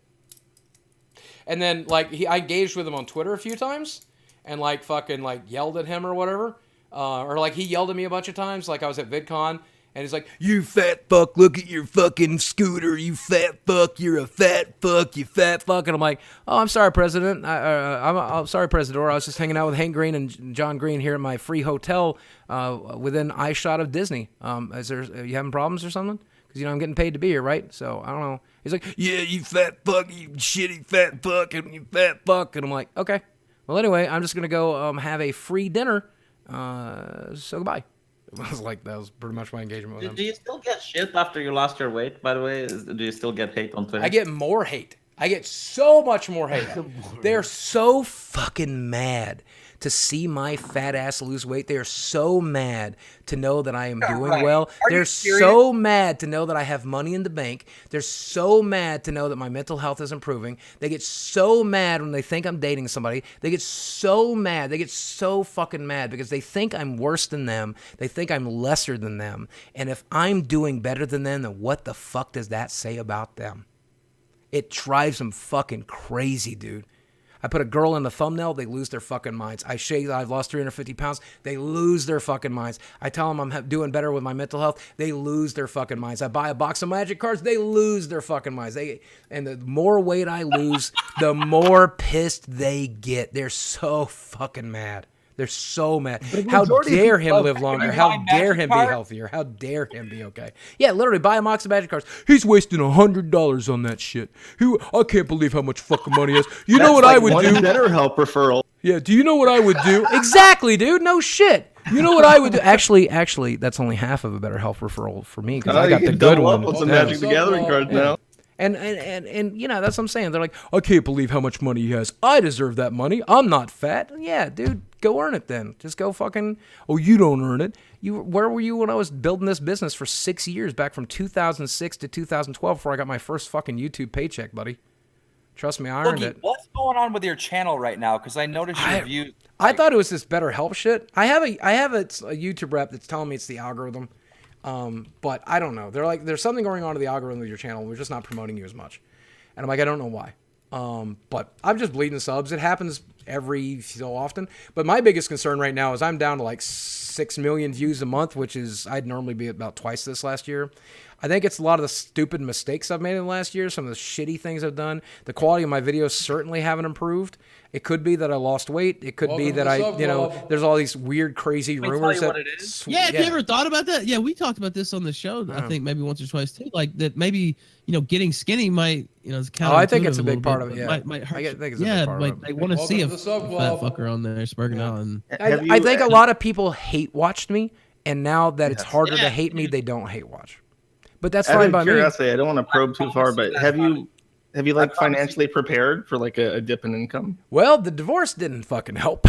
And then I engaged with him on Twitter a few times, and fucking yelled at him or whatever, or he yelled at me a bunch of times. Like I was at VidCon, and he's like, "You fat fuck! Look at your fucking scooter! You fat fuck! You're a fat fuck! You fat fuck!" And I'm like, "Oh, I'm sorry, President. I'm sorry, President. I was just hanging out with Hank Green and John Green here at my free hotel within eyeshot of Disney. Are you having problems or something? Because I'm getting paid to be here, right? So I don't know." He's like, "Yeah, you fat fuck, you shitty fat fuck, and you fat fuck." And I'm like, "Okay. Well, anyway, I'm just gonna go have a free dinner. So goodbye." That was pretty much my engagement with him. Do you still get shit after you lost your weight, by the way? Do you still get hate on Twitter? I get more hate. I get so much more hate. They're so fucking mad to see my fat ass lose weight. They are so mad to know that I am doing well. They're so mad to know that I have money in the bank. They're so mad to know that my mental health is improving. They get so mad when they think I'm dating somebody. They get so mad. They get so fucking mad because they think I'm worse than them. They think I'm lesser than them. And if I'm doing better than them, then what the fuck does that say about them? It drives them fucking crazy, dude. I put a girl in the thumbnail, they lose their fucking minds. I say I've lost 350 pounds, they lose their fucking minds. I tell them I'm doing better with my mental health, they lose their fucking minds. I buy a box of magic cards, they lose their fucking minds. And the more weight I lose, the more pissed they get. They're so fucking mad. They're so mad. How dare him live longer? How dare him be healthier? How dare him be okay? Yeah, literally, buy a box of magic cards. He's wasting $100 on that shit. I can't believe how much fucking money he has. You know what I would do? BetterHelp referral. Yeah, do you know what I would do? Exactly, dude. No shit. You know what I would do? Actually, that's only half of a BetterHelp referral for me because I got the good one. With some Magic the Gathering cards now. And that's what I'm saying. They're like, I can't believe how much money he has. I deserve that money. I'm not fat. Yeah, dude, go earn it then. Just go fucking. Oh, you don't earn it. Where were you when I was building this business for 6 years, back from 2006 to 2012, before I got my first fucking YouTube paycheck, buddy? Trust me, I earned it. What's going on with your channel right now? Because I noticed your views. I thought it was this BetterHelp shit. I have a YouTube rep that's telling me it's the algorithm. But I don't know. They're like, there's something going on to the algorithm of your channel. We're just not promoting you as much. And I'm like, I don't know why. But I'm just bleeding subs. It happens every so often. But my biggest concern right now is I'm down to 6 million views a month, which is, I'd normally be about twice this last year. I think it's a lot of the stupid mistakes I've made in the last year, some of the shitty things I've done. The quality of my videos certainly haven't improved. It could be that I lost weight. It could be that there's all these weird, crazy rumors that. Yeah, have you ever thought about that? Yeah, we talked about this on the show. I think maybe once or twice too. Like that, maybe getting skinny might, is Oh, I think it's a big part of it. Yeah, might hurt. I think it's a big part of it. They want to see a fat fucker on there spurting out. And I think a lot of people hate watched me, and now that it's harder to hate me, they don't hate watch. But that's fine by me. I don't want to probe too far, but have you like financially prepared for like a dip in income? Well, the divorce didn't fucking help.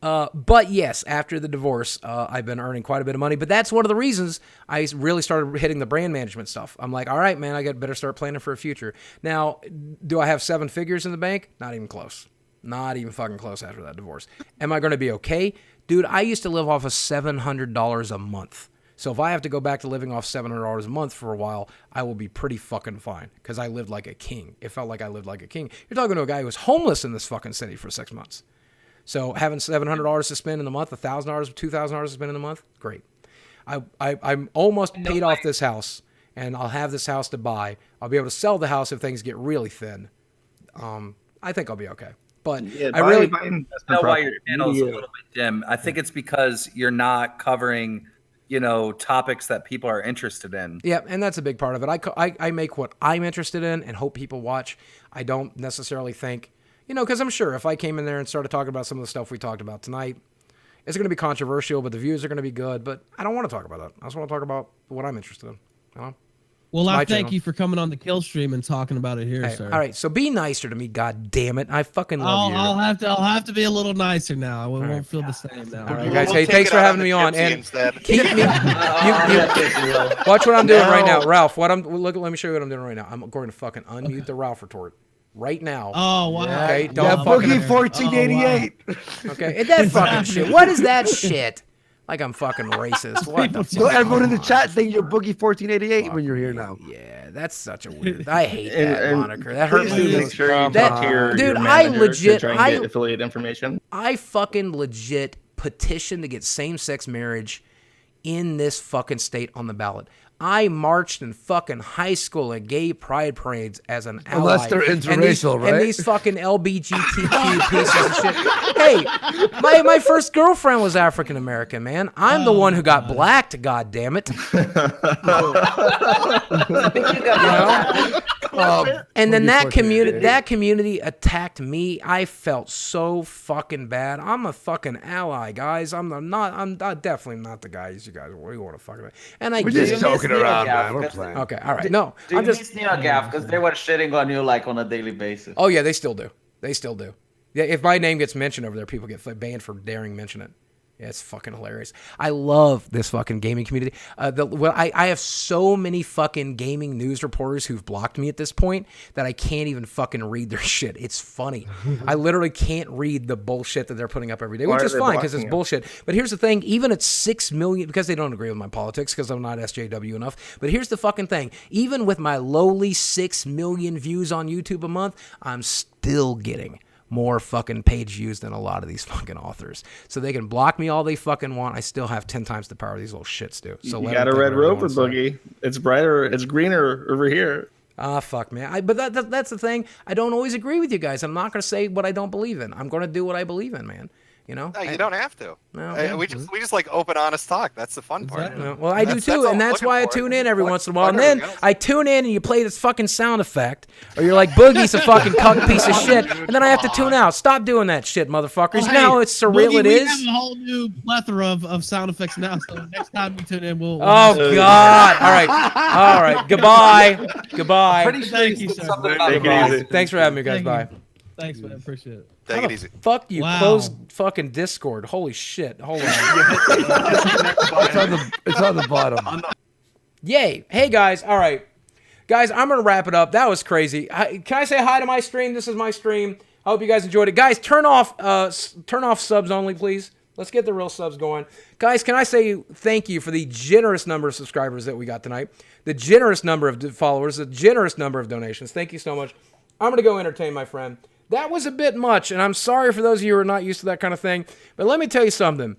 But yes, after the divorce, I've been earning quite a bit of money. But that's one of the reasons I really started hitting the brand management stuff. I'm like, all right, man, I better start planning for a future. Now, do I have 7 figures in the bank? Not even close. Not even fucking close after that divorce. Am I going to be okay? Dude, I used to live off of $700 a month. So if I have to go back to living off $700 a month for a while, I will be pretty fucking fine because I lived like a king. It felt like I lived like a king. You're talking to a guy who was homeless in this fucking city for 6 months. So having $700 to spend in the month, $1,000, $2,000 to spend in the month, great. I'm almost paid off this house, and I'll have this house to buy. I'll be able to sell the house if things get really thin. I think I'll be okay. But I really know why your channel is a little bit dim. I think it's because you're not covering topics that people are interested in. Yeah, and that's a big part of it. I make what I'm interested in and hope people watch. I don't necessarily think, because I'm sure if I came in there and started talking about some of the stuff we talked about tonight, it's going to be controversial, but the views are going to be good. But I don't want to talk about that. I just want to talk about what I'm interested in. Well, I thank you for coming on the Kill Stream and talking about it here, sir. All right, so be nicer to me, god damn it! I fucking love you. I'll have to be a little nicer now. I won't feel the same now. All right, guys. Hey, thanks for having me on. And keep me. Watch what I'm doing right now, Ralph. Let me show you what I'm doing right now. I'm going to fucking unmute the Ralph retort right now. Oh wow. Okay, don't fucking Boogie 1488. Okay, and that fucking shit. What is that shit? Like I'm fucking racist. What the So everyone in the chat saying you're Boogie 1488 when you're here now. Yeah, that's such a weird. I hate that moniker. That hurts me. me. Make sure you talk to your Dude, manager I legit, to try and get affiliate information. I fucking legit petitioned to get same-sex marriage in this fucking state on the ballot. I marched in fucking high school at gay pride parades as an ally. Unless they're interracial, right? And these fucking LGBTQ pieces of shit. Hey, my first girlfriend was African American, man. I'm the one who got blacked, goddammit. And then that community attacked me. I felt so fucking bad. I'm a fucking ally, guys. I'm definitely not the guys you guys want to fuck about. And we're just joking around, man. We're playing. Okay, all right. No, Do you miss NeoGaf? Because they were shitting on you like on a daily basis. Oh yeah, they still do. Yeah, if my name gets mentioned over there, people get banned for daring mention it. Yeah, it's fucking hilarious. I love this fucking gaming community. I have so many fucking gaming news reporters who've blocked me at this point that I can't even fucking read their shit. It's funny. I literally can't read the bullshit that they're putting up every day, which is fine because it's bullshit. But here's the thing. Even at 6 million, because they don't agree with my politics because I'm not SJW enough. But here's the fucking thing. Even with my lowly 6 million views on YouTube a month, I'm still getting more fucking page views than a lot of these fucking authors. So they can block me all they fucking want. I still have 10 times the power these little shits do. So you got a red rover, Boogie. It's brighter. It's greener over here. Fuck, man. But that's the thing. I don't always agree with you guys. I'm not going to say what I don't believe in. I'm going to do what I believe in, man. No, you don't have to. No, we just like open, honest talk. That's the fun part. Exactly. Well, I do too, and that's why I tune in every once in a while. And then I tune in and you play this fucking sound effect, or you're like, Boogie's a fucking cuck piece of shit, and then I have to tune out. Stop doing that shit, motherfuckers. Now it's surreal. Boogie, it we is. have a whole new plethora of sound effects now. So next time you tune in, we'll. Oh God! All right. Goodbye. Pretty sure Thank you, sir. Thanks for having me, guys. Bye. Thanks, man. Appreciate it. Take it easy. Fuck you. Wow. Close fucking Discord. Holy shit. Hold on. It's on the bottom. Yay. Hey, guys. All right. Guys, I'm going to wrap it up. That was crazy. Can I say hi to my stream? This is my stream. I hope you guys enjoyed it. Guys, turn off subs only, please. Let's get the real subs going. Guys, can I say thank you for the generous number of subscribers that we got tonight, the generous number of followers, the generous number of donations. Thank you so much. I'm going to go entertain my friend. That was a bit much, and I'm sorry for those of you who are not used to that kind of thing, but let me tell you something.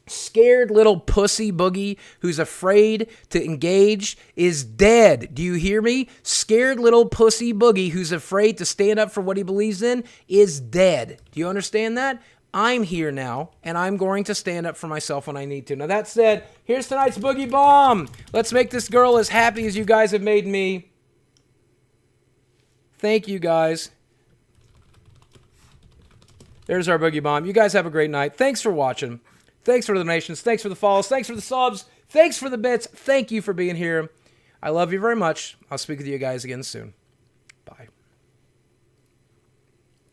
Scared little pussy boogie who's afraid to engage is dead. Do you hear me? Scared little pussy boogie who's afraid to stand up for what he believes in is dead. Do you understand that? I'm here now, and I'm going to stand up for myself when I need to. Now, that said, here's tonight's Boogie Bomb. Let's make this girl as happy as you guys have made me. Thank you, guys. There's our Boogie Bomb. You guys have a great night. Thanks for watching. Thanks for the donations. Thanks for the follows. Thanks for the subs. Thanks for the bits. Thank you for being here. I love you very much. I'll speak with you guys again soon.